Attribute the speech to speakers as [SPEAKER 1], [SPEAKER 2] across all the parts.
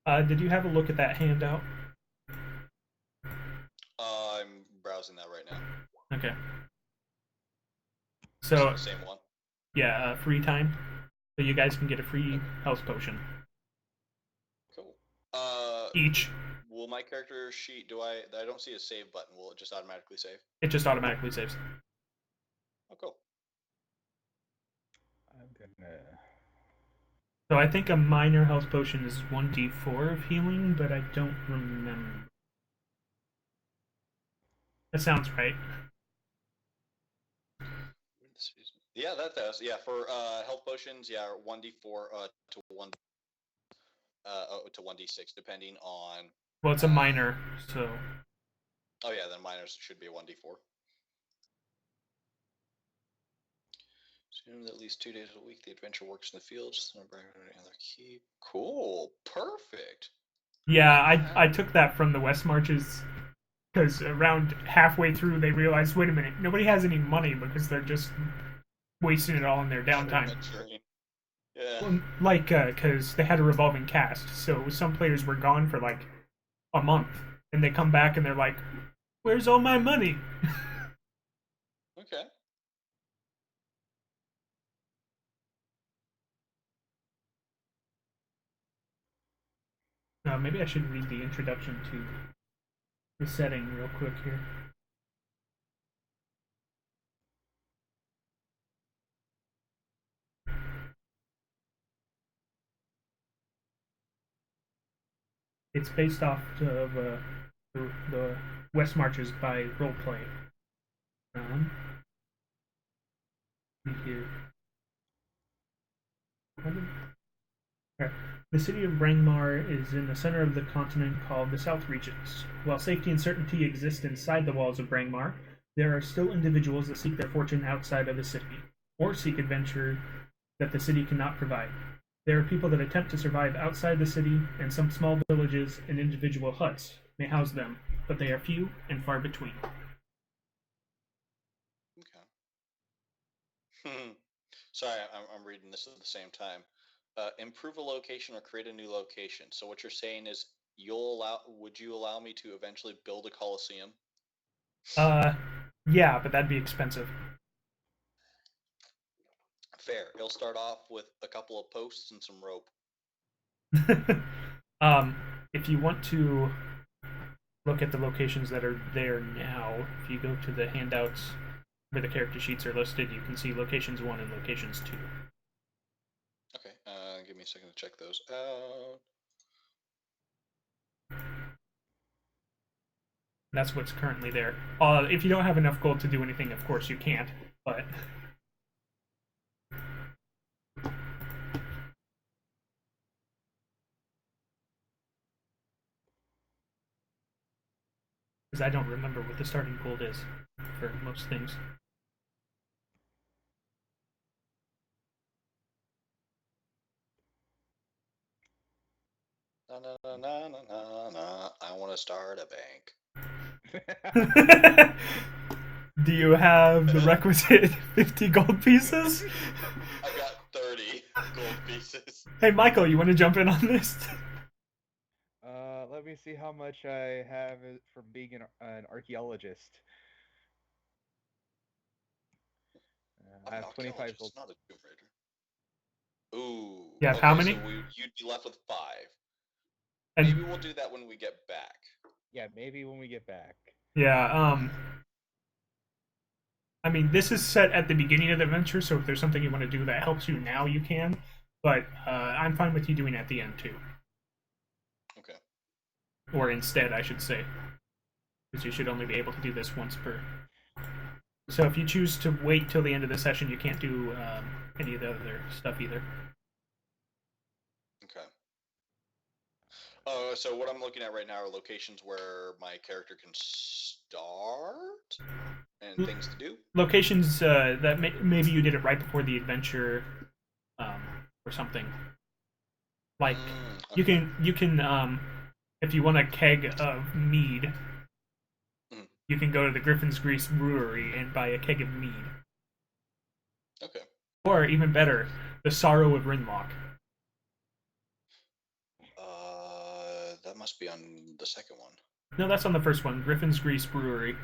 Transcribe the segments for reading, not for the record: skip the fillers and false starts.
[SPEAKER 1] Did you have a look at that handout?
[SPEAKER 2] I'm browsing that right now.
[SPEAKER 1] Okay.
[SPEAKER 2] You said
[SPEAKER 1] So,
[SPEAKER 2] the same one?
[SPEAKER 1] yeah, free time. So you guys can get a free
[SPEAKER 2] Okay,
[SPEAKER 1] health potion
[SPEAKER 2] cool. Uh,
[SPEAKER 1] each.
[SPEAKER 2] will my character sheet, I don't see a save button. Will it just automatically save?
[SPEAKER 1] It just automatically saves.
[SPEAKER 2] Oh, cool.
[SPEAKER 3] I'm gonna.
[SPEAKER 1] So I think a minor health potion is 1d4 of healing, but I don't remember. That sounds right.
[SPEAKER 2] Yeah, that does. Yeah, for health potions, yeah, 1d4 to 1d6 depending on
[SPEAKER 1] Well, it's a
[SPEAKER 2] um
[SPEAKER 1] minor, so
[SPEAKER 2] oh yeah, then minors should be a 1d4. Assume that at least 2 days a week the adventure works in the fields. Keep. Cool. Perfect.
[SPEAKER 1] yeah, I
[SPEAKER 2] Okay.
[SPEAKER 1] took that from the West Marches because around halfway through they realized, wait a minute, nobody has any money because they're just wasting it all in their downtime.
[SPEAKER 2] Adventuring. Yeah.
[SPEAKER 1] Well, like, because they had a revolving cast, so some players were gone for like a month, and they come back and they're like, "Where's all my money?"
[SPEAKER 2] Okay.
[SPEAKER 1] Maybe I should read the introduction to the setting real quick here. It's based off of the West Marches by roleplay. Um, here. The city of Brangmar is in the center of the continent called the South Reaches. While safety and certainty exist inside the walls of Brangmar, there are still individuals that seek their fortune outside of the city, or seek adventure that the city cannot provide. There are people that attempt to survive outside the city, and some small villages and individual huts may house them, but they are few and far between.
[SPEAKER 2] Okay. Sorry, I'm reading this at the same time. Improve a location or create a new location. So what you're saying is would you allow me to eventually build a coliseum?
[SPEAKER 1] Uh, yeah, but that'd be expensive.
[SPEAKER 2] Fair. It'll start off with a couple of posts and some rope.
[SPEAKER 1] um, if you want to look at the locations that are there now, if you go to the handouts where the character sheets are listed, you can see locations 1 and locations 2.
[SPEAKER 2] Okay, give me a second to check those out.
[SPEAKER 1] That's what's currently there. If you don't have enough gold to do anything, of course you can't, but because I don't remember what the starting gold is for most things.
[SPEAKER 2] Na na na na na na na. I want to start a bank.
[SPEAKER 1] Do you have the requisite 50 gold pieces?
[SPEAKER 2] I've got 30 gold pieces.
[SPEAKER 1] Hey, Michael, you want to jump in on this?
[SPEAKER 3] Let me see how much I have from being an archaeologist.
[SPEAKER 2] I'm
[SPEAKER 3] I
[SPEAKER 2] an
[SPEAKER 3] have 25 gold.
[SPEAKER 2] archaeologist, not a Tomb Raider. Ooh.
[SPEAKER 1] You have how
[SPEAKER 2] Okay, so
[SPEAKER 1] many?
[SPEAKER 2] you'd be left with 5.
[SPEAKER 1] And
[SPEAKER 2] Maybe we'll do that when we get back.
[SPEAKER 3] Yeah, maybe when we get back.
[SPEAKER 1] yeah, I mean, this is set at the beginning of the adventure, so if there's something you want to do that helps you now, you can. But I'm fine with you doing it at the end too,
[SPEAKER 2] Okay.
[SPEAKER 1] or instead, I should say, because you should only be able to do this once per. So if you choose to wait till the end of the session, you can't do any of the other stuff either.
[SPEAKER 2] Okay. So what I'm looking at right now are locations where my character can start and things to do.
[SPEAKER 1] Locations that maybe you did it right before the adventure, um, or something. Like
[SPEAKER 2] Okay.
[SPEAKER 1] you can if you want a keg of mead,
[SPEAKER 2] Mm,
[SPEAKER 1] you can go to the Griffin's Grease Brewery and buy a keg of mead.
[SPEAKER 2] okay.
[SPEAKER 1] Or even better, the Sorrow of Rinlock.
[SPEAKER 2] that must be on the second one.
[SPEAKER 1] No, that's on the first one. Griffin's Grease Brewery.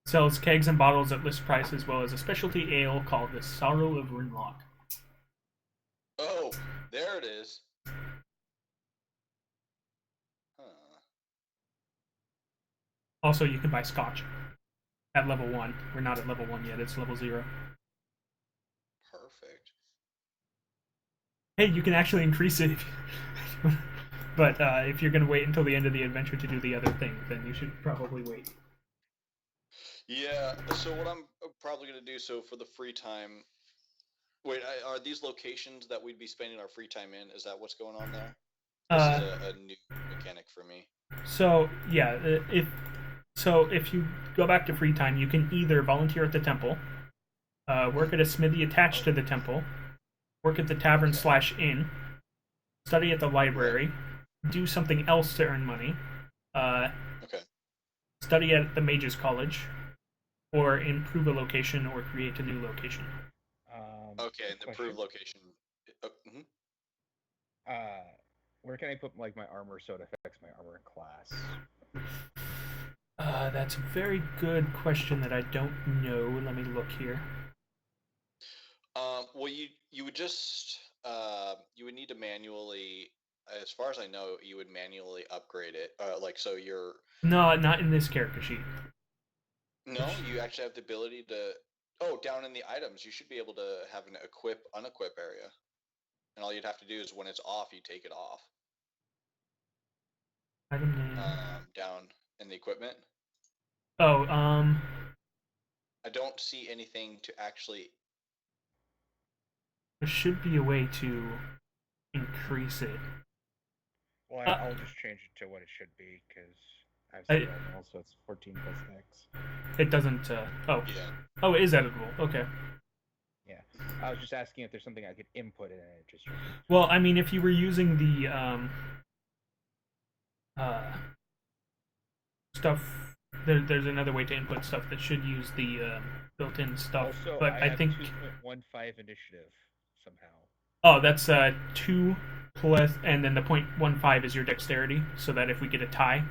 [SPEAKER 1] Sells kegs and bottles at list price as well as a specialty ale called the Sorrow of Rinlock.
[SPEAKER 2] Oh, there it is. Huh.
[SPEAKER 1] Also, you can buy scotch at level 1. We're not at level 1 yet, it's level 0.
[SPEAKER 2] Perfect.
[SPEAKER 1] Hey, you can actually increase it. But if you're going to wait until the end of the adventure to do the other thing, then you should probably wait.
[SPEAKER 2] Yeah, so what I'm probably going to do, so for the free time... Wait, are these locations that we'd be spending our free time in? Is that what's going on there? This is a new mechanic for me.
[SPEAKER 1] So, yeah, if you go back to free time, you can either volunteer at the temple, work at a smithy attached to the temple, work at the tavern / inn, study at the library, do something else to earn money, study at the mages college, or improve a location or create a new location.
[SPEAKER 2] Okay, and the improved location.
[SPEAKER 3] Where can I put like my armor so it affects my armor in class?
[SPEAKER 1] That's a very good question that I don't know. Let me look here.
[SPEAKER 2] Well, you would just you would need to manually, as far as I know, you would manually upgrade it. Like so, you're
[SPEAKER 1] No, not in this character sheet.
[SPEAKER 2] no, you actually have the ability to. Oh, down in the items, you should be able to have an equip unequip area, and all you'd have to do is when it's off, you take it off.
[SPEAKER 1] Item name.
[SPEAKER 2] Down in the equipment.
[SPEAKER 1] Oh,
[SPEAKER 2] I don't see anything to actually.
[SPEAKER 1] there should be a way to increase it.
[SPEAKER 3] Well, I'll just change it to what it should be because I have skill now, so it's 14 plus Dex.
[SPEAKER 1] It doesn't. Oh,
[SPEAKER 2] Yeah.
[SPEAKER 1] Oh, it is editable. Okay.
[SPEAKER 3] Yeah, I was just asking if there's something I could input in it. Just.
[SPEAKER 1] Well, I mean, if you were using the stuff, there's another way to input stuff that should use the built-in stuff.
[SPEAKER 3] Also,
[SPEAKER 1] but I
[SPEAKER 3] have
[SPEAKER 1] think
[SPEAKER 3] 2.15 initiative somehow.
[SPEAKER 1] Oh, that's 2 plus, and then the 0.15 is your dexterity, so that if we get a tie,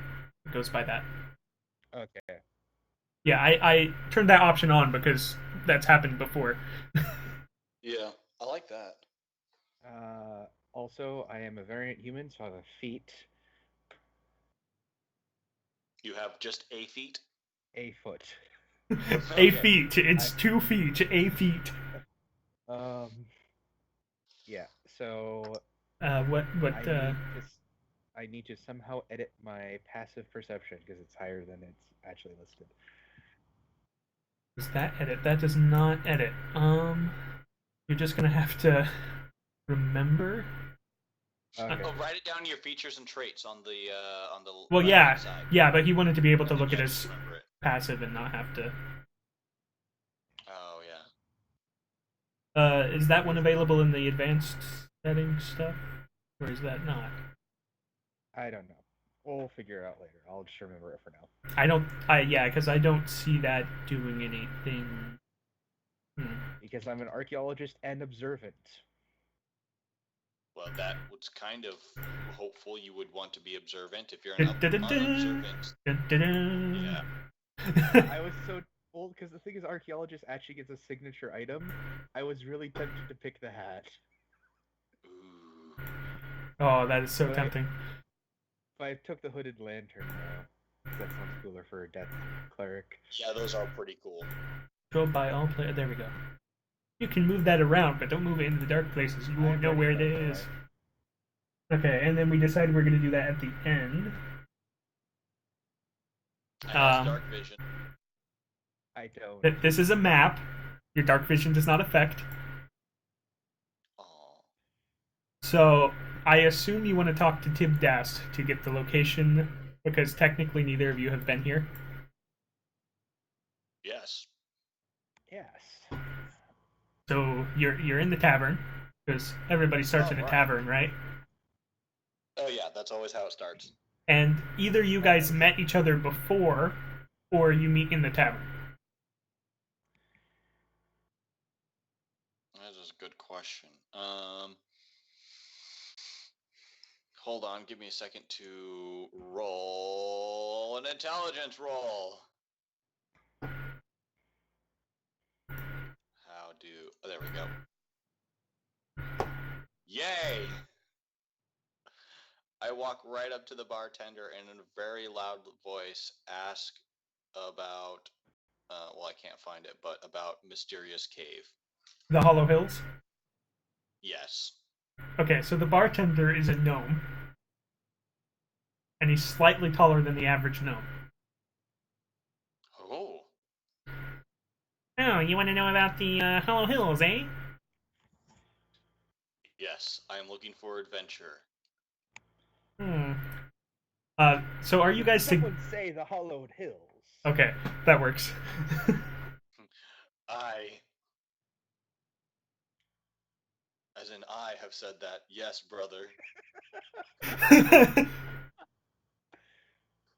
[SPEAKER 1] it goes by that.
[SPEAKER 3] Okay.
[SPEAKER 1] Yeah, I turned that option on because that's happened before.
[SPEAKER 2] Yeah, I like that.
[SPEAKER 3] Also, I am a variant human, so I have a feet.
[SPEAKER 2] You have just a feet?
[SPEAKER 3] A foot.
[SPEAKER 1] A feet. It's 2 feet. A feet.
[SPEAKER 3] Yeah. So.
[SPEAKER 1] What?
[SPEAKER 3] I need to somehow edit my passive perception because it's higher than it's actually listed.
[SPEAKER 1] Does that edit? That does not edit. You're just gonna have to remember.
[SPEAKER 3] Okay.
[SPEAKER 2] Oh, write it down in your features and traits on the
[SPEAKER 1] Well,
[SPEAKER 2] right side.
[SPEAKER 1] yeah, but he wanted to be able to look at
[SPEAKER 2] Yeah,
[SPEAKER 1] his passive and not have to.
[SPEAKER 2] Oh
[SPEAKER 1] yeah. Is that one available in the advanced settings stuff, or is that not?
[SPEAKER 3] I don't know. We'll figure it out later. I'll just remember it for now.
[SPEAKER 1] Because I don't see that doing anything.
[SPEAKER 3] Because I'm an archaeologist and observant.
[SPEAKER 2] Well, that was kind of hopeful. You would want to be observant if you're an unobservant. Yeah.
[SPEAKER 3] I was so old because the thing is, archaeologist actually gets a signature item. I was really tempted to pick the hat.
[SPEAKER 2] Ooh.
[SPEAKER 1] Oh, that is so tempting.
[SPEAKER 3] But I took the hooded lantern though. That sounds cooler for a death cleric.
[SPEAKER 2] Yeah, those are pretty cool.
[SPEAKER 1] Controlled by all players. There we go. You can move that around, but don't move it into the dark places. You won't know where it is. Okay, and then we decided we're going to do that at the end.
[SPEAKER 2] I have dark vision.
[SPEAKER 3] I don't.
[SPEAKER 1] This is a map. Your dark vision does not affect.
[SPEAKER 2] Oh.
[SPEAKER 1] So, I assume you want to talk to Tibdast to get the location, because technically neither of you have been here.
[SPEAKER 2] Yes.
[SPEAKER 3] Yes.
[SPEAKER 1] So, you're in the tavern, because everybody starts in a tavern, right?
[SPEAKER 2] Oh yeah, that's always how it starts.
[SPEAKER 1] And either you guys met each other before, or you meet in the tavern.
[SPEAKER 2] That is a good question. Hold on, give me a second to roll an intelligence roll. Oh, there we go. Yay! I walk right up to the bartender and in a very loud voice ask about, well, I can't find it, but about Mysterious Cave.
[SPEAKER 1] The Hollow Hills?
[SPEAKER 2] Yes.
[SPEAKER 1] Okay, so the bartender is a gnome. And he's slightly taller than the average gnome.
[SPEAKER 2] Oh.
[SPEAKER 1] Oh, you want to know about the Hollow Hills, eh?
[SPEAKER 2] Yes, I am looking for adventure.
[SPEAKER 1] So are you guys...
[SPEAKER 3] Someone say the Hollowed Hills.
[SPEAKER 1] Okay, that works.
[SPEAKER 2] As in I have said that, yes, brother.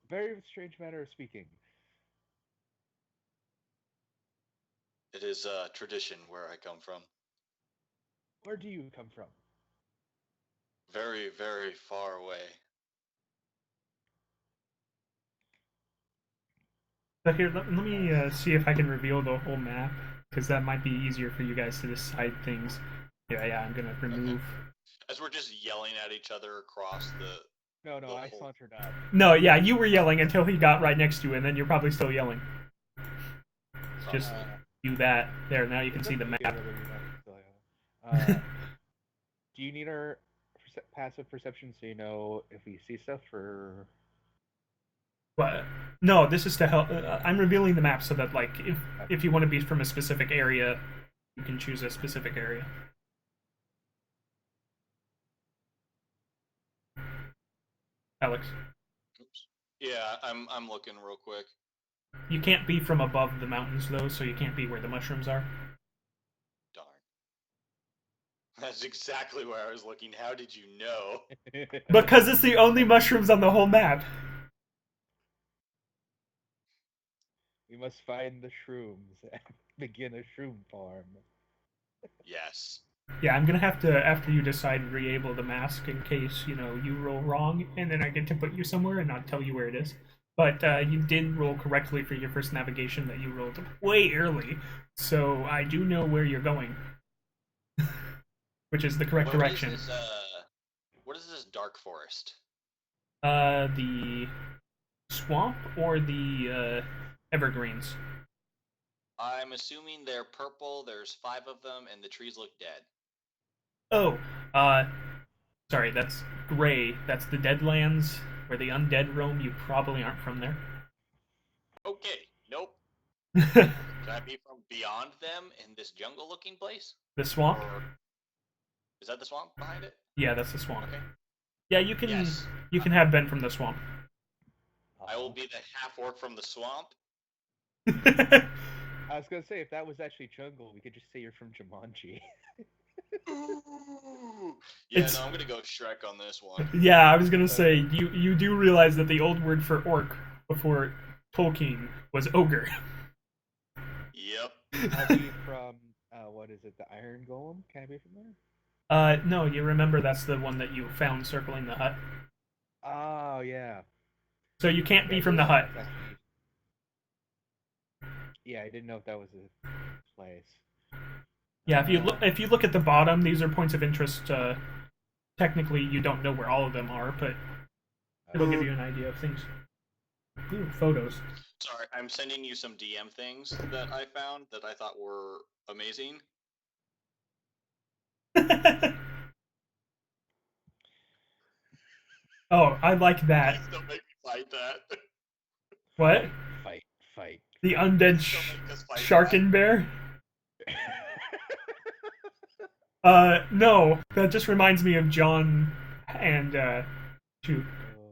[SPEAKER 3] Very strange manner of speaking.
[SPEAKER 2] It is a tradition where I come from.
[SPEAKER 3] Where do you come from?
[SPEAKER 2] Very, very far away.
[SPEAKER 1] So here, let me see if I can reveal the whole map, because that might be easier for you guys to decide things. Yeah, I'm gonna remove...
[SPEAKER 2] Okay. As we're just yelling at each other across the...
[SPEAKER 3] No, I sauntered out.
[SPEAKER 1] No, yeah, you were yelling until he got right next to you, and then you're probably still yelling. Just do that. There, now you can see the map.
[SPEAKER 3] Do you need our passive perception so you know if we see stuff, or...
[SPEAKER 1] But no, this is to help. I'm revealing the map so that, like, if you want to be from a specific area, you can choose a specific area. Alex.
[SPEAKER 2] Oops. Yeah, I'm looking real quick.
[SPEAKER 1] You can't be from above the mountains though, so you can't be where the mushrooms are.
[SPEAKER 2] Darn. That's exactly where I was looking. How did you know?
[SPEAKER 1] Because it's the only mushrooms on the whole map.
[SPEAKER 3] We must find the shrooms and begin a shroom farm.
[SPEAKER 2] Yes.
[SPEAKER 1] Yeah, I'm gonna have to, after you decide, re-able the mask in case, you know, you roll wrong, and then I get to put you somewhere and not tell you where it is. But you did roll correctly for your first navigation that you rolled way early, so I do know where you're going. Which is the correct direction.
[SPEAKER 2] What is this dark forest?
[SPEAKER 1] The swamp or the evergreens?
[SPEAKER 2] I'm assuming they're purple, there's 5 of them, and the trees look dead.
[SPEAKER 1] Oh, sorry, that's gray. That's the Deadlands, where the undead roam. You probably aren't from there.
[SPEAKER 2] Okay, nope. Can I be from beyond them in this jungle-looking place?
[SPEAKER 1] The swamp?
[SPEAKER 2] Or... Is that the swamp behind it?
[SPEAKER 1] Yeah, that's the swamp.
[SPEAKER 2] Okay.
[SPEAKER 1] Yeah, you can.
[SPEAKER 2] Yes.
[SPEAKER 1] You can have been from the swamp.
[SPEAKER 2] I will be the half-orc from the swamp.
[SPEAKER 3] I was gonna say, if that was actually jungle, we could just say you're from Jumanji.
[SPEAKER 2] Ooh. Yeah, no, I'm gonna go Shrek on this one.
[SPEAKER 1] Yeah, I was gonna say, you do realize that the old word for orc before Tolkien was ogre.
[SPEAKER 2] Yep.
[SPEAKER 3] I'll be from, what is it, the Iron Golem? Can I be from there?
[SPEAKER 1] No, you remember that's the one that you found circling the hut.
[SPEAKER 3] Oh, yeah.
[SPEAKER 1] So you can't be from the hut.
[SPEAKER 3] Yeah, I didn't know if that was a place.
[SPEAKER 1] Yeah, if you look at the bottom, these are points of interest. Technically, you don't know where all of them are, but it'll give you an idea of things. Ooh, photos.
[SPEAKER 2] Sorry, I'm sending you some DM things that I found that I thought were amazing.
[SPEAKER 1] Oh, I like that.
[SPEAKER 2] Please don't make me fight that.
[SPEAKER 1] What?
[SPEAKER 3] Fight.
[SPEAKER 1] The undead Sharkin Bear? No. That just reminds me of John and, shoot.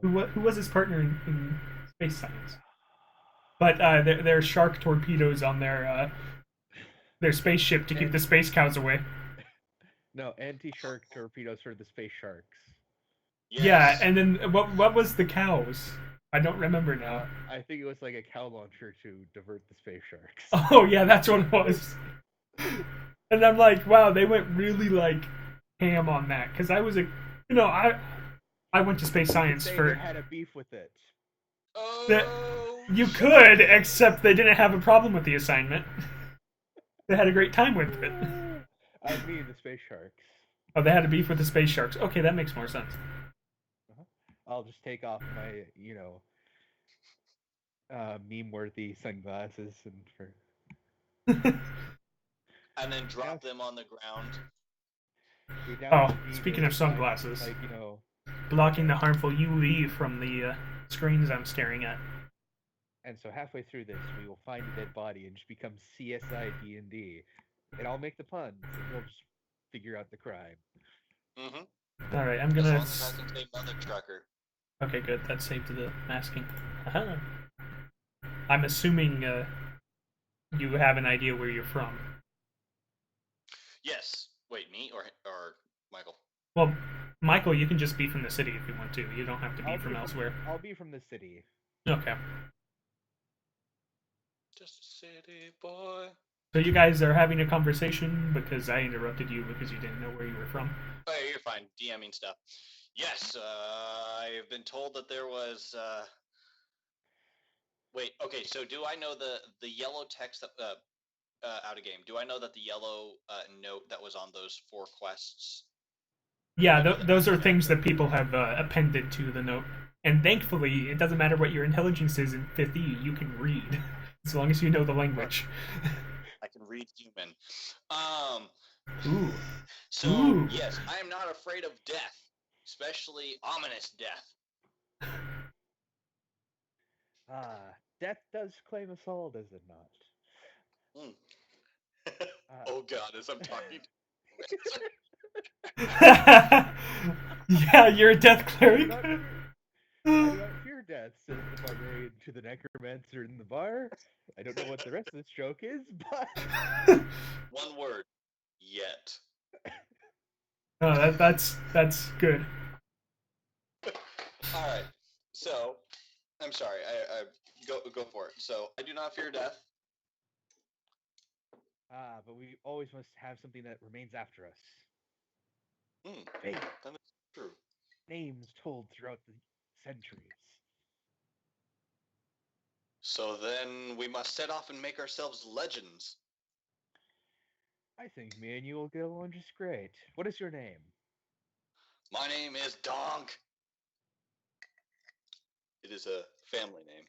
[SPEAKER 1] Who was his partner in space science? But, there are shark torpedoes on their spaceship to keep the space cows away.
[SPEAKER 3] No, anti-shark torpedoes for the space sharks.
[SPEAKER 2] Yes.
[SPEAKER 1] Yeah, and then what was the cows? I don't remember now.
[SPEAKER 3] I think it was like a cow launcher to divert the space sharks.
[SPEAKER 1] Oh yeah, that's what it was. And I'm like, wow, they went really like ham on that because I was I went to space
[SPEAKER 3] You could
[SPEAKER 1] science
[SPEAKER 3] say
[SPEAKER 1] for.
[SPEAKER 3] they had a beef with it.
[SPEAKER 2] Oh,
[SPEAKER 1] You
[SPEAKER 2] shit.
[SPEAKER 1] could, except they didn't have a problem with the assignment. They had a great time with it.
[SPEAKER 3] I mean the space sharks.
[SPEAKER 1] Oh, they had a beef with the space sharks. Okay, that makes more sense.
[SPEAKER 3] I'll just take off my, meme-worthy sunglasses and for.
[SPEAKER 2] And then drop them on the ground.
[SPEAKER 1] Oh, speaking of sunglasses.
[SPEAKER 3] Like,
[SPEAKER 1] Blocking the harmful UV from the screens I'm staring at.
[SPEAKER 3] And so halfway through this, we will find a dead body and just become CSI D&D. And I'll make the puns, and we'll just figure out the crime.
[SPEAKER 2] Mm-hmm.
[SPEAKER 1] All right, I'm
[SPEAKER 2] As
[SPEAKER 1] gonna.
[SPEAKER 2] long as I can say Mother Trucker.
[SPEAKER 1] Okay, good. That's saved to the masking. Uh-huh. I'm assuming you have an idea where you're from.
[SPEAKER 2] Yes. Wait, me or Michael?
[SPEAKER 1] Well, Michael, you can just be from the city if you want to. You don't have to be from elsewhere.
[SPEAKER 3] I'll be from the city.
[SPEAKER 1] Okay.
[SPEAKER 2] Just a city boy.
[SPEAKER 1] So you guys are having a conversation because I interrupted you because you didn't know where you were from.
[SPEAKER 2] Oh, you're fine. DMing stuff. Yes, I've been told that there was. Wait. Okay. So do I know the yellow text that out of game? Do I know that the yellow note that was on those 4 quests?
[SPEAKER 1] Yeah, those are things that people have appended to the note. And thankfully, it doesn't matter what your intelligence is in 5th E, you can read. As long as you know the language.
[SPEAKER 2] I can read human.
[SPEAKER 1] Ooh.
[SPEAKER 2] So,
[SPEAKER 1] Ooh.
[SPEAKER 2] yes, I am not afraid of death. Especially ominous death.
[SPEAKER 3] Death does claim us all, does it not?
[SPEAKER 2] Oh god, as I'm talking
[SPEAKER 1] Yeah, you're a death cleric.
[SPEAKER 3] I do not fear death, says the barbarian to the necromancer in the bar. I don't know what the rest of this joke is, but...
[SPEAKER 2] One word. Yet.
[SPEAKER 1] Oh, that's good.
[SPEAKER 2] Alright, so, I'm sorry, I go for it. So, I do not fear death.
[SPEAKER 3] But we always must have something that remains after us.
[SPEAKER 2] Fate. That is true.
[SPEAKER 3] Names told throughout the centuries.
[SPEAKER 2] So then we must set off and make ourselves legends.
[SPEAKER 3] I think me and you will get along just great. What is your name?
[SPEAKER 2] My name is Donk. It is a family name.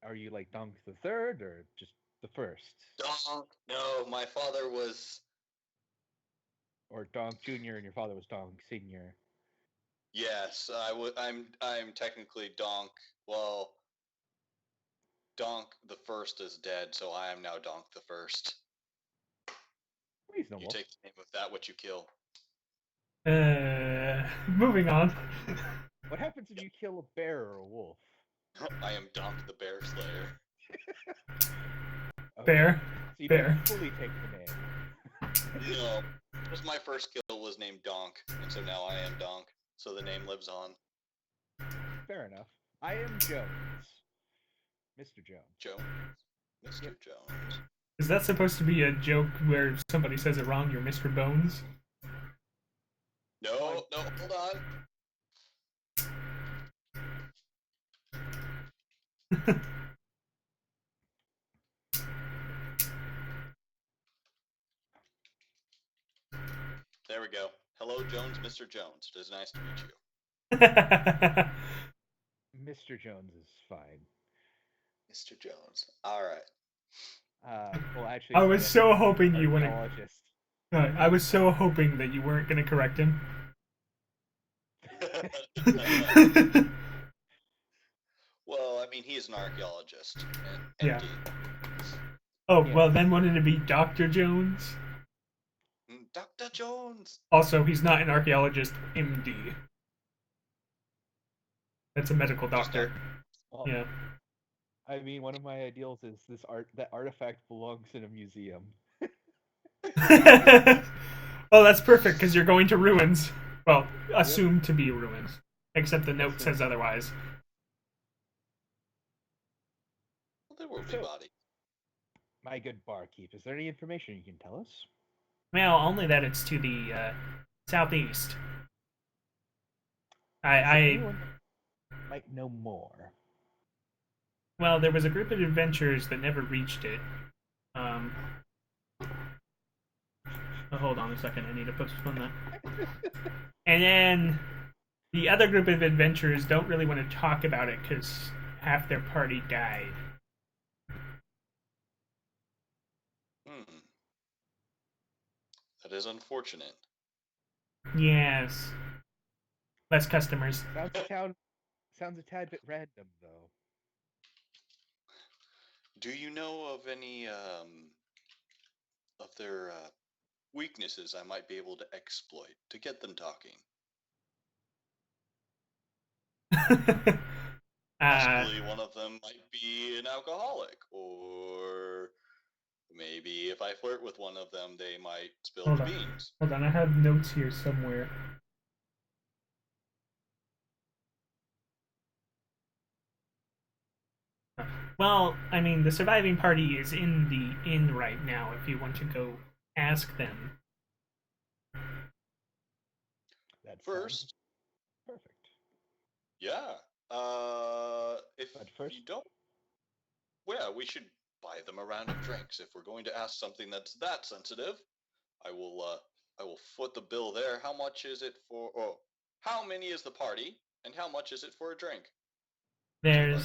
[SPEAKER 3] Are you like Donk the Third or just the first?
[SPEAKER 2] Donk. No, my father was.
[SPEAKER 3] Or Donk Jr. and your father was Donk Sr.
[SPEAKER 2] Yes, I'm technically Donk. Well, Donk the First is dead, so I am now Donk the First.
[SPEAKER 3] Reasonable.
[SPEAKER 2] You take the name of that which you kill.
[SPEAKER 1] Moving on.
[SPEAKER 3] What happens if you kill a bear or a wolf?
[SPEAKER 2] I am Donk the Bear Slayer.
[SPEAKER 1] Okay. Bear.
[SPEAKER 3] So you
[SPEAKER 1] Bear.
[SPEAKER 3] don't fully take the name.
[SPEAKER 2] No, because my first kill was named Donk, and so now I am Donk. So the name lives on.
[SPEAKER 3] Fair enough. I am Jones. Mr. Jones.
[SPEAKER 2] Jones? Mr.
[SPEAKER 3] Yep.
[SPEAKER 2] Jones.
[SPEAKER 1] Is that supposed to be a joke where somebody says it wrong? You're Mr. Bones?
[SPEAKER 2] No, hold on. There we go. Hello, Jones, Mr. Jones. It is nice to meet you.
[SPEAKER 3] Mr. Jones is fine.
[SPEAKER 2] Mr. Jones. All right.
[SPEAKER 3] Well, actually,
[SPEAKER 1] I was so hoping you wouldn't.
[SPEAKER 3] archaeologist.
[SPEAKER 1] I was so hoping that you weren't going to correct him.
[SPEAKER 2] Well, I mean, he's an archaeologist. And
[SPEAKER 1] Yeah.
[SPEAKER 2] MD.
[SPEAKER 1] Oh,
[SPEAKER 3] Yeah.
[SPEAKER 1] well, then wouldn't it be Dr. Jones?
[SPEAKER 2] Dr. Jones!
[SPEAKER 1] Also, he's not an archaeologist, MD. That's a medical doctor.
[SPEAKER 3] Well,
[SPEAKER 1] Yeah.
[SPEAKER 3] I mean, one of my ideals is that artifact belongs in a museum.
[SPEAKER 1] Well, that's perfect, because you're going to ruins. Well, assumed to be ruins. Except the note says otherwise.
[SPEAKER 2] Well, there will be
[SPEAKER 3] So-
[SPEAKER 2] body.
[SPEAKER 3] My good barkeep, is there any information you can tell us?
[SPEAKER 1] Well, only that it's to the southeast.
[SPEAKER 3] So
[SPEAKER 1] I
[SPEAKER 3] anyone might know more.
[SPEAKER 1] well, there was a group of adventurers that never reached it. Um, oh, hold on a second. I need to postpone that. And then the other group of adventurers don't really want to talk about it because half their party died.
[SPEAKER 2] That is unfortunate.
[SPEAKER 1] Yes. Less customers.
[SPEAKER 3] Sounds a tad bit random, though.
[SPEAKER 2] Do you know of any of their weaknesses I might be able to exploit to get them talking? Possibly one of them might be an alcoholic, or maybe if I flirt with one of them, they might spill the beans.
[SPEAKER 1] Hold on, I have notes here somewhere. Well, I mean, the surviving party is in the inn right now if you want to go ask them.
[SPEAKER 3] That
[SPEAKER 2] First,
[SPEAKER 3] perfect.
[SPEAKER 2] yeah. If
[SPEAKER 3] But first,
[SPEAKER 2] you don't, well, yeah, we should buy them a round of drinks. If we're going to ask something that's that sensitive, I will foot the bill there. How much is it for? Oh, how many is the party, and how much is it for a drink?
[SPEAKER 1] There's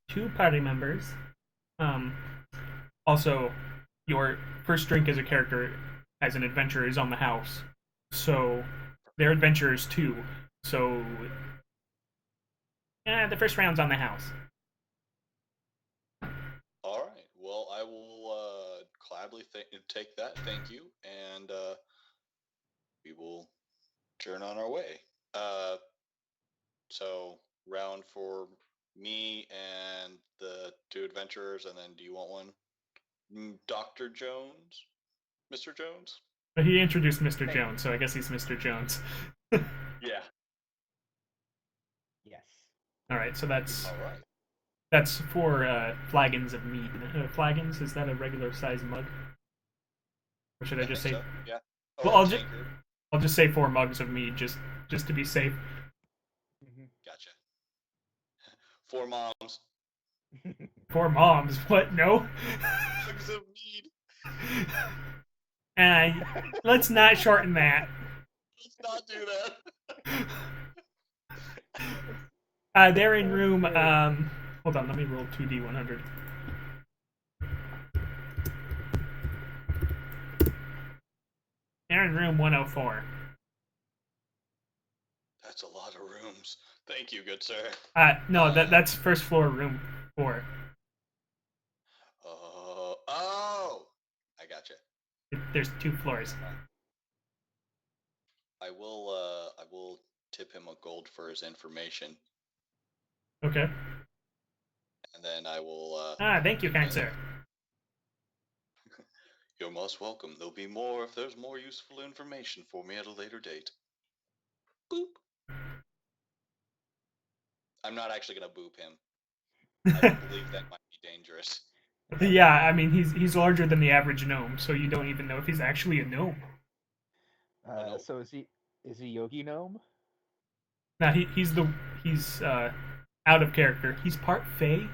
[SPEAKER 1] two party members. Also, your first drink as a character, as an adventurer, is on the house. So, they're adventurers too. So, the first round's on the house.
[SPEAKER 2] All right. Well, I will gladly take that. Thank you, and we will turn on our way. So round for me and the two adventurers, and then do you want one? Dr. Jones? Mr. Jones?
[SPEAKER 1] But he introduced Mr. Jones, so I guess he's Mr. Jones.
[SPEAKER 2] Yeah.
[SPEAKER 3] yes.
[SPEAKER 1] All right, so that's
[SPEAKER 2] All right.
[SPEAKER 1] that's 4 flagons of mead. Flagons, is that a regular size mug? Or should I just say?
[SPEAKER 2] So. Yeah.
[SPEAKER 1] Well, I'll just say 4 mugs of mead, just to be safe.
[SPEAKER 2] Gotcha. 4 moms.
[SPEAKER 1] 4 moms. What? No.
[SPEAKER 2] Mugs of mead.
[SPEAKER 1] Let's not shorten that.
[SPEAKER 2] Let's not do
[SPEAKER 1] that. They're in room. Hold on, let me roll 2d100. They're in room 104.
[SPEAKER 2] That's a lot of rooms. Thank you, good sir.
[SPEAKER 1] No, that's first floor, room 4.
[SPEAKER 2] Oh, I gotcha.
[SPEAKER 1] There's 2 floors.
[SPEAKER 2] I will tip him a gold for his information.
[SPEAKER 1] Okay.
[SPEAKER 2] And then I will.
[SPEAKER 1] Thank you, kind sir.
[SPEAKER 2] You're most welcome. There'll be more if there's more useful information for me at a later date. Boop. I'm not actually gonna boop him. I believe that might be dangerous.
[SPEAKER 1] Yeah, I mean he's larger than the average gnome, so you don't even know if he's actually a gnome.
[SPEAKER 2] Nope.
[SPEAKER 3] So is he Yogi Gnome?
[SPEAKER 1] No, he's out of character. He's part Fey,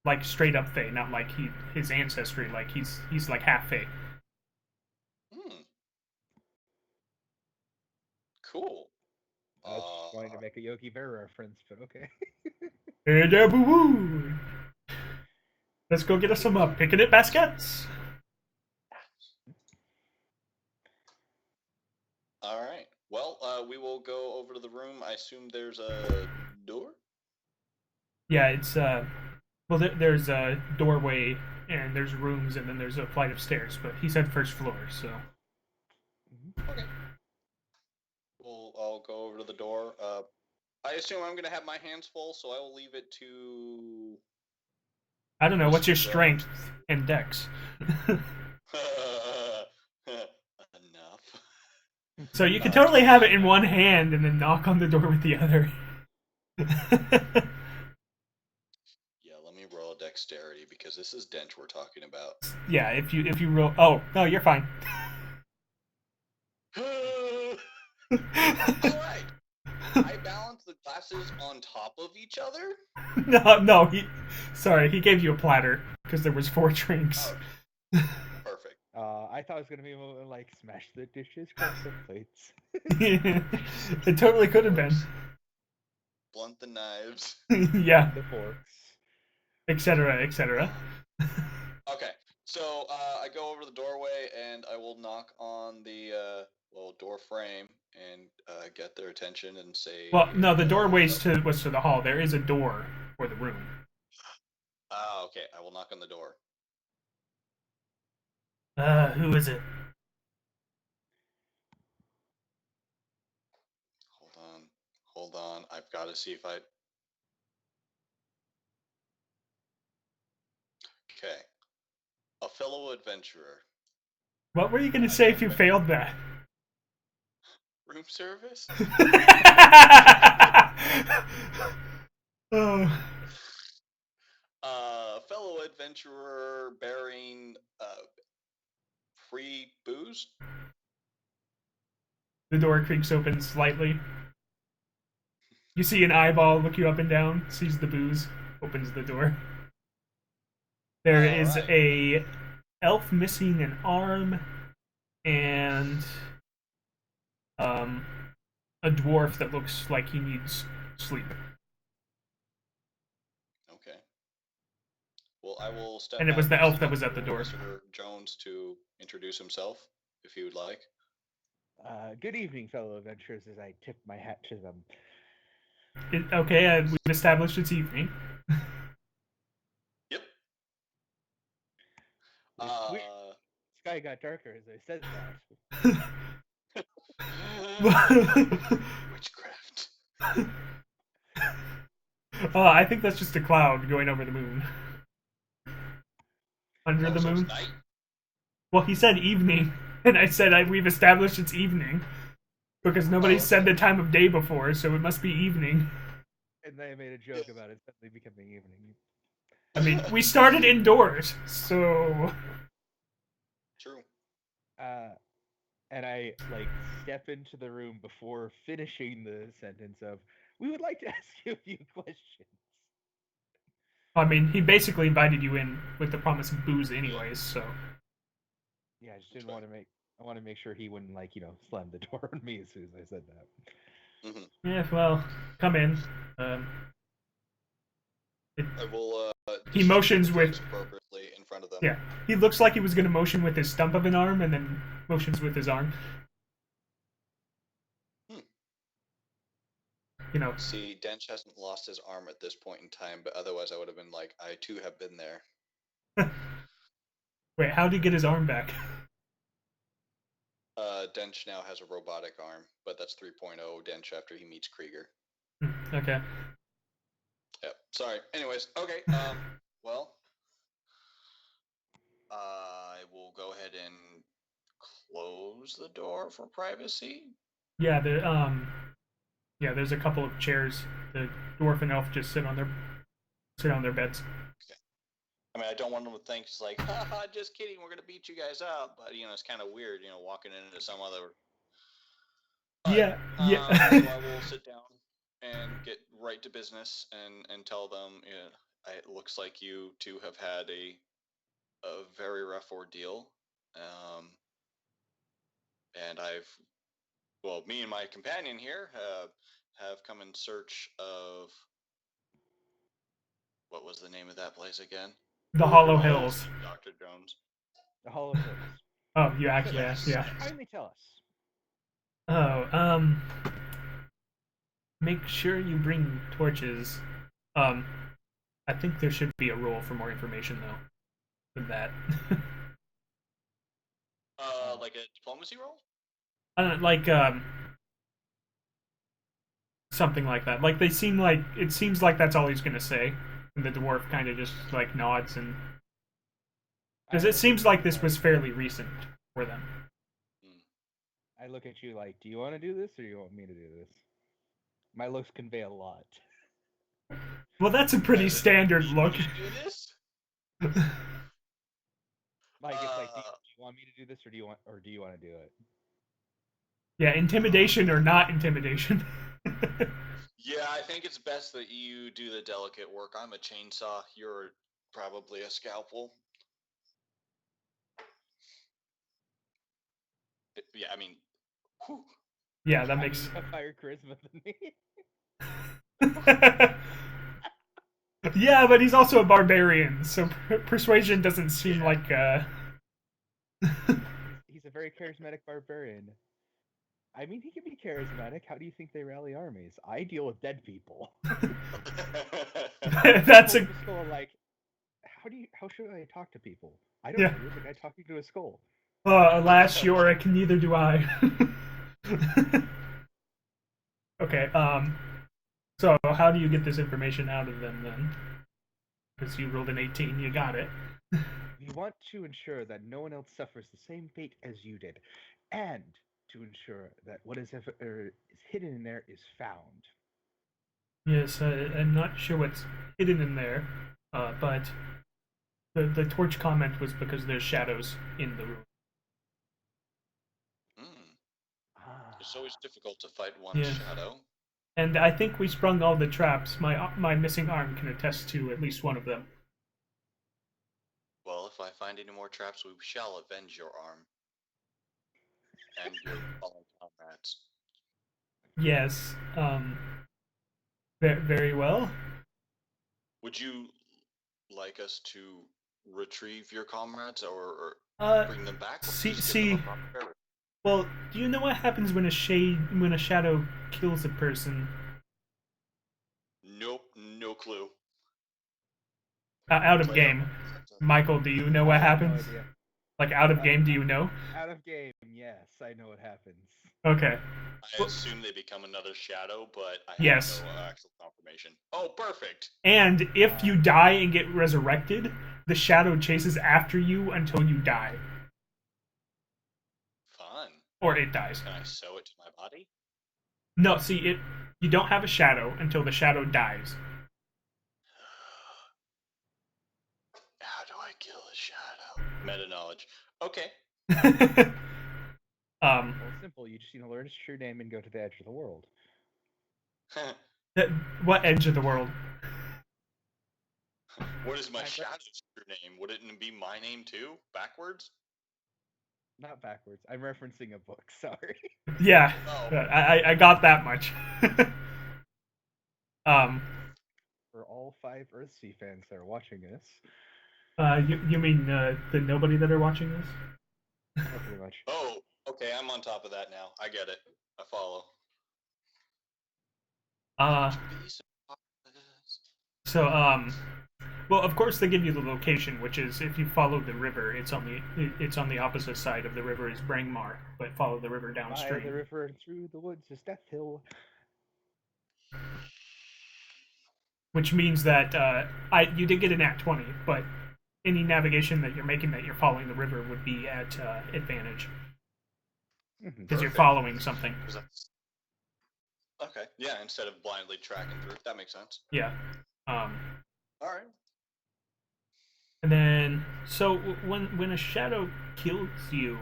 [SPEAKER 1] like straight up Fey, not like his ancestry. Like he's like half Fey.
[SPEAKER 2] Cool.
[SPEAKER 3] I was just wanting to make a Yogi Bear reference, but okay.
[SPEAKER 1] Hey there, boo boo. Let's go get us some picnic baskets.
[SPEAKER 2] All right. Well, we will go over to the room. I assume there's a door?
[SPEAKER 1] Yeah, it's well, there's a doorway and there's rooms and then there's a flight of stairs. But he said first floor, so.
[SPEAKER 2] Okay. Well, I'll go over to the door. I assume I'm gonna have my hands full, so I will leave it to.
[SPEAKER 1] I don't know. What's your strength and dex?
[SPEAKER 2] Enough.
[SPEAKER 1] So you can totally have it in one hand and then knock on the door with the other.
[SPEAKER 2] Yeah, let me roll a dexterity because this is Dench we're talking about.
[SPEAKER 1] Yeah, if you roll. Oh no, you're fine.
[SPEAKER 2] Alright. I balance the glasses on top of each other?
[SPEAKER 1] No, he gave you a platter because there was 4 drinks.
[SPEAKER 2] Oh, perfect.
[SPEAKER 3] I thought it was gonna be a moment like smash the dishes, crack the plates.
[SPEAKER 1] It totally could have been.
[SPEAKER 2] Blunt the knives.
[SPEAKER 1] Yeah,
[SPEAKER 3] The forks.
[SPEAKER 1] etc., etc.
[SPEAKER 2] Okay, so I go over to the doorway and I will knock on the door frame and get their attention and say.
[SPEAKER 1] Well, no, the doorway was to the hall. There is a door for the room.
[SPEAKER 2] Okay. I will knock on the door.
[SPEAKER 1] Who is it?
[SPEAKER 2] Hold on. I've got to see if I. Okay, a fellow adventurer.
[SPEAKER 1] What were you going to say if you failed that?
[SPEAKER 2] Room service.
[SPEAKER 1] Oh.
[SPEAKER 2] Fellow adventurer bearing free booze.
[SPEAKER 1] The door creaks open slightly. You see an eyeball look you up and down, sees the booze, opens the door. There is
[SPEAKER 2] right.
[SPEAKER 1] a elf missing an arm and a dwarf that looks like he needs sleep.
[SPEAKER 2] Okay. Well, I will step
[SPEAKER 1] And it
[SPEAKER 2] back
[SPEAKER 1] was the elf that
[SPEAKER 2] and
[SPEAKER 1] was at the
[SPEAKER 2] for
[SPEAKER 1] door.
[SPEAKER 2] Mr. Jones to introduce himself, if he would like.
[SPEAKER 3] Good evening, fellow adventurers, as I tip my hat to them.
[SPEAKER 1] Okay, we've established it's evening.
[SPEAKER 2] Yep.
[SPEAKER 3] Sky got darker as I said that.
[SPEAKER 2] Witchcraft.
[SPEAKER 1] I think that's just a cloud going over the moon. Under the
[SPEAKER 2] So it's
[SPEAKER 1] moon?
[SPEAKER 2] night?
[SPEAKER 1] Well, he said evening, and I said we've established it's evening. Because nobody said the time of day before, so it must be evening.
[SPEAKER 3] And then I made a joke about it suddenly becoming evening.
[SPEAKER 1] I mean, we started indoors, so...
[SPEAKER 2] True.
[SPEAKER 3] And I, step into the room before finishing the sentence of, we would like to ask you a few questions.
[SPEAKER 1] I mean, he basically invited you in with the promise of booze anyways, so...
[SPEAKER 3] Yeah, I just didn't want to make... I want to make sure he wouldn't, slam the door on me as soon as I said that.
[SPEAKER 2] Mm-hmm.
[SPEAKER 1] Yeah, well, come in.
[SPEAKER 2] I will,
[SPEAKER 1] he motions with...
[SPEAKER 2] appropriately in front of them.
[SPEAKER 1] Yeah, he looks like he was going to motion with his stump of an arm, and then motions with his arm. You know.
[SPEAKER 2] See, Dench hasn't lost his arm at this point in time, but otherwise I would have been like, I too have been there.
[SPEAKER 1] Wait, how'd he get his arm back?
[SPEAKER 2] Dench now has a robotic arm, but that's 3.0 Dench after he meets Krieger.
[SPEAKER 1] Okay.
[SPEAKER 2] Yep. Sorry. Anyways, okay. Well, I will go ahead and close the door for privacy.
[SPEAKER 1] Yeah, there's a couple of chairs. The dwarf and elf just sit on their beds.
[SPEAKER 2] Okay. I mean, I don't want them to think it's like, haha, just kidding, we're gonna beat you guys up. But it's kind of weird, walking into some other. But,
[SPEAKER 1] yeah.
[SPEAKER 2] So I will sit down and get right to business and tell them, it looks like you two have had a very rough ordeal, and me and my companion here have come in search of, what was the name of that place again?
[SPEAKER 1] The Hollow Hills.
[SPEAKER 2] Dr. Jones.
[SPEAKER 3] The Hollow Hills.
[SPEAKER 1] Oh, you actually asked, yeah.
[SPEAKER 3] Kindly tell us.
[SPEAKER 1] Oh, make sure you bring torches. I think there should be a roll for more information, though, than that.
[SPEAKER 2] Like a diplomacy roll?
[SPEAKER 1] Something like that. Like, it seems like that's all he's gonna say. And the dwarf kind of just, nods and... Because it seems like this was fairly recent for them.
[SPEAKER 3] I look at you like, do you want to do this or do you want me to do this? My looks convey a lot.
[SPEAKER 1] Well, that's a pretty standard look.
[SPEAKER 2] Do this?
[SPEAKER 3] It's like, do you want me to do this or do you want to do it?
[SPEAKER 1] Yeah, intimidation or not intimidation.
[SPEAKER 2] Yeah, I think it's best that you do the delicate work. I'm a chainsaw. You're probably a scalpel. Yeah, I mean, whew.
[SPEAKER 1] Yeah, that
[SPEAKER 3] I mean,
[SPEAKER 1] makes.
[SPEAKER 3] you have higher charisma than me.
[SPEAKER 1] Yeah, but he's also a barbarian, so persuasion doesn't seem
[SPEAKER 2] Yeah.
[SPEAKER 1] like.
[SPEAKER 3] He's a very charismatic barbarian. I mean, he can be charismatic. How do you think they rally armies? I deal with dead people.
[SPEAKER 1] That's
[SPEAKER 3] Hold
[SPEAKER 1] a.
[SPEAKER 3] up a skull like, how should I talk to people? I don't
[SPEAKER 1] Yeah.
[SPEAKER 3] know. You're the guy talking to a skull.
[SPEAKER 1] Alas, Yorick, neither do I. Okay, so how do you get this information out of them then? Because you rolled an 18, you got it.
[SPEAKER 3] We want to ensure that no one else suffers the same fate as you did, and to ensure that what is hidden in there is found.
[SPEAKER 1] Yes, I'm not sure what's hidden in there, but the torch comment was because there's shadows in the room.
[SPEAKER 2] Hmm. It's always
[SPEAKER 3] Ah,
[SPEAKER 2] difficult to fight one
[SPEAKER 1] Yeah,
[SPEAKER 2] shadow.
[SPEAKER 1] and I think we sprung all the traps. My missing arm can attest to at least one of them.
[SPEAKER 2] Well, if I find any more traps, we shall avenge your arm and your fallen comrades.
[SPEAKER 1] Yes, very well.
[SPEAKER 2] Would you like us to retrieve your comrades or
[SPEAKER 1] Uh,
[SPEAKER 2] bring them back, or
[SPEAKER 1] see,
[SPEAKER 2] just give them a
[SPEAKER 1] see.
[SPEAKER 2] proper burial?
[SPEAKER 1] Well, do you know what happens when when a shadow kills a person?
[SPEAKER 2] Nope, no clue.
[SPEAKER 1] Out of
[SPEAKER 2] Player
[SPEAKER 1] game. Michael, do you know
[SPEAKER 3] I
[SPEAKER 1] what
[SPEAKER 3] have no
[SPEAKER 1] happens?
[SPEAKER 3] idea.
[SPEAKER 1] Like out of
[SPEAKER 3] Uh,
[SPEAKER 1] game, do you know?
[SPEAKER 3] Out of game, yes, I know what happens.
[SPEAKER 1] Okay.
[SPEAKER 2] I assume they become another shadow, but I have
[SPEAKER 1] Yes.
[SPEAKER 2] no actual confirmation. Oh, perfect.
[SPEAKER 1] And if you die and get resurrected, the shadow chases after you until you die.
[SPEAKER 2] Fun.
[SPEAKER 1] Or it dies.
[SPEAKER 2] Can I sew it to my body?
[SPEAKER 1] No, see, you don't have a shadow until the shadow dies.
[SPEAKER 2] How do I kill a shadow? Meta knowledge. Okay.
[SPEAKER 1] um,
[SPEAKER 3] Well, it's simple. You just learn its true name and go to the edge of the world.
[SPEAKER 1] what edge of the world?
[SPEAKER 2] What is my
[SPEAKER 3] I'm re-
[SPEAKER 2] shadow's true name? Would it be my name too? Backwards?
[SPEAKER 3] Not backwards. I'm referencing a book. Sorry.
[SPEAKER 1] Yeah,
[SPEAKER 2] Oh.
[SPEAKER 1] I got that much. um,
[SPEAKER 3] For all 5 Earthsea fans that are watching this,
[SPEAKER 1] you mean the nobody that are watching this?
[SPEAKER 3] yeah, pretty much.
[SPEAKER 2] Oh, okay, I'm on top of that now. I get it. I follow.
[SPEAKER 1] Uh,
[SPEAKER 2] Be so obvious.
[SPEAKER 1] so well, of course they give you the location, which is if you follow the river, it's on the opposite side of the river is Brangmar, but follow the river
[SPEAKER 3] By
[SPEAKER 1] downstream.
[SPEAKER 3] the river and through the woods is Death Hill.
[SPEAKER 1] Which means that you did get an at 20, but any navigation that you're making that you're following the river would be at advantage because you're
[SPEAKER 2] Perfect.
[SPEAKER 1] following something.
[SPEAKER 2] Okay. Yeah, instead of blindly tracking through. That makes sense.
[SPEAKER 1] Yeah.
[SPEAKER 2] All right.
[SPEAKER 1] And then, so when a shadow kills you,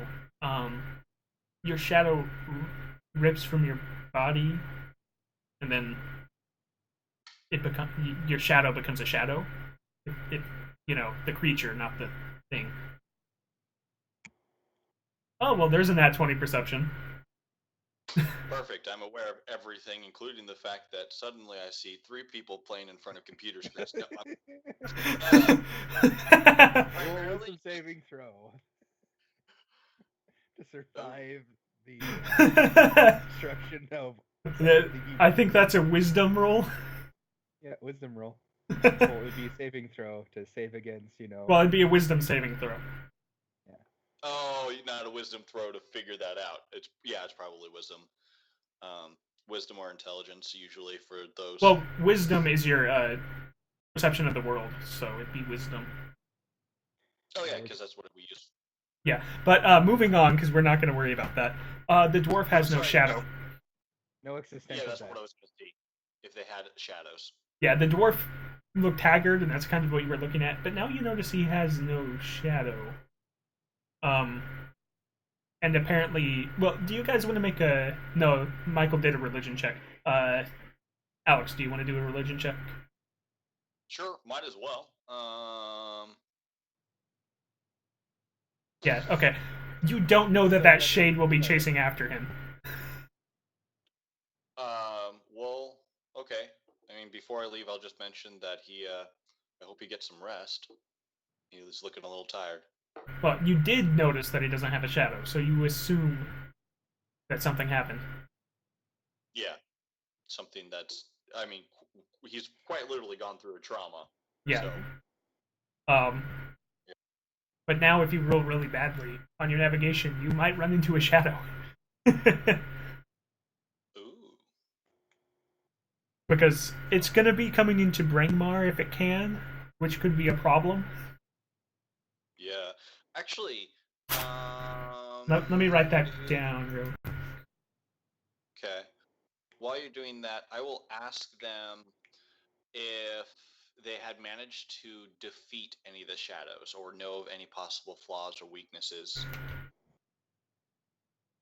[SPEAKER 1] your shadow rips from your body, and then your shadow becomes a shadow. The creature, not the thing. Oh well, there's an at 20 perception.
[SPEAKER 2] Perfect. I'm aware of everything, including the fact that suddenly I see 3 people playing in front of computer screens. No,
[SPEAKER 3] Roll some saving throw to survive the destruction of.
[SPEAKER 1] I think that's a wisdom roll.
[SPEAKER 3] Yeah, wisdom roll. Well, it would be a saving throw to save against,
[SPEAKER 1] Well, it'd be a wisdom saving throw.
[SPEAKER 3] Yeah.
[SPEAKER 2] oh, not a wisdom throw to figure that out. It's probably wisdom. Wisdom or intelligence usually for those.
[SPEAKER 1] Well, wisdom is your perception of the world, so it'd be wisdom.
[SPEAKER 2] Oh yeah, because that's what we use.
[SPEAKER 1] Yeah, but moving on because we're not going to worry about that. The dwarf has no
[SPEAKER 2] sorry,
[SPEAKER 1] shadow.
[SPEAKER 3] No existential
[SPEAKER 2] Yeah, that's
[SPEAKER 3] death.
[SPEAKER 2] what I was going to see. If they had shadows.
[SPEAKER 1] Yeah, the dwarf looked haggard, and that's kind of what you were looking at. But now you notice he has no shadow. And apparently, well, do you guys want to make a? No, Michael did a religion check. Alex, do you want to do a religion check?
[SPEAKER 2] Sure, might as well.
[SPEAKER 1] Yeah. Okay. You don't know that
[SPEAKER 3] So
[SPEAKER 1] that
[SPEAKER 3] that
[SPEAKER 1] shade will be
[SPEAKER 3] is-
[SPEAKER 1] chasing after him.
[SPEAKER 2] Well, okay. I mean, before I leave, I'll just mention that I hope he gets some rest. He was looking a little tired.
[SPEAKER 1] Well, you did notice that he doesn't have a shadow, so you assume that something happened.
[SPEAKER 2] Yeah, something that's, I mean, he's quite literally gone through a trauma.
[SPEAKER 1] Yeah.
[SPEAKER 2] So,
[SPEAKER 1] Um. But now, if you roll really badly on your navigation, you might run into a shadow.
[SPEAKER 2] ooh.
[SPEAKER 1] Because it's going to be coming into Brangmar if it can, which could be a problem.
[SPEAKER 2] Yeah. Actually,
[SPEAKER 1] Let me write that down real.
[SPEAKER 2] Okay. While you're doing that, I will ask them if they had managed to defeat any of the shadows or know of any possible flaws or weaknesses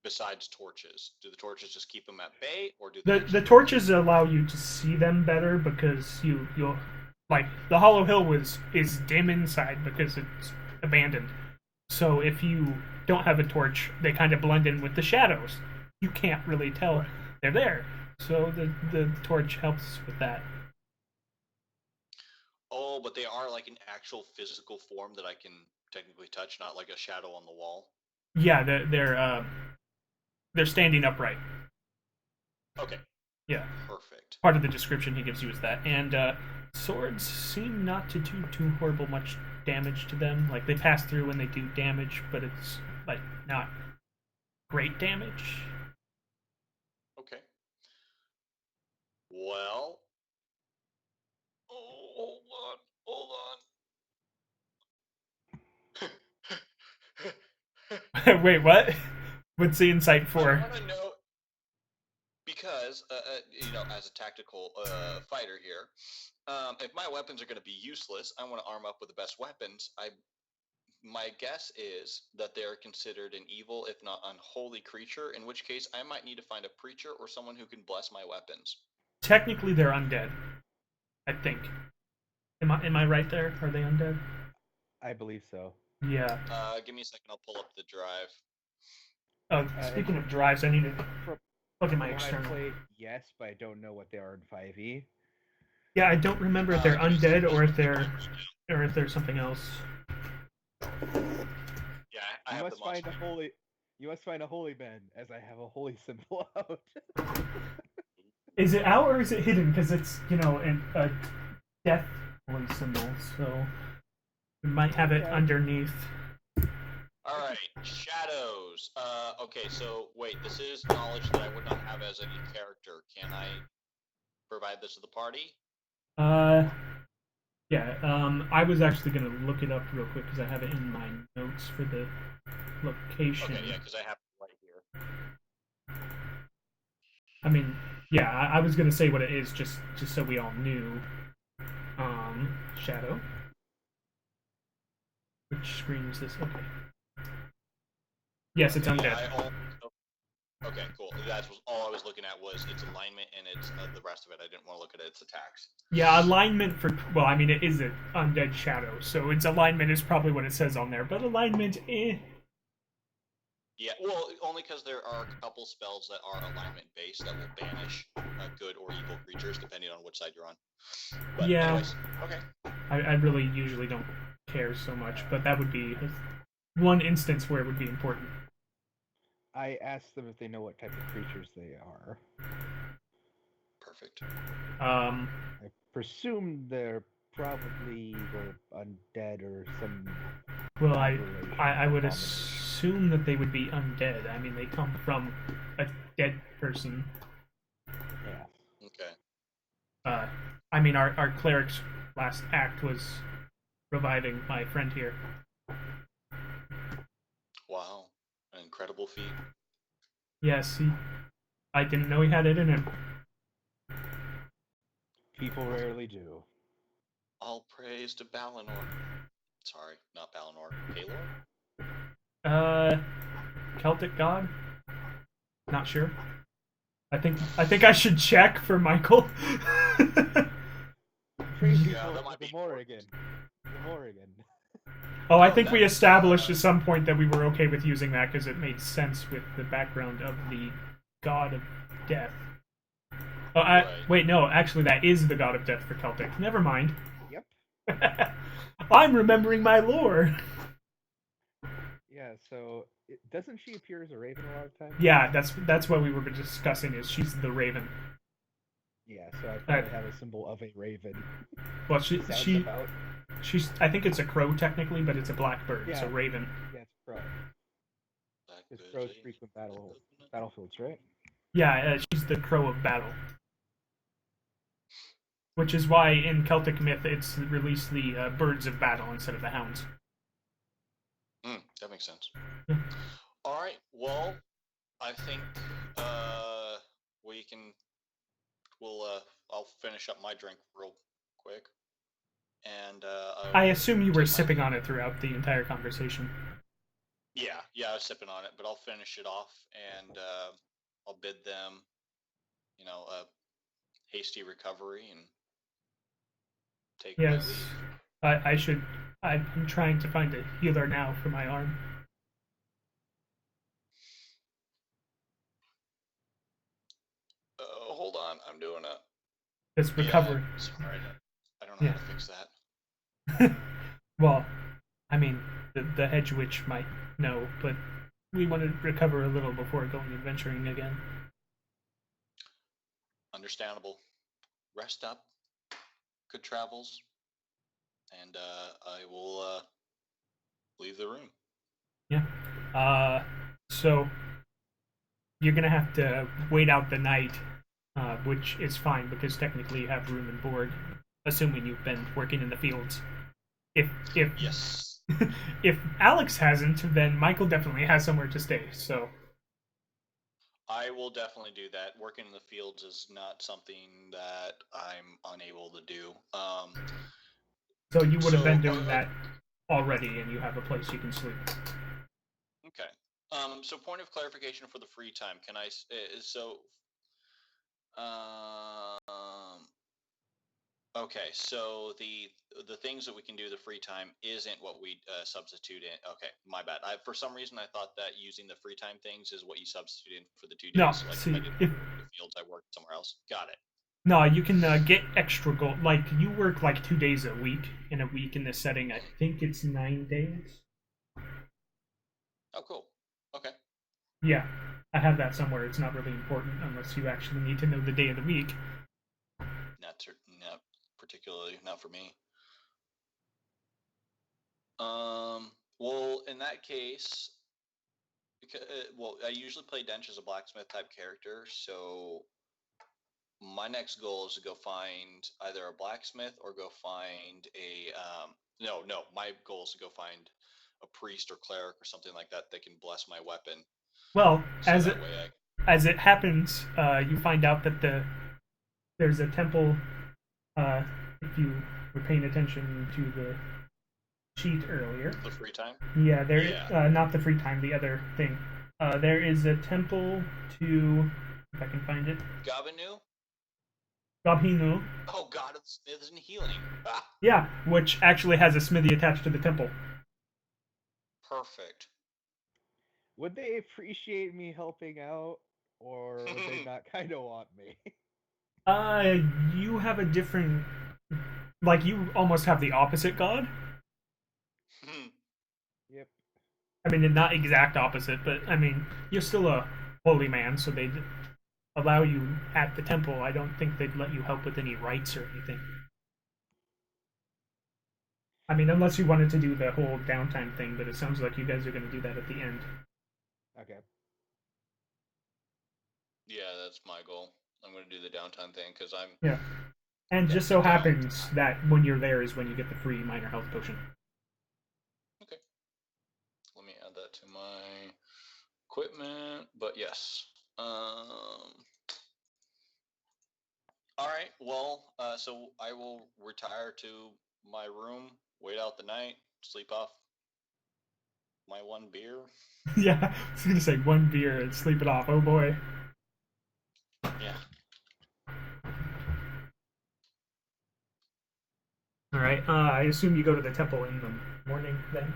[SPEAKER 2] besides torches. Do the torches just keep them at bay, or do they
[SPEAKER 1] The
[SPEAKER 2] actually
[SPEAKER 1] torches allow you to see them better because you'll like the Hollow Hill is dim inside because it's abandoned. So if you don't have a torch, they kind of blend in with the shadows. You can't really tell they're there. So the torch helps with that.
[SPEAKER 2] Oh, but they are like an actual physical form that I can technically touch, not like a shadow on the wall.
[SPEAKER 1] Yeah, they're standing upright.
[SPEAKER 2] Okay,
[SPEAKER 1] Yeah,
[SPEAKER 2] perfect.
[SPEAKER 1] part of the description he gives you is that, and swords seem not to do too horrible much damage to them. Like they pass through when they do damage, but it's like not great damage.
[SPEAKER 2] Okay. Well, oh, hold on.
[SPEAKER 1] Wait, what? What's the insight
[SPEAKER 2] I
[SPEAKER 1] for?
[SPEAKER 2] want to know because as a tactical fighter here, if my weapons are going to be useless, I want to arm up with the best weapons. My guess is that they are considered an evil, if not unholy, creature. In which case, I might need to find a preacher or someone who can bless my weapons.
[SPEAKER 1] Technically, they're undead. I think. Am I right there? Are they undead?
[SPEAKER 3] I believe so.
[SPEAKER 1] Yeah.
[SPEAKER 2] Give me a second. I'll pull up the drive.
[SPEAKER 1] Speaking of drives, I need to
[SPEAKER 3] From,
[SPEAKER 1] look at my
[SPEAKER 3] from when I
[SPEAKER 1] external.
[SPEAKER 3] played, yes, but I don't know what they are in 5e.
[SPEAKER 1] Yeah, I don't remember if they're
[SPEAKER 2] Give me a second.
[SPEAKER 1] undead or if they're something else.
[SPEAKER 2] Yeah, I
[SPEAKER 3] You
[SPEAKER 2] have
[SPEAKER 3] must
[SPEAKER 2] the
[SPEAKER 3] find a
[SPEAKER 2] monster.
[SPEAKER 3] holy. You must find a holy man, as I have a holy symbol out.
[SPEAKER 1] Is it out or is it hidden? Because it's a death symbol, so we might have it
[SPEAKER 3] Okay.
[SPEAKER 1] underneath.
[SPEAKER 2] All right, shadows. Okay, so wait, this is knowledge that I would not have as any character. Can I provide this to the party?
[SPEAKER 1] Uh, yeah. I was actually gonna look it up real quick because I have it in my notes for the location.
[SPEAKER 2] Okay, yeah, because I have it right here.
[SPEAKER 1] I mean, yeah, I was gonna say what it is just so we all knew. Shadow. Which screen is this? Okay. Yes, it's
[SPEAKER 2] Okay,
[SPEAKER 1] undead.
[SPEAKER 2] okay, cool. That's all I was looking at was its alignment and its the rest of it. I didn't want to look at its attacks.
[SPEAKER 1] Yeah, alignment for well, I mean it is an undead shadow, so its alignment is probably what it says on there. But alignment, eh.
[SPEAKER 2] Yeah, well, only because there are a couple spells that are alignment based that will banish good or evil creatures depending on which side you're on. But
[SPEAKER 1] Yeah.
[SPEAKER 2] anyways, okay.
[SPEAKER 1] I really usually don't care so much, but that would be one instance where it would be important.
[SPEAKER 3] I asked them if they know what type of creatures they are.
[SPEAKER 2] Perfect.
[SPEAKER 1] Um,
[SPEAKER 3] I presume they're probably either undead or some.
[SPEAKER 1] well,
[SPEAKER 3] aberration
[SPEAKER 1] I would
[SPEAKER 3] abomination.
[SPEAKER 1] assume that they would be undead. I mean, they come from a dead person.
[SPEAKER 3] Yeah.
[SPEAKER 2] Okay.
[SPEAKER 1] I mean, our cleric's last act was reviving my friend here.
[SPEAKER 2] Wow, an incredible feat.
[SPEAKER 1] Yes, I didn't know he had it in him.
[SPEAKER 3] People rarely do.
[SPEAKER 2] All praise to Balor. Sorry, not Balor. Balor?
[SPEAKER 1] Celtic god. Not sure. I think I should check for Michael.
[SPEAKER 3] Trade me
[SPEAKER 2] Yeah,
[SPEAKER 3] for
[SPEAKER 2] that might
[SPEAKER 3] the
[SPEAKER 2] be
[SPEAKER 3] Morrigan. The Morrigan.
[SPEAKER 1] Oh, I
[SPEAKER 2] Oh,
[SPEAKER 1] think we
[SPEAKER 2] that's,
[SPEAKER 1] established at some point that we were okay with using that because it made sense with the background of the god of death. Oh,
[SPEAKER 2] Right.
[SPEAKER 1] wait, no, actually, that is the god of death for Celtic. Never mind.
[SPEAKER 3] Yep.
[SPEAKER 1] I'm remembering my lore.
[SPEAKER 3] Yeah. So doesn't she appear as a raven a lot of times?
[SPEAKER 1] Yeah, that's what we were discussing. Is she's the raven?
[SPEAKER 3] Yeah. So I finally have a symbol of a raven.
[SPEAKER 1] Well,
[SPEAKER 3] Sounds
[SPEAKER 1] she
[SPEAKER 3] about.
[SPEAKER 1] she's. I think it's a crow technically, but it's a blackbird,
[SPEAKER 3] Yeah.
[SPEAKER 1] so raven.
[SPEAKER 3] Yeah, it's crow. Because
[SPEAKER 2] Blackbird
[SPEAKER 3] crows
[SPEAKER 2] lady.
[SPEAKER 3] frequent battlefields, right?
[SPEAKER 1] Yeah, she's the crow of battle. Which is why in Celtic myth it's released the birds of battle instead of the hounds.
[SPEAKER 2] That makes sense.
[SPEAKER 1] Yeah.
[SPEAKER 2] All right. Well, I think we can. We'll. I'll finish up my drink real quick, and
[SPEAKER 1] I
[SPEAKER 2] will
[SPEAKER 1] assume you were
[SPEAKER 2] take my
[SPEAKER 1] sipping
[SPEAKER 2] leave.
[SPEAKER 1] on it throughout the entire conversation.
[SPEAKER 2] Yeah, I was sipping on it, but I'll finish it off, and I'll bid them, a hasty recovery and take my
[SPEAKER 1] Yes,
[SPEAKER 2] leave.
[SPEAKER 1] I should. I'm trying to find a healer now for my arm.
[SPEAKER 2] Hold on, I'm doing it.
[SPEAKER 1] It's recovery.
[SPEAKER 2] Sorry, I don't know
[SPEAKER 1] Yeah.
[SPEAKER 2] how to fix that.
[SPEAKER 1] Well, I mean, the hedge witch might know, but we want to recover a little before going adventuring again.
[SPEAKER 2] Understandable. Rest up. Good travels, and I will leave the room.
[SPEAKER 1] Yeah. So you're gonna have to wait out the night, which is fine because technically you have room and board, assuming you've been working in the fields. If
[SPEAKER 2] Yes.
[SPEAKER 1] if Alex hasn't, then Michael definitely has somewhere to stay. So
[SPEAKER 2] I will definitely do that. Working in the fields is not something that I'm unable to do.
[SPEAKER 1] so you would have
[SPEAKER 2] So
[SPEAKER 1] been doing that already, and you have a place you can sleep.
[SPEAKER 2] okay. So point of clarification for the free time. Can I? Um. Okay. So the things that we can do the free time isn't what we substitute in. Okay, my bad. For some reason I thought that using the free time things is what you substitute in for the 2
[SPEAKER 1] No,
[SPEAKER 2] days. So like if
[SPEAKER 1] see,
[SPEAKER 2] I didn't work in the fields, I worked somewhere else. Got it.
[SPEAKER 1] no, you can get extra gold. Like you work like 2 days a week in a week in this setting. I think it's 9 days.
[SPEAKER 2] Oh, cool. Okay.
[SPEAKER 1] Yeah, I have that somewhere. It's not really important unless you actually need to know the day of the week.
[SPEAKER 2] Not particularly, not for me. Well, in that case, because I usually play Dench as a blacksmith type character, so my next goal is to go find either a blacksmith or go find a no. My goal is to go find a priest or cleric or something like that that can bless my weapon,
[SPEAKER 1] Well,
[SPEAKER 2] so that way
[SPEAKER 1] as it happens, you find out that there's a temple. If you were paying attention to the sheet earlier,
[SPEAKER 2] the free time.
[SPEAKER 1] yeah, there.
[SPEAKER 2] Yeah.
[SPEAKER 1] Not the free time. The other thing. There is a temple to, if I can find it,
[SPEAKER 2] Gabanu.
[SPEAKER 1] Gabhinu.
[SPEAKER 2] Oh God, it's smiths and healing. Ah,
[SPEAKER 1] Yeah, which actually has a smithy attached to the temple.
[SPEAKER 2] perfect.
[SPEAKER 3] Would they appreciate me helping out, or would they not kind of want me?
[SPEAKER 1] You have a different, like you almost have the opposite god.
[SPEAKER 3] Yep.
[SPEAKER 1] I mean, not exact opposite, but I mean, you're still a holy man, so they'd allow you at the temple. I don't think they'd let you help with any rites or anything. I mean, unless you wanted to do the whole downtime thing, but it sounds like you guys are going to do that at the end.
[SPEAKER 3] Okay.
[SPEAKER 2] Yeah, that's my goal. I'm going to do the downtime thing because I'm.
[SPEAKER 1] Yeah. And
[SPEAKER 2] Yeah,
[SPEAKER 1] just so
[SPEAKER 2] down.
[SPEAKER 1] happens that when you're there is when you get the free minor health potion.
[SPEAKER 2] Okay. Let me add that to my equipment. But yes. All right. Well, so I will retire to my room, wait out the night, sleep off my one beer.
[SPEAKER 1] Yeah, I was gonna say one beer and sleep it off. Oh boy.
[SPEAKER 2] Yeah.
[SPEAKER 1] All right. I assume you go to the temple in the morning then.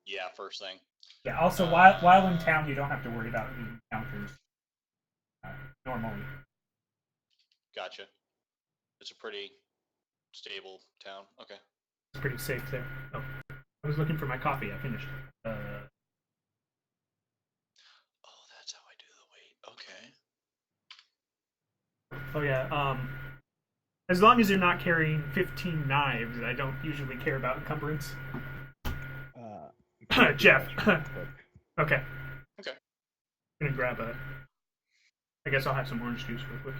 [SPEAKER 2] Yeah, first thing.
[SPEAKER 1] Yeah. Also, while in town, you don't have to worry about any encounters uh, normally.
[SPEAKER 2] Gotcha. It's a pretty stable town. Okay.
[SPEAKER 1] It's pretty safe there. Oh, I was looking for my coffee. I finished.
[SPEAKER 2] Oh, that's how I do the weight. Okay.
[SPEAKER 1] Oh yeah. As long as you're not carrying 15 knives, I don't usually care about encumbrance. Jeff. Okay.
[SPEAKER 2] Okay.
[SPEAKER 1] I'm gonna grab a. I guess I'll have some orange juice real quick.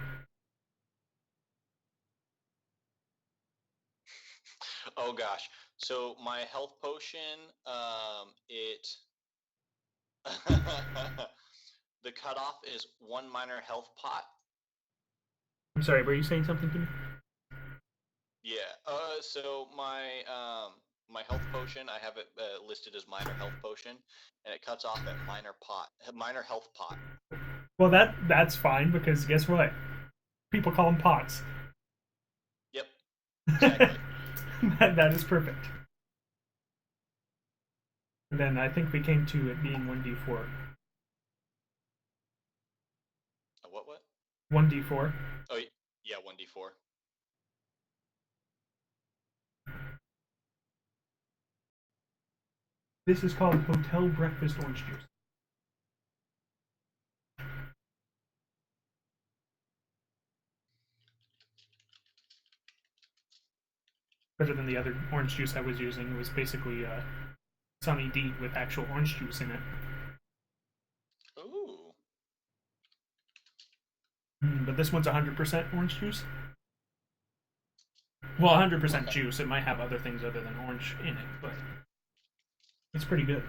[SPEAKER 2] Oh gosh. So my health potion, it the cutoff is 1 minor health pot.
[SPEAKER 1] I'm sorry. Were you saying something to me?
[SPEAKER 2] Yeah. So my health potion, I have it listed as minor health potion, and it cuts off at minor health pot.
[SPEAKER 1] Well, that's fine because guess what? People call them pots.
[SPEAKER 2] Yep. Exactly.
[SPEAKER 1] that is perfect. And then I think we came to it being 1d4.
[SPEAKER 2] What?
[SPEAKER 1] 1d4.
[SPEAKER 2] Oh, yeah, 1d4.
[SPEAKER 1] This is called Hotel Breakfast Orange Juice. Better than the other orange juice I was using. It was basically Sunny D with actual orange juice in it.
[SPEAKER 2] Ooh.
[SPEAKER 1] But this one's 100% orange juice. Well, 100% juice. It might have other things other than orange in it, but it's pretty good.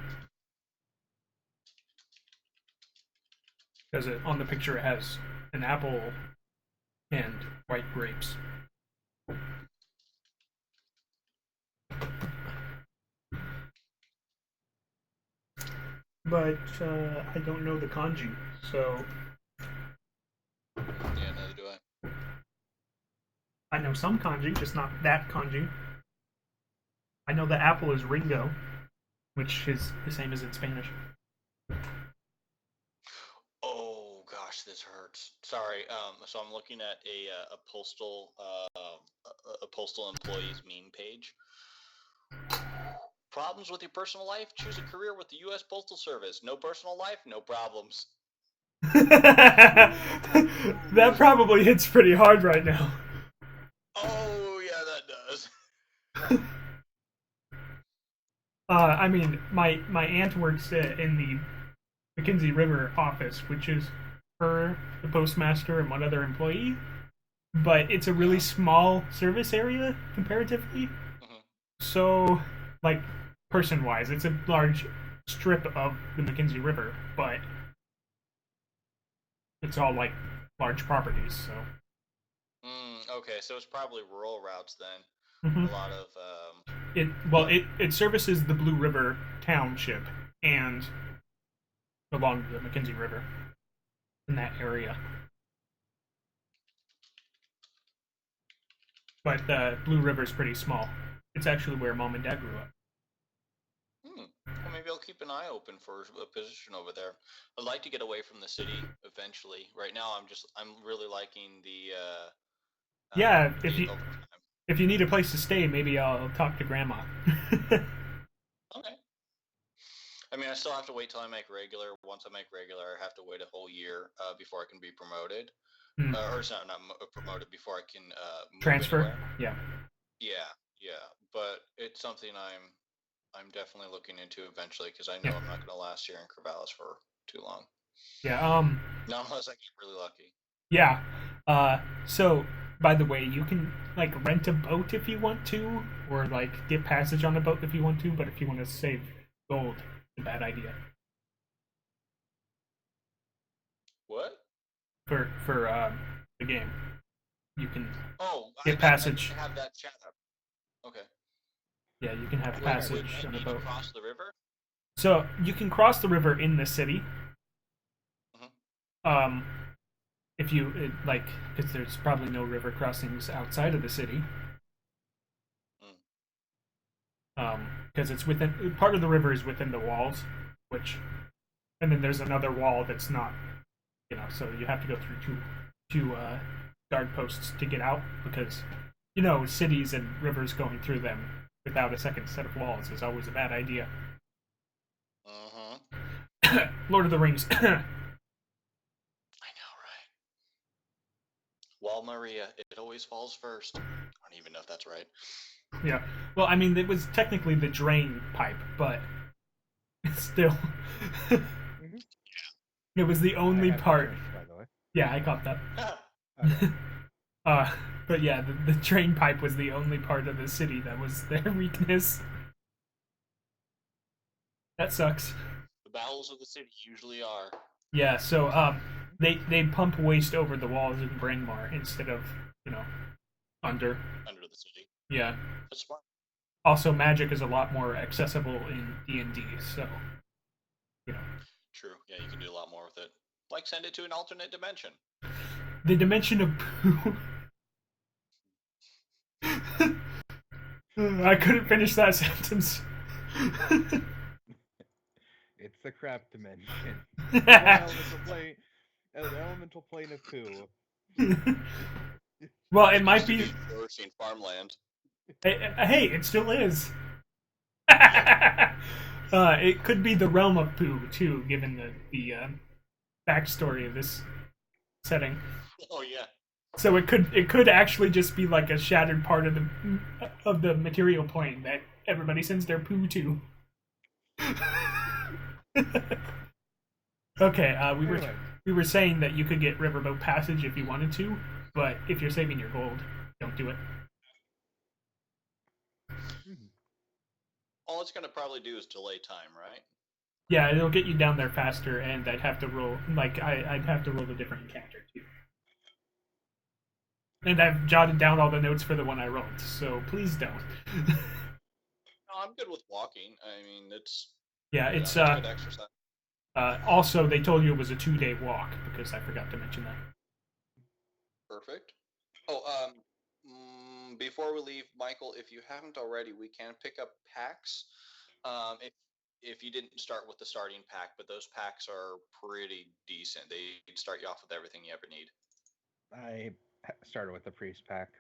[SPEAKER 1] Because on the picture it has an apple and white grapes. But I don't know the kanji, so
[SPEAKER 2] Yeah, neither do I.
[SPEAKER 1] I know some kanji, just not that kanji. I know the apple is Ringo, which is the same as in Spanish.
[SPEAKER 2] Oh gosh, this hurts. Sorry. So I'm looking at a postal employees meme page. Problems with your personal life? Choose a career with the U.S. Postal Service. No personal life, no problems.
[SPEAKER 1] That probably hits pretty hard right now.
[SPEAKER 2] Oh yeah, that does.
[SPEAKER 1] I mean, my aunt works in the Mackenzie River office, which is her, the postmaster, and one other employee. But it's a really small service area comparatively.
[SPEAKER 2] Mm-hmm.
[SPEAKER 1] So, like, person-wise, it's a large strip of the Mackenzie River, but it's all like large properties. So.
[SPEAKER 2] Okay, so it's probably rural routes then.
[SPEAKER 1] Mm-hmm.
[SPEAKER 2] A lot of
[SPEAKER 1] it services the Blue River Township and along the Mackenzie River in that area. But the Blue River is pretty small. It's actually where Mom and Dad grew up.
[SPEAKER 2] Well, maybe I'll keep an eye open for a position over there. I'd like to get away from the city eventually. Right now, I'm really liking the
[SPEAKER 1] yeah,
[SPEAKER 2] overtime.
[SPEAKER 1] if you need a place to stay, maybe I'll talk to Grandma.
[SPEAKER 2] Okay. I mean, I still have to wait till I make regular. Once I make regular, I have to wait a whole year before I can be promoted. Or it's not promoted, before I can move
[SPEAKER 1] transfer.
[SPEAKER 2] Anywhere.
[SPEAKER 1] Yeah.
[SPEAKER 2] Yeah. But it's something I'm definitely looking into eventually, because I know I'm not going to last here in Corvallis for too long.
[SPEAKER 1] Yeah.
[SPEAKER 2] Not unless I get really lucky.
[SPEAKER 1] Yeah. So, by the way, you can like rent a boat if you want to, or like get passage on a boat if you want to. But if you want to save gold, it's a bad idea.
[SPEAKER 2] What?
[SPEAKER 1] For the game, you can get
[SPEAKER 2] I
[SPEAKER 1] passage.
[SPEAKER 2] have that chat up. Okay.
[SPEAKER 1] Yeah, you can have passage on a boat.
[SPEAKER 2] Across the river?
[SPEAKER 1] So you can cross the river in the city. Um, if you like, because there's probably no river crossings outside of the city. Because it's within part of the river is within the walls, and then there's another wall that's not, so you have to go through two guard posts to get out because cities and rivers going through them without a second set of walls is always a bad idea. Lord of the Rings.
[SPEAKER 2] I know, right? Well, Maria, it always falls first. I don't even know if that's right.
[SPEAKER 1] Yeah. Well, I mean, it was technically the drain pipe, but still. It was the only part.
[SPEAKER 3] By the way.
[SPEAKER 1] Yeah, I caught that.
[SPEAKER 3] Okay.
[SPEAKER 1] But yeah, the drain pipe was the only part of the city that was their weakness. That sucks.
[SPEAKER 2] The bowels of the city usually are.
[SPEAKER 1] Yeah, so they pump waste over the walls in Brangmar instead of under
[SPEAKER 2] the city.
[SPEAKER 1] Yeah.
[SPEAKER 2] That's smart.
[SPEAKER 1] Also, magic is a lot more accessible in D&D, so
[SPEAKER 2] True. Yeah, you can do a lot more with it. Like send it to an alternate dimension.
[SPEAKER 1] The dimension of poo. I couldn't finish that sentence.
[SPEAKER 3] It's the crap dimension. An elemental plane of poo.
[SPEAKER 1] Well, it might be
[SPEAKER 2] flourishing farmland.
[SPEAKER 1] Hey, it still is. It could be the realm of poo too, given the backstory of this setting.
[SPEAKER 2] Oh yeah.
[SPEAKER 1] So it could actually just be like a shattered part of the material plane that everybody sends their poo to. Okay, we were saying that you could get riverboat passage if you wanted to, but if you're saving your gold, don't do it.
[SPEAKER 2] All it's going to probably do is delay time, right?
[SPEAKER 1] Yeah, it'll get you down there faster, and I'd have to roll I'd have to roll a different encounter too. And I've jotted down all the notes for the one I rolled, so please don't.
[SPEAKER 2] No, I'm good with walking. I mean, it's
[SPEAKER 1] it's
[SPEAKER 2] good exercise.
[SPEAKER 1] Also, they told you it was a 2-day walk because I forgot to mention that.
[SPEAKER 2] Perfect. Oh, before we leave, Michael, if you haven't already, we can pick up packs. If you didn't start with the starting pack, but those packs are pretty decent. They start you off with everything you ever need.
[SPEAKER 3] I started with the priest pack.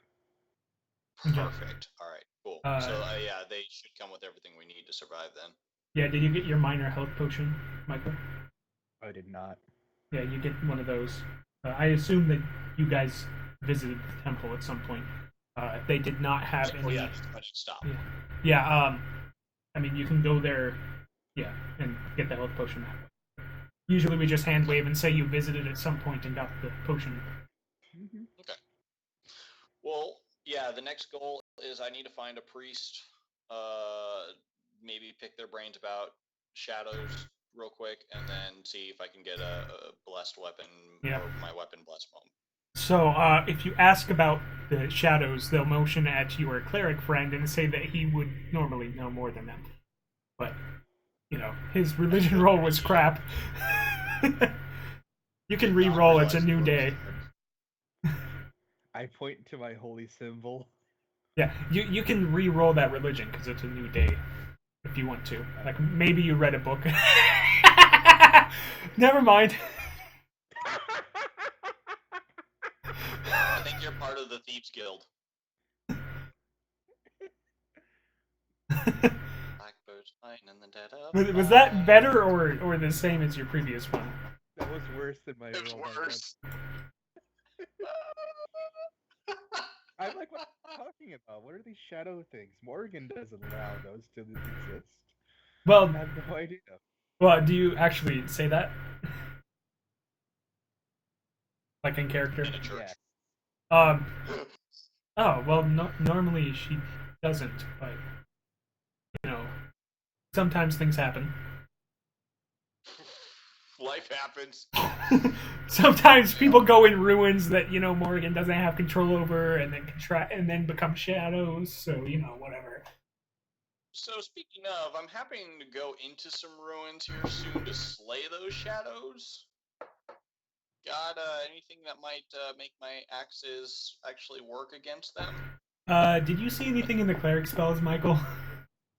[SPEAKER 2] Perfect. All right, cool. So yeah, they should come with everything we need to survive then.
[SPEAKER 1] Yeah, did you get your minor health potion, Michael?
[SPEAKER 3] I did not.
[SPEAKER 1] Yeah, you get one of those. I assume that you guys visited the temple at some point. They did not have any.
[SPEAKER 2] Yeah, stop.
[SPEAKER 1] Yeah. I mean, you can go there, and get the health potion that way. Usually, we just hand wave and say you visited at some point and got the potion.
[SPEAKER 3] Mm-hmm.
[SPEAKER 2] Okay. Well, yeah. The next goal is I need to find a priest. Maybe pick their brains about shadows real quick, and then see if I can get a blessed weapon or my weapon blessed home.
[SPEAKER 1] So, if you ask about the shadows, they'll motion at your cleric friend and say that he would normally know more than them. But, his religion roll was crap. You can re-roll, it's a new day.
[SPEAKER 3] I point to my holy symbol.
[SPEAKER 1] Yeah, you can re-roll that religion because it's a new day. If you want to. Like, maybe you read a book. Never mind.
[SPEAKER 2] I think you're part of the Thieves Guild. Blackbird's flying in the dead of
[SPEAKER 1] Was that better or the same as your previous one?
[SPEAKER 3] That was worse than my
[SPEAKER 2] It's
[SPEAKER 3] roll.
[SPEAKER 2] worse.
[SPEAKER 3] I'm like, what are you talking about? What are these shadow things? Morgan doesn't allow those to exist.
[SPEAKER 1] Well,
[SPEAKER 3] I have no idea.
[SPEAKER 1] Well, do you actually say that? Like in character?
[SPEAKER 2] In a church.
[SPEAKER 3] Yeah.
[SPEAKER 1] Oh, well, normally she doesn't, but, sometimes things happen.
[SPEAKER 2] Life happens.
[SPEAKER 1] Sometimes people go in ruins that, Morgan doesn't have control over and then become shadows, so, whatever.
[SPEAKER 2] So speaking of, I'm happening to go into some ruins here soon to slay those shadows. Got anything that might make my axes actually work against them?
[SPEAKER 1] Did you see anything in the cleric spells, Michael?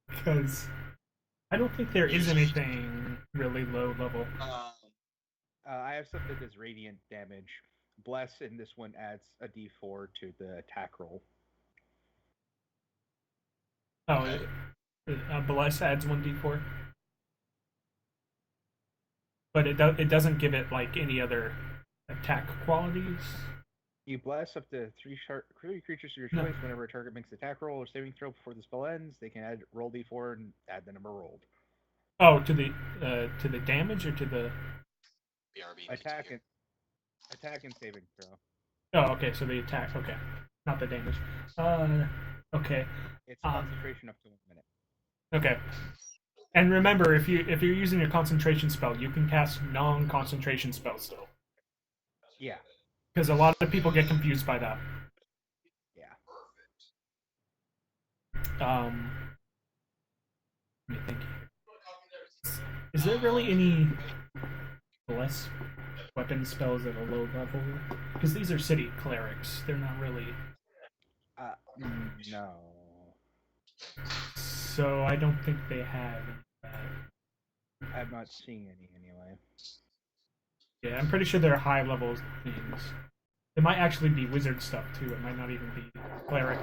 [SPEAKER 1] Because I don't think there is
[SPEAKER 2] Usually,
[SPEAKER 1] anything really low level.
[SPEAKER 3] I have something that does radiant damage. Bless, and this one adds a d4 to the attack roll.
[SPEAKER 1] Oh,
[SPEAKER 2] Okay.
[SPEAKER 1] Bless adds 1d4. But it doesn't give it like any other attack qualities.
[SPEAKER 3] You bless up to three creatures of your
[SPEAKER 1] No.
[SPEAKER 3] choice. Whenever a target makes an attack roll or saving throw before the spell ends, they can roll d4 and add the number rolled.
[SPEAKER 1] Oh, to the damage or to the
[SPEAKER 2] BRB
[SPEAKER 3] Attack and saving throw.
[SPEAKER 1] Oh, okay, so the attack, okay. Not the damage. Okay.
[SPEAKER 3] It's concentration up to 1 minute.
[SPEAKER 1] Okay. And remember, if you're using a concentration spell, you can cast non-concentration spells still.
[SPEAKER 3] Yeah.
[SPEAKER 1] Because a lot of people get confused by that.
[SPEAKER 3] Yeah.
[SPEAKER 1] Let me think. Is there really any less weapon spells at a low level? Because these are city clerics. They're not really.
[SPEAKER 3] No.
[SPEAKER 1] So I don't think they have that.
[SPEAKER 3] I'm not seeing any anyway.
[SPEAKER 1] Yeah, I'm pretty sure they're high level things. It might actually be wizard stuff too. It might not even be cleric.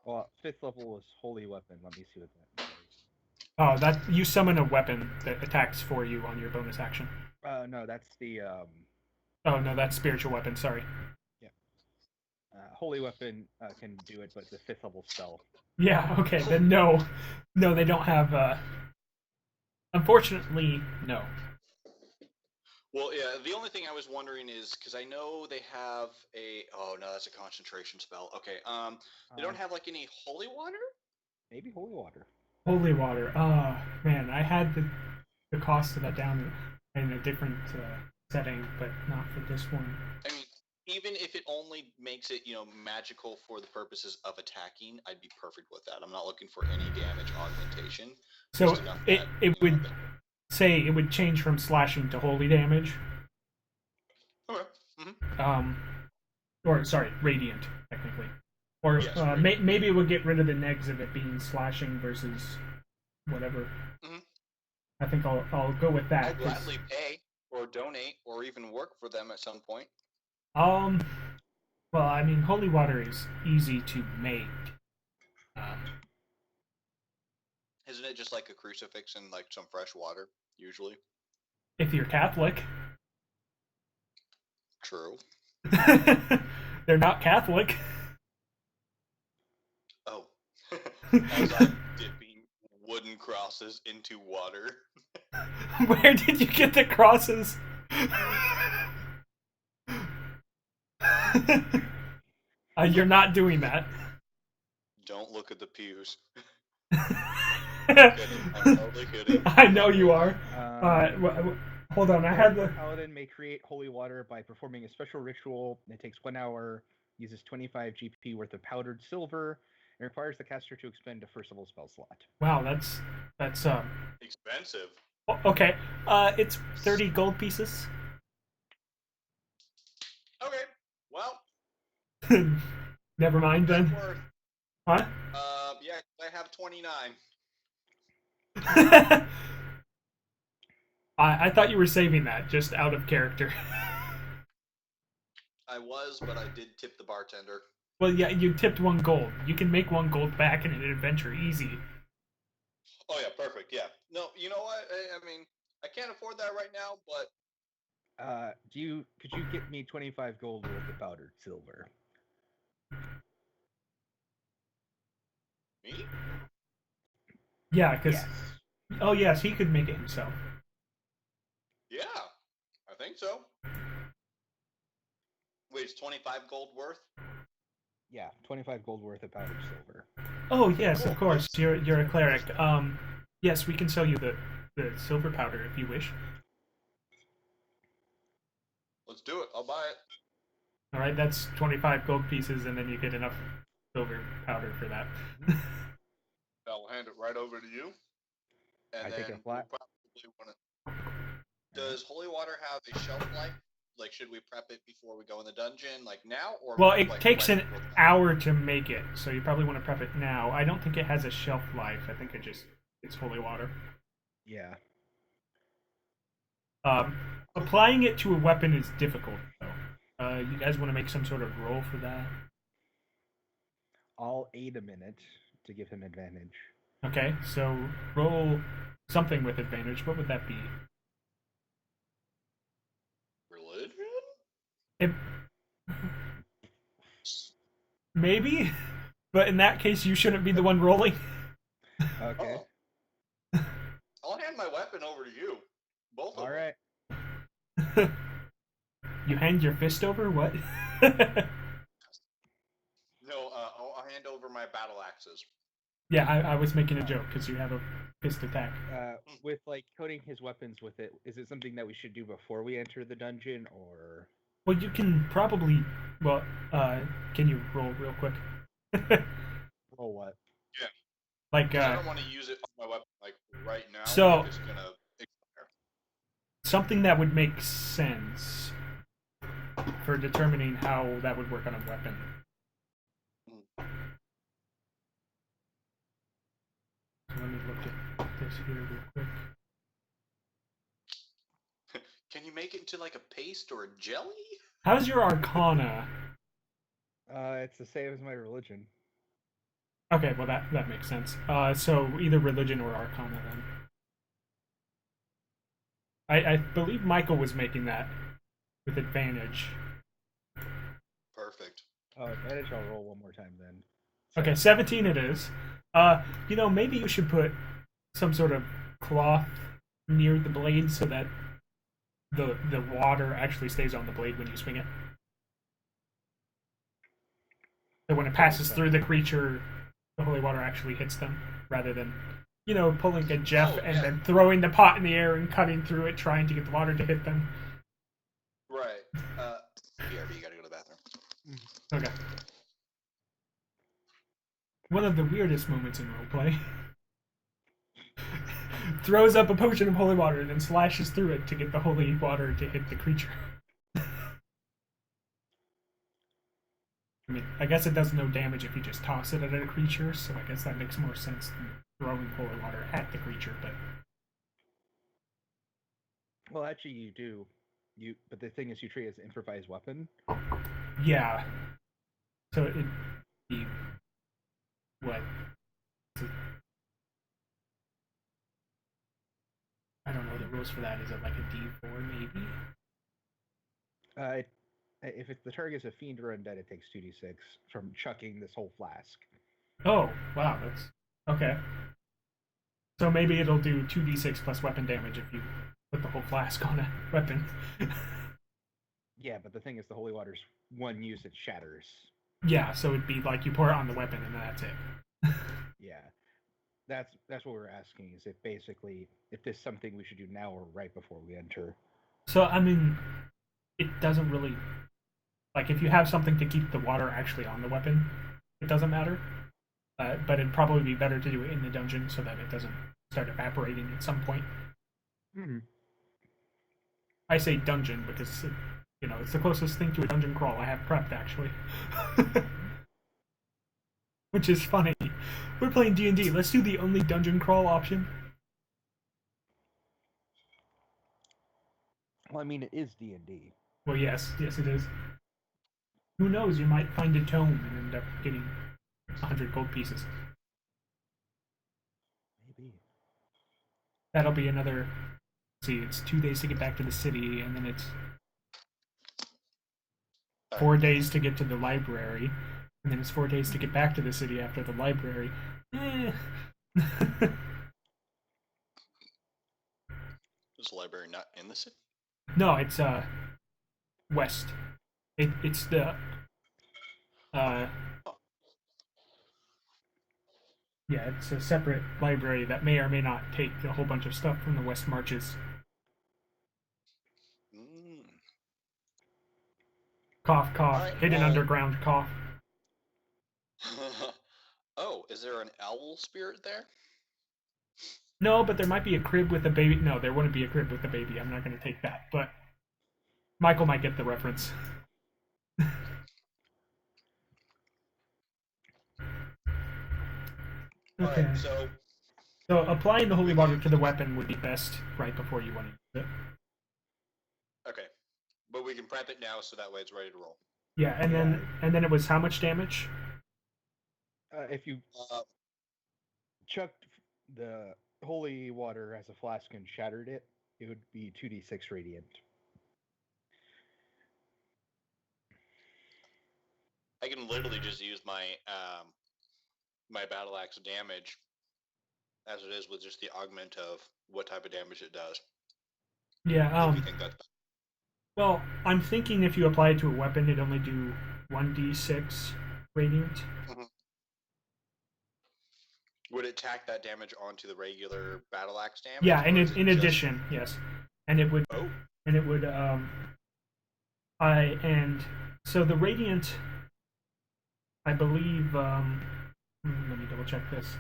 [SPEAKER 3] Well, 5th level is holy weapon. Let me see what that is.
[SPEAKER 1] Oh, that you summon a weapon that attacks for you on your bonus action.
[SPEAKER 3] No, that's the
[SPEAKER 1] Oh no, that's spiritual weapon. Sorry.
[SPEAKER 3] Yeah. Holy weapon can do it, but it's a 5th level spell.
[SPEAKER 1] Yeah. Okay. Then no, they don't have. Unfortunately, no.
[SPEAKER 2] Well, yeah. The only thing I was wondering is because I know they have a. Oh no, that's a concentration spell. Okay. They don't have like any holy water.
[SPEAKER 3] Maybe holy water.
[SPEAKER 1] Holy water. Oh man, I had the cost of that down in a different setting, but not for this one.
[SPEAKER 2] I mean, even if it only makes it, magical for the purposes of attacking, I'd be perfect with that. I'm not looking for any damage augmentation.
[SPEAKER 1] So
[SPEAKER 2] Just enough
[SPEAKER 1] it
[SPEAKER 2] that,
[SPEAKER 1] it would say it would change from slashing to holy damage.
[SPEAKER 2] Okay. Mm-hmm.
[SPEAKER 1] Or sorry, radiant technically. Or
[SPEAKER 2] Yes,
[SPEAKER 1] maybe it would get rid of the negs of it being slashing versus whatever.
[SPEAKER 2] Mm-hmm.
[SPEAKER 1] I think I'll go with that.
[SPEAKER 2] I'll gladly pay or donate or even work for them at some point.
[SPEAKER 1] Well, I mean, holy water is easy to make.
[SPEAKER 2] Isn't it just like a crucifix and like some fresh water, usually?
[SPEAKER 1] If you're Catholic.
[SPEAKER 2] True.
[SPEAKER 1] They're not Catholic.
[SPEAKER 2] Oh. As I'm dipping wooden crosses into water.
[SPEAKER 1] Where did you get the crosses? You're not doing that.
[SPEAKER 2] Don't look at the pews.
[SPEAKER 1] I'm
[SPEAKER 2] totally kidding.
[SPEAKER 1] I know you are. Hold on, I had the
[SPEAKER 3] paladin may create holy water by performing a special ritual. It takes 1 hour, uses 25 GP worth of powdered silver, and requires the caster to expend a first level spell slot.
[SPEAKER 1] Wow, that's
[SPEAKER 2] expensive.
[SPEAKER 1] Okay. It's 30 gold pieces.
[SPEAKER 2] Okay. Well.
[SPEAKER 1] Never mind then. What?
[SPEAKER 2] Yeah, I have 29.
[SPEAKER 1] I thought you were saving that just out of character.
[SPEAKER 2] I was, but I did tip the bartender.
[SPEAKER 1] Well, yeah, you tipped 1 gold. You can make 1 gold back in an adventure easy.
[SPEAKER 2] Oh yeah, perfect. Yeah. No, you know what? I mean, I can't afford that right now, but.
[SPEAKER 3] Could you get me 25 gold worth of powdered silver?
[SPEAKER 2] Me?
[SPEAKER 1] Yeah, because.
[SPEAKER 3] Yes.
[SPEAKER 1] Oh yes, he could make it himself.
[SPEAKER 2] Yeah, I think so. Wait, it's 25 gold worth?
[SPEAKER 3] Yeah, 25 gold worth of powdered silver.
[SPEAKER 1] Oh yes, of course. You're a cleric. Yes, we can sell you the silver powder if you wish.
[SPEAKER 2] Let's do it. I'll buy it.
[SPEAKER 1] All right, that's 25 gold pieces, and then you get enough silver powder for that.
[SPEAKER 2] Well, hand it right over to you. And
[SPEAKER 3] I
[SPEAKER 2] then
[SPEAKER 3] take it
[SPEAKER 2] we'll
[SPEAKER 3] flat.
[SPEAKER 2] probably want to. Does holy water have a shelf life? Like, should we prep it before we go in the dungeon, like now, or
[SPEAKER 1] Well, it
[SPEAKER 2] like
[SPEAKER 1] takes
[SPEAKER 2] right
[SPEAKER 1] an
[SPEAKER 2] before the-
[SPEAKER 1] hour to make it, so you probably want to prep it now. I don't think it has a shelf life. I think it's holy water.
[SPEAKER 3] Yeah.
[SPEAKER 1] Applying it to a weapon is difficult, though. You guys want to make some sort of roll for that?
[SPEAKER 3] I'll aid a minute to give him advantage.
[SPEAKER 1] Okay, so roll something with advantage. What would that be?
[SPEAKER 2] Religion?
[SPEAKER 1] It, maybe, but in that case, you shouldn't be the one rolling.
[SPEAKER 3] Okay.
[SPEAKER 2] Oh. I'll hand my weapon over to you. Both of
[SPEAKER 3] All
[SPEAKER 2] them.
[SPEAKER 3] right.
[SPEAKER 1] You hand your fist over? What?
[SPEAKER 2] No, I'll hand over my battle axes.
[SPEAKER 1] Yeah, I was making a joke because you have a fist attack.
[SPEAKER 3] With like coating his weapons with it, is it something that we should do before we enter the dungeon, or?
[SPEAKER 1] Well, you can probably. Well, can you roll real quick?
[SPEAKER 3] Roll what?
[SPEAKER 2] Yeah.
[SPEAKER 1] Like,
[SPEAKER 2] I don't want to use it on my weapon like right now.
[SPEAKER 1] So-
[SPEAKER 2] if it's gonna expire.
[SPEAKER 1] something that would make sense for determining how that would work on a weapon. So let me look at this here real quick.
[SPEAKER 2] Can you make it into like a paste or a jelly?
[SPEAKER 1] How's your Arcana?
[SPEAKER 3] It's the same as my religion.
[SPEAKER 1] Okay, well that makes sense. So either religion or Arcana then. I believe Michael was making that with advantage.
[SPEAKER 2] Perfect.
[SPEAKER 3] Oh, advantage. I'll roll one more time then.
[SPEAKER 1] Okay, 17 it is. Maybe you should put some sort of cloth near the blade so that the water actually stays on the blade when you swing it. So when it passes through the creature, the holy water actually hits them, rather than, pulling a Jeff and then throwing the pot in the air and cutting through it, trying to get the water to hit them.
[SPEAKER 2] Right. BRB, you gotta go to the bathroom.
[SPEAKER 1] Okay. One of the weirdest moments in roleplay. Throws up a potion of holy water and then slashes through it to get the holy water to hit the creature. I mean, I guess it does no damage if you just toss it at a creature, so I guess that makes more sense than throwing holy water at the creature, but...
[SPEAKER 3] Well, actually, you do. But the thing is, you treat it as an improvised weapon.
[SPEAKER 1] Yeah. So it'd be... what? I don't know the rules for that. Is it like a D4 maybe?
[SPEAKER 3] If the target is a fiend or undead, it takes 2d6 from chucking this whole flask.
[SPEAKER 1] Oh, wow, that's... okay. So maybe it'll do 2d6 plus weapon damage if you put the whole flask on a weapon.
[SPEAKER 3] Yeah, but the thing is, the holy water's one use, it shatters.
[SPEAKER 1] Yeah, so it'd be like you pour it on the weapon and that's it.
[SPEAKER 3] Yeah. That's what we're asking, is if this is something we should do now or right before we enter.
[SPEAKER 1] So, I mean, it doesn't really... like, if you have something to keep the water actually on the weapon, it doesn't matter. But it'd probably be better to do it in the dungeon so that it doesn't start evaporating at some point.
[SPEAKER 3] Mm-hmm.
[SPEAKER 1] I say dungeon because, it's the closest thing to a dungeon crawl I have prepped, actually. Which is funny. We're playing D&D. Let's do the only dungeon crawl option.
[SPEAKER 3] Well, I mean, it is D&D.
[SPEAKER 1] Well, yes it is. Who knows, you might find a tome and end up getting 100 gold pieces.
[SPEAKER 3] Maybe.
[SPEAKER 1] That'll be another... see, it's 2 days to get back to the city, and then it's 4 days to get to the library, and then it's 4 days to get back to the city after the library.
[SPEAKER 2] Is the library not in the city?
[SPEAKER 1] No, it's west. It's the yeah, it's a separate library that may or may not take a whole bunch of stuff from the West Marches. Cough, cough,
[SPEAKER 2] Right,
[SPEAKER 1] hidden
[SPEAKER 2] well...
[SPEAKER 1] underground cough.
[SPEAKER 2] Oh, is there an owl spirit there?
[SPEAKER 1] No, but there might be a crib with a baby. No, there wouldn't be a crib with a baby. I'm not going to take that. But Michael might get the reference. Okay.
[SPEAKER 2] Alright, so
[SPEAKER 1] So applying the holy
[SPEAKER 2] we
[SPEAKER 1] water
[SPEAKER 2] can
[SPEAKER 1] to the weapon would be best right before you want to use it.
[SPEAKER 2] okay. But we can prep it now so that way it's ready to roll.
[SPEAKER 1] Yeah, and
[SPEAKER 3] Yeah.
[SPEAKER 1] then it was how much damage?
[SPEAKER 3] If you
[SPEAKER 2] Uh,
[SPEAKER 3] chucked the holy water as a flask and shattered it, it would be 2d6 radiant.
[SPEAKER 2] I can literally just use my my battle axe damage as it is with just the augment of what type of damage it does.
[SPEAKER 1] Yeah.
[SPEAKER 2] If you think that's
[SPEAKER 1] Well, I'm thinking if you apply it to a weapon, it'd only do 1d6 radiant.
[SPEAKER 2] would it tack that damage onto the regular battle axe damage?
[SPEAKER 1] Yeah, and
[SPEAKER 2] or is it
[SPEAKER 1] in
[SPEAKER 2] just...
[SPEAKER 1] addition, yes, and it would
[SPEAKER 2] Oh,
[SPEAKER 1] and it would and so the radiant, I believe. Let me double check this.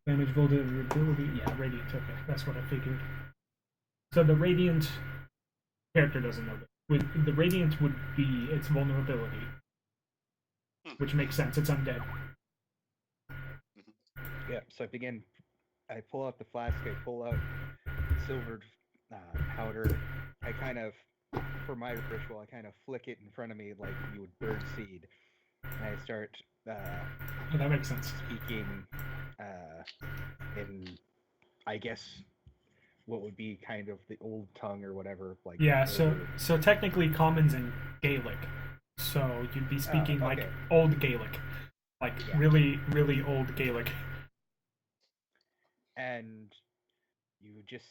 [SPEAKER 1] Damage vulnerability. Yeah, radiant. Okay, that's what I figured. So the radiant character doesn't know that. The radiant would be its vulnerability, which makes sense. It's undead.
[SPEAKER 3] Yeah, so I begin. I pull out the flask, I pull out silvered powder. I kind of, for my ritual, I kind of flick it in front of me like you would bird seed. And I start
[SPEAKER 1] Oh, that makes sense.
[SPEAKER 3] speaking in, I guess, what would be kind of the old tongue or whatever. Like
[SPEAKER 1] Yeah, so
[SPEAKER 3] older-
[SPEAKER 1] so technically common's in Gaelic. So you'd be speaking like
[SPEAKER 3] okay.
[SPEAKER 1] old Gaelic. Like
[SPEAKER 3] Yeah.
[SPEAKER 1] really, really old Gaelic.
[SPEAKER 3] And you just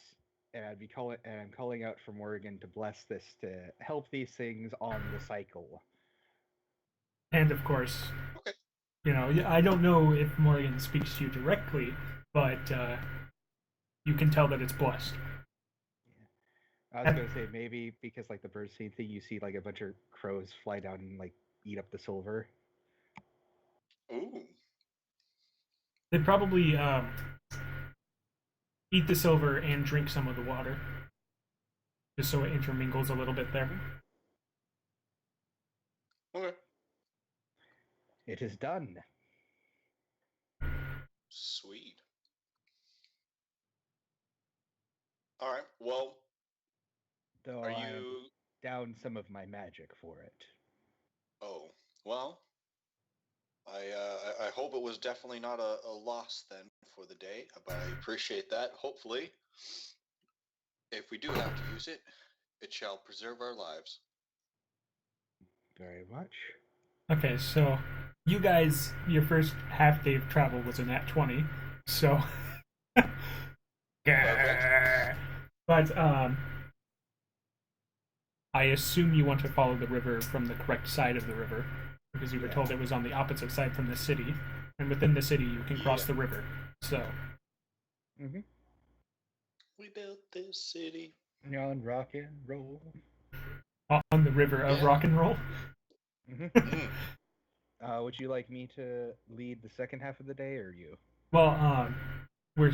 [SPEAKER 3] and I'd be calling and I'm calling out for Morgan to bless this to help these things on the cycle.
[SPEAKER 1] And of course,
[SPEAKER 2] okay.
[SPEAKER 1] I don't know if Morgan speaks to you directly, but you can tell that it's blessed.
[SPEAKER 3] I was gonna say maybe because like the bird seed thing, you see like a bunch of crows fly down and like eat up the silver.
[SPEAKER 2] Ooh.
[SPEAKER 1] They'd probably eat the silver and drink some of the water, just so it intermingles a little bit there.
[SPEAKER 2] Okay.
[SPEAKER 3] It is done.
[SPEAKER 2] Sweet. All right. Well,
[SPEAKER 3] Though
[SPEAKER 2] are
[SPEAKER 3] I'm
[SPEAKER 2] you?
[SPEAKER 3] down some of my magic for it.
[SPEAKER 2] Oh, well. I hope it was definitely not a loss then for the day, but I appreciate that. Hopefully, if we do have to use it, it shall preserve our lives.
[SPEAKER 3] Very much.
[SPEAKER 1] Okay, so you guys, your first half day of travel was a nat 20, so.
[SPEAKER 2] Perfect.
[SPEAKER 1] But I assume you want to follow the river from the correct side of the river, because you were told it was on the opposite side from the city, and within the city you can cross the river. So.
[SPEAKER 3] Mm-hmm.
[SPEAKER 2] We built this city.
[SPEAKER 3] On rock and roll.
[SPEAKER 1] On the river of rock and roll.
[SPEAKER 3] Mm-hmm. Would you like me to lead the second half of the day, or you?
[SPEAKER 1] Well, we're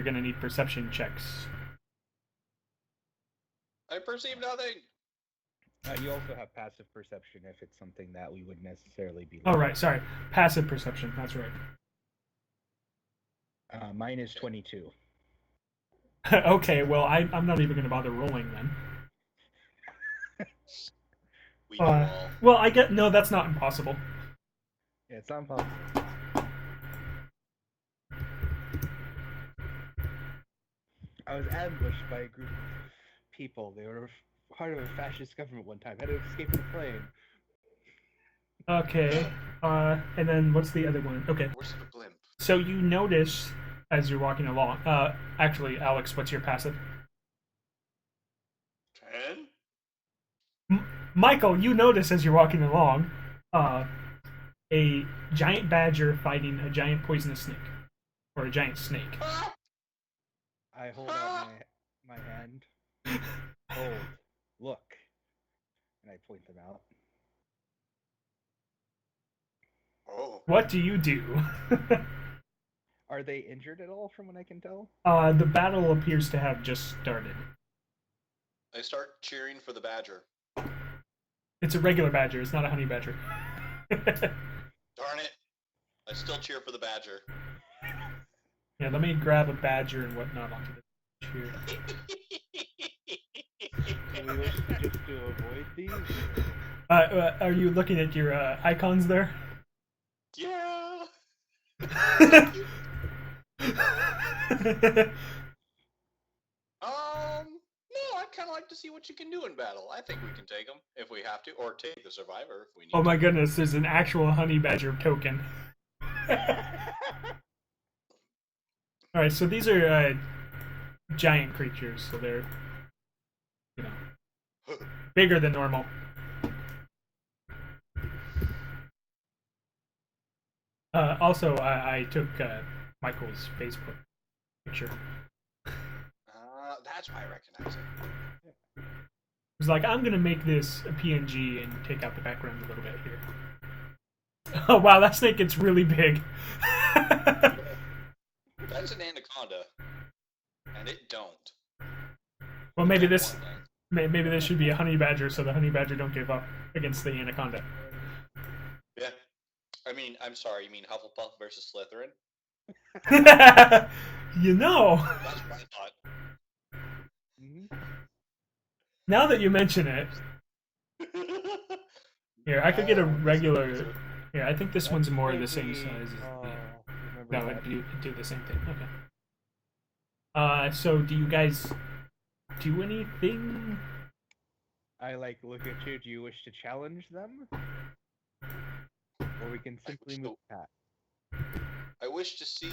[SPEAKER 1] gonna need perception checks.
[SPEAKER 2] I perceive nothing.
[SPEAKER 3] You also have passive perception if it's something that we wouldn't necessarily be.
[SPEAKER 1] Oh, right, sorry. Passive perception, that's right.
[SPEAKER 3] Mine is 22.
[SPEAKER 1] Okay, well, I'm not even gonna bother rolling then.
[SPEAKER 2] We know all.
[SPEAKER 1] Well, I get no, that's not impossible.
[SPEAKER 3] Yeah, it's not possible. I was ambushed by a group of people. They were part of a fascist government one time. Had to escape in a plane.
[SPEAKER 1] Okay, and then what's the other one? Okay,
[SPEAKER 2] Where's the blimp?
[SPEAKER 1] so you notice as you're walking along. Actually, Alex, what's your passive?
[SPEAKER 2] 10?
[SPEAKER 1] Michael, you notice as you're walking along, a giant badger fighting a giant poisonous snake, or a giant snake.
[SPEAKER 3] I hold out my hand. Hold. Look. And I point them out.
[SPEAKER 2] Oh,
[SPEAKER 1] What do you do?
[SPEAKER 3] Are they injured at all, from what I can tell?
[SPEAKER 1] The battle appears to have just started.
[SPEAKER 2] I start cheering for the badger.
[SPEAKER 1] It's a regular badger. It's not a honey badger.
[SPEAKER 2] Darn it! I still cheer for the badger.
[SPEAKER 1] Yeah, let me grab a badger and whatnot onto the cheer.
[SPEAKER 3] Do we wish to just to avoid these?
[SPEAKER 1] Are you looking at your icons there?
[SPEAKER 2] Yeah. No, I'd kind of like to see what you can do in battle. I think we can take them if we have to, or take the survivor if we need
[SPEAKER 1] Oh my
[SPEAKER 2] to.
[SPEAKER 1] goodness, there's an actual honey badger token. Alright, so these are giant creatures, so they're, you know, bigger than normal. Also, I took Michael's Facebook picture.
[SPEAKER 2] That's why I recognize it.
[SPEAKER 1] It was like, I'm gonna make this a PNG and take out the background a little bit here. Oh wow, that snake gets really big.
[SPEAKER 2] That's an anaconda, and it don't.
[SPEAKER 1] Well, maybe this should be a honey badger, so the honey badger don't give up against the anaconda.
[SPEAKER 2] Yeah. I mean, I'm sorry. You mean Hufflepuff versus Slytherin?
[SPEAKER 1] You know,
[SPEAKER 2] That's what I thought.
[SPEAKER 1] now that you mention it, here I could get a regular. Here, I think this one's more the same size as the. No, you do the same thing. Okay. So do you guys do anything?
[SPEAKER 3] I look at you. Do you wish to challenge them? Or we can simply move past.
[SPEAKER 2] I wish to see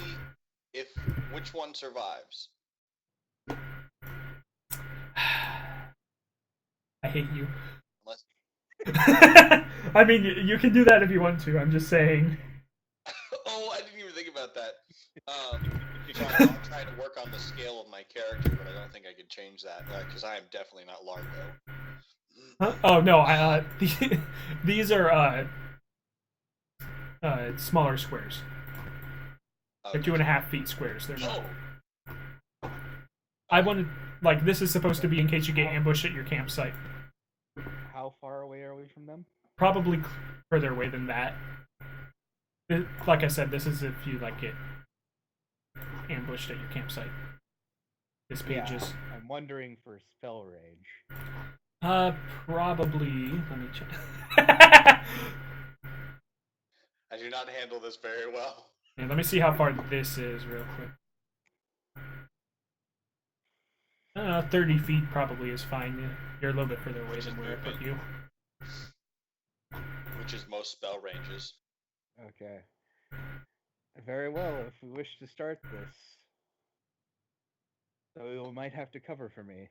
[SPEAKER 2] which one survives.
[SPEAKER 1] I hate you.
[SPEAKER 2] Unless
[SPEAKER 1] I mean, you can do that if you want to. I'm just saying.
[SPEAKER 2] Oh, I didn't even think about that. So I'm trying to work on the scale of my character, but I don't think I can change that because I am definitely not Largo.
[SPEAKER 1] Huh? Oh no, these are smaller squares. They're 2.5 feet squares. They're not.
[SPEAKER 2] Oh.
[SPEAKER 1] I wanted this is supposed to be in case you get ambushed at your campsite.
[SPEAKER 3] How far away are we from them?
[SPEAKER 1] Probably further away than that. Like I said, this is if you get ambushed at your campsite. This page is.
[SPEAKER 3] I'm wondering for spell range.
[SPEAKER 1] Probably. Let me check.
[SPEAKER 2] I do not handle this very well.
[SPEAKER 1] Yeah, let me see how far this is real quick. 30 feet probably is fine. You're a little bit further away than where I put you.
[SPEAKER 2] Which is most spell ranges.
[SPEAKER 3] Okay. Very well, if we wish to start this. So you might have to cover for me.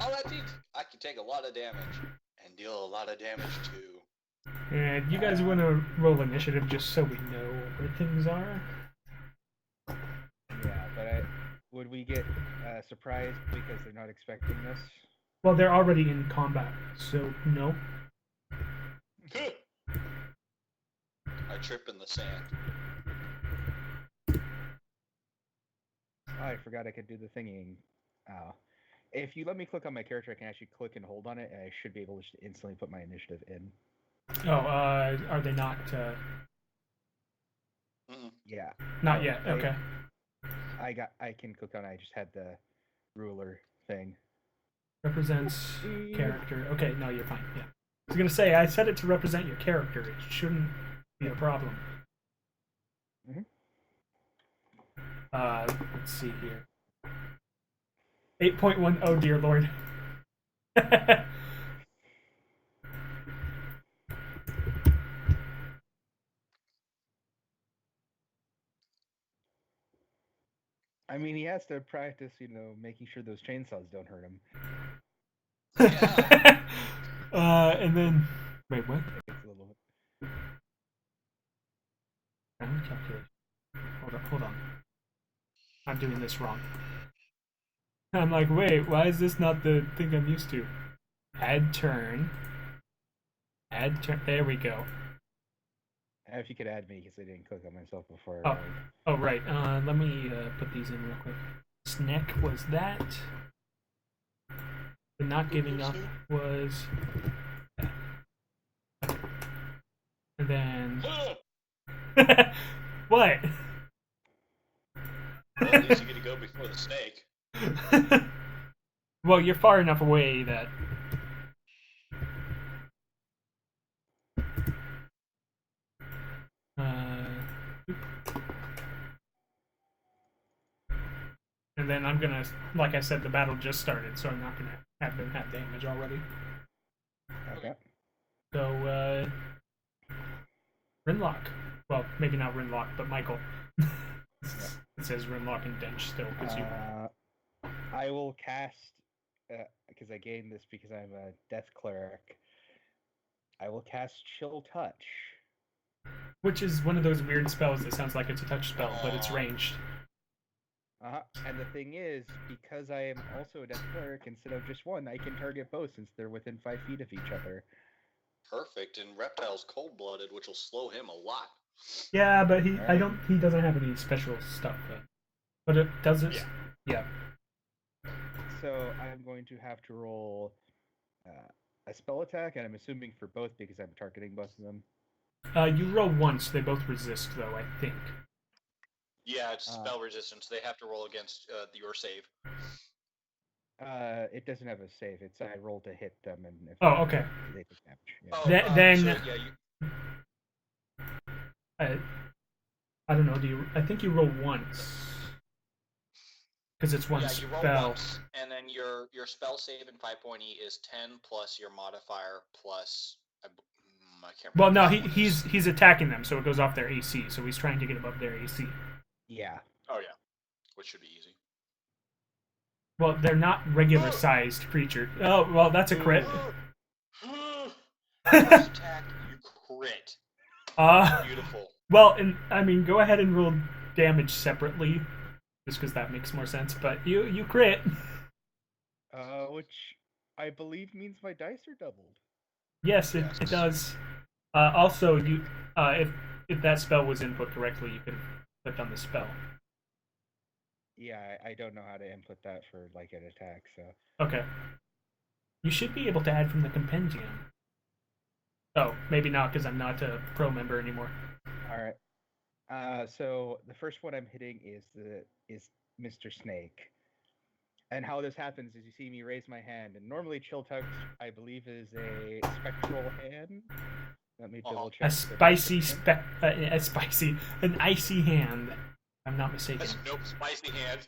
[SPEAKER 2] Oh, that's easy. I can take a lot of damage and deal a lot of damage too.
[SPEAKER 1] And you guys want to roll initiative just so we know where things are?
[SPEAKER 3] Yeah, but would we get surprised because they're not expecting this?
[SPEAKER 1] Well, they're already in combat, so no.
[SPEAKER 2] I trip in the sand.
[SPEAKER 3] Oh, I forgot I could do the thingy. If you let me click on my character, I can actually click and hold on it, and I should be able to just instantly put my initiative in.
[SPEAKER 1] Oh, are they not?
[SPEAKER 3] Yeah.
[SPEAKER 1] Not yet. Okay.
[SPEAKER 3] I can click on it. I just had the ruler thing.
[SPEAKER 1] Represents character. Okay, no, you're fine. Yeah. I was gonna say I set it to represent your character. It shouldn't be a problem. Let's see here. 8.1. Oh dear lord.
[SPEAKER 3] I mean, he has to practice, making sure those chainsaws don't hurt him.
[SPEAKER 2] Yeah.
[SPEAKER 1] And then wait, what?
[SPEAKER 3] It's a little bit.
[SPEAKER 1] Calculation. Hold on. I'm doing this wrong. I'm like, wait, why is this not the thing I'm used to? Add turn. There we go.
[SPEAKER 3] If you could add me, because I didn't click on myself before.
[SPEAKER 1] Oh. Oh, right. Let me put these in real quick. Snack was that. The not giving up was. And then. What?
[SPEAKER 2] Well, at least you get to go before the snake.
[SPEAKER 1] Well, you're far enough away that. And then I'm gonna, like I said, the battle just started, so I'm not gonna have them have damage already.
[SPEAKER 3] Okay.
[SPEAKER 1] So, Rinlock. Well, maybe not Rinlock, but Michael. It says Rinlock and Dench still, because you.
[SPEAKER 3] I will cast, because I gained this because I'm a Death Cleric. I will cast Chill Touch.
[SPEAKER 1] Which is one of those weird spells that sounds like it's a touch spell, but it's ranged.
[SPEAKER 3] And the thing is, because I am also a Death Cleric, instead of just one, I can target both since they're within 5 feet of each other.
[SPEAKER 2] Perfect, and Reptile's cold-blooded, which will slow him a lot.
[SPEAKER 1] Yeah, but he doesn't have any special stuff. But it does it. Yeah.
[SPEAKER 3] So I'm going to have to roll a spell attack, and I'm assuming for both because I'm targeting both of them.
[SPEAKER 1] You roll once. They both resist, though, I think.
[SPEAKER 2] Yeah, it's spell resistance. They have to roll against your save.
[SPEAKER 3] It doesn't have a save. It's I roll to hit them, and if
[SPEAKER 1] okay.
[SPEAKER 3] they take damage. Yeah.
[SPEAKER 2] Oh,
[SPEAKER 1] then
[SPEAKER 2] so, yeah,
[SPEAKER 1] I don't know. I think you roll once because it's one spell.
[SPEAKER 2] You roll once, and then your spell save in 5.E is 10 plus your modifier plus. I can't remember.
[SPEAKER 1] Well, no, he's attacking them, so it goes off their AC. So he's trying to get above their AC.
[SPEAKER 3] Yeah.
[SPEAKER 2] Oh yeah, which should be easy.
[SPEAKER 1] Well, they're not regular-sized creatures. Oh, well, that's a crit.
[SPEAKER 2] First attack, you crit. Beautiful.
[SPEAKER 1] Well, and I mean, go ahead and roll damage separately, just because that makes more sense. But you crit.
[SPEAKER 3] Which I believe means my dice are doubled.
[SPEAKER 1] Yes, it does. Also, you if that spell was input correctly, you could have clicked on the spell.
[SPEAKER 3] Yeah, I don't know how to input that for like an attack, so.
[SPEAKER 1] Okay. You should be able to add from the compendium. Oh, maybe not, because I'm not a pro member anymore.
[SPEAKER 3] All right. So the first one I'm hitting is Mr. Snake. And how this happens is you see me raise my hand, and normally Chill Touch, I believe, is a spectral hand. Let me double check.
[SPEAKER 1] An icy hand. I'm not mistaken.
[SPEAKER 2] Nope, spicy hand.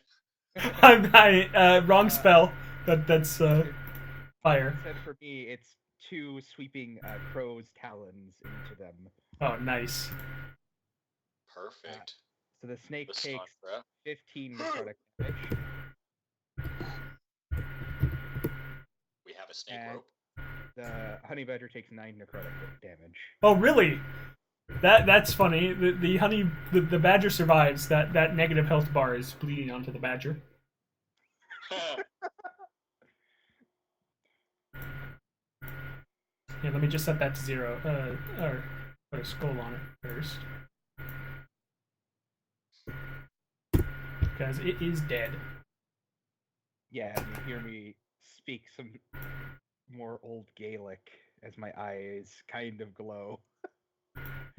[SPEAKER 1] Wrong spell. That's fire.
[SPEAKER 3] Instead, for me, it's 2 sweeping crow's talons into them.
[SPEAKER 1] Oh, nice.
[SPEAKER 2] Perfect.
[SPEAKER 3] So the snake takes 15 necrotic damage.
[SPEAKER 2] We have a snake rope.
[SPEAKER 3] The honey badger takes 9 necrotic damage.
[SPEAKER 1] Oh, really? That's funny. The badger survives. That negative health bar is bleeding onto the badger. Yeah, let me just set that to 0. Or put a skull on it first. Because it is dead.
[SPEAKER 3] Yeah, and you hear me speak some more old Gaelic as my eyes kind of glow.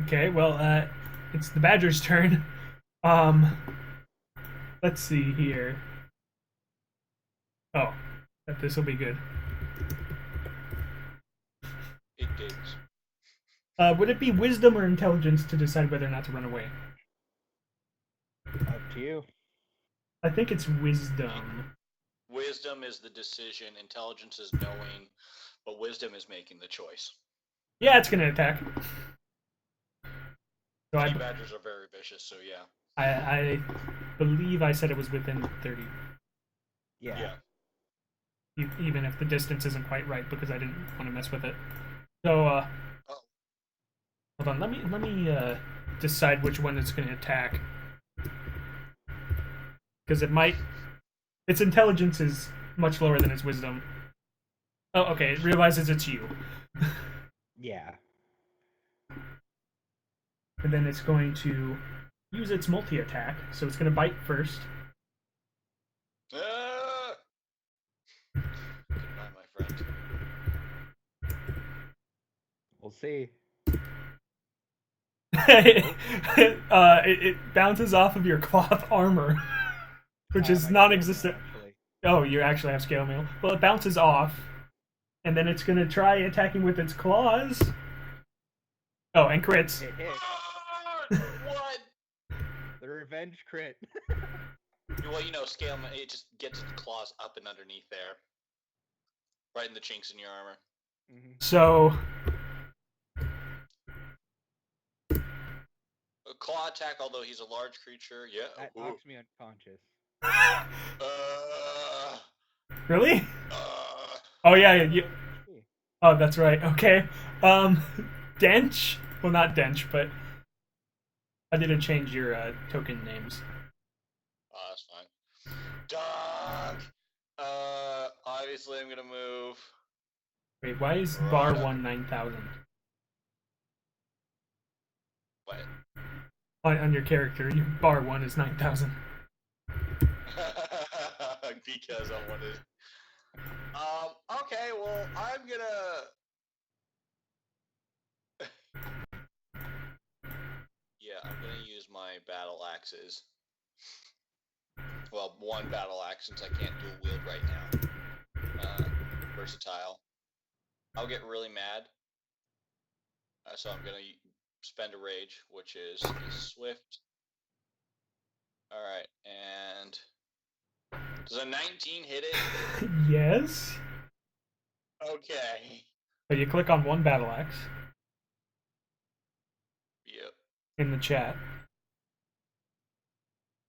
[SPEAKER 1] Okay, well, it's the badger's turn. Let's see here. Oh, this will be good.
[SPEAKER 2] It digs.
[SPEAKER 1] Would it be wisdom or intelligence to decide whether or not to run away?
[SPEAKER 3] Up to you.
[SPEAKER 1] I think it's wisdom.
[SPEAKER 2] Wisdom is the decision, intelligence is knowing, but wisdom is making the choice.
[SPEAKER 1] Yeah, it's gonna attack. So
[SPEAKER 2] Honey badgers are very vicious, so yeah.
[SPEAKER 1] I believe I said it was within 30.
[SPEAKER 3] Yeah.
[SPEAKER 1] Even if the distance isn't quite right, because I didn't want to mess with it. So, hold on. Let me decide which one it's going to attack, because it might. Its intelligence is much lower than its wisdom. Oh, okay. It realizes it's you.
[SPEAKER 3] Yeah.
[SPEAKER 1] and then it's going to use its multi-attack. So it's going to bite first.
[SPEAKER 2] Goodbye, my friend.
[SPEAKER 3] We'll see.
[SPEAKER 1] It bounces off of your cloth armor, which is
[SPEAKER 3] My
[SPEAKER 1] non-existent.
[SPEAKER 3] scale mail, actually.
[SPEAKER 1] Oh, you actually have scale mail. Well, it bounces off, and then it's going to try attacking with its claws. Oh, and crits.
[SPEAKER 3] It hit.
[SPEAKER 2] What?
[SPEAKER 3] The revenge crit.
[SPEAKER 2] Well, scale, it just gets its claws up and underneath there. Right in the chinks in your armor.
[SPEAKER 3] Mm-hmm.
[SPEAKER 1] So,
[SPEAKER 2] A claw attack, although he's a large creature, yeah.
[SPEAKER 3] That knocks me unconscious.
[SPEAKER 1] really? Oh yeah, oh, that's right. Okay. Dench. Well, not Dench, but I didn't change your token names.
[SPEAKER 2] Oh, that's fine. Dog. Obviously, I'm gonna move.
[SPEAKER 1] Wait, why is bar 1 9,000
[SPEAKER 2] What?
[SPEAKER 1] on your character? Your bar 1 is 9,000.
[SPEAKER 2] Because I wanted. Okay, well, I'm gonna. Yeah, I'm gonna use my battle axes. Well, one battle axe since I can't dual wield right now. Versatile. I'll get really mad. So I'm gonna spend a rage, which is swift. Alright, and does a 19 hit it?
[SPEAKER 1] Yes.
[SPEAKER 2] Okay.
[SPEAKER 1] So you click on one battle axe
[SPEAKER 2] Yep.
[SPEAKER 1] in the chat.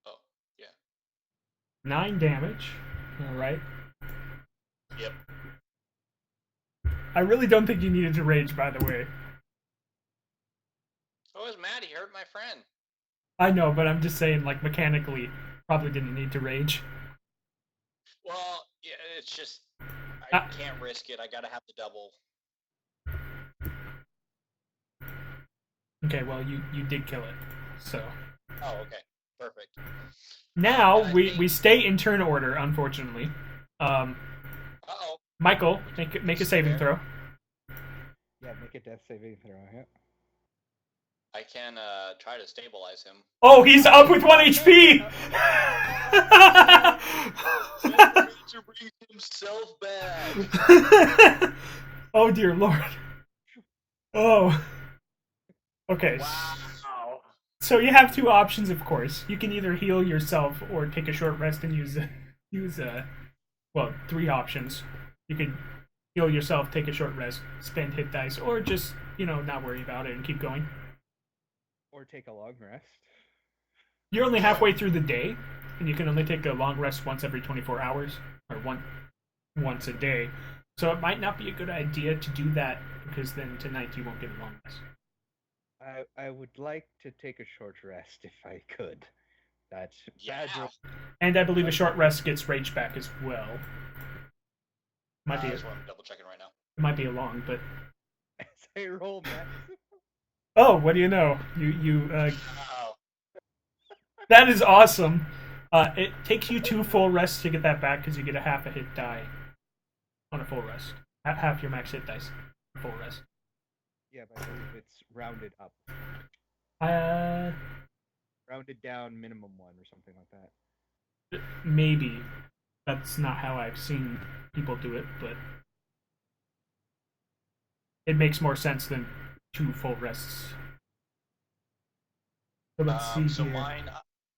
[SPEAKER 2] Oh, yeah.
[SPEAKER 1] 9 damage. Alright.
[SPEAKER 2] Yep.
[SPEAKER 1] I really don't think you needed to rage, by the way.
[SPEAKER 2] I was mad he hurt my friend.
[SPEAKER 1] I know, but I'm just saying, like, mechanically, probably didn't need to rage.
[SPEAKER 2] Well, yeah, it's just I can't risk it. I gotta have the double.
[SPEAKER 1] Okay, well, you did kill it, so.
[SPEAKER 2] Oh, okay. Perfect.
[SPEAKER 1] Now, we stay in turn order, unfortunately.
[SPEAKER 2] Uh-oh.
[SPEAKER 1] Michael, make a saving throw.
[SPEAKER 3] Yeah, make a death saving throw. Yeah.
[SPEAKER 2] I can try to stabilize him.
[SPEAKER 1] Oh, he's up with 1 HP!
[SPEAKER 2] To bring himself back.
[SPEAKER 1] Oh, dear Lord. Oh. Okay.
[SPEAKER 2] Wow.
[SPEAKER 1] So you have 2 options, of course. You can either heal yourself or take a short rest and use 3 options. You can heal yourself, take a short rest, spend hit dice, or just, not worry about it and keep going.
[SPEAKER 3] Or take a long rest.
[SPEAKER 1] You're only halfway through the day, and you can only take a long rest once every 24 hours, or once a day. So it might not be a good idea to do that, because then tonight you won't get a long rest.
[SPEAKER 3] I would like to take a short rest if I could. That's
[SPEAKER 2] Yeah.
[SPEAKER 3] bad.
[SPEAKER 1] And I believe a short rest gets rage back as well. Might be
[SPEAKER 2] That's what I'm double checking right now.
[SPEAKER 1] it might be a long, but
[SPEAKER 3] As I roll max.
[SPEAKER 1] oh, what do you know? You
[SPEAKER 2] Wow.
[SPEAKER 1] that is awesome. It takes you 2 full rests to get that back because you get a half a hit die on a full rest. Half your max hit dice, full rest.
[SPEAKER 3] Yeah, but I believe it's rounded up. Rounded down minimum 1 or something like that.
[SPEAKER 1] Maybe. That's not how I've seen people do it, but it makes more sense than 2 full rests. So let's see
[SPEAKER 2] So
[SPEAKER 1] here.
[SPEAKER 2] mine,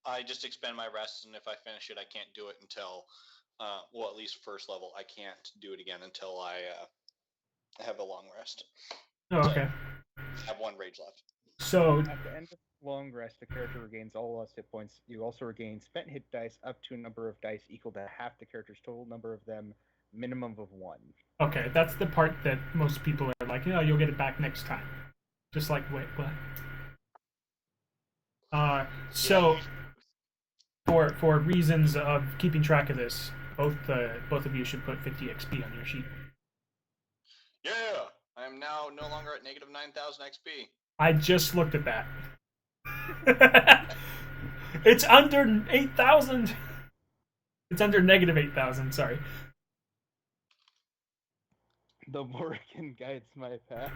[SPEAKER 2] I just expend my rests, and if I finish it, I can't do it until, at least first level, I can't do it again until I have a long rest.
[SPEAKER 1] Oh, okay.
[SPEAKER 2] I have 1 rage left.
[SPEAKER 1] So
[SPEAKER 3] At the end of long rest, the character regains all lost hit points. You also regain spent hit dice up to a number of dice equal to half the character's total number of them, minimum of 1.
[SPEAKER 1] okay, that's the part that most people are like, you'll get it back next time. Just like, wait, what? So for reasons of keeping track of this, both of you should put 50 XP on your sheet.
[SPEAKER 2] Yeah, I am now no longer at negative 9,000 XP.
[SPEAKER 1] I just looked at that. It's under 8,000. It's under negative 8,000. Sorry.
[SPEAKER 3] The Morrigan guides my path.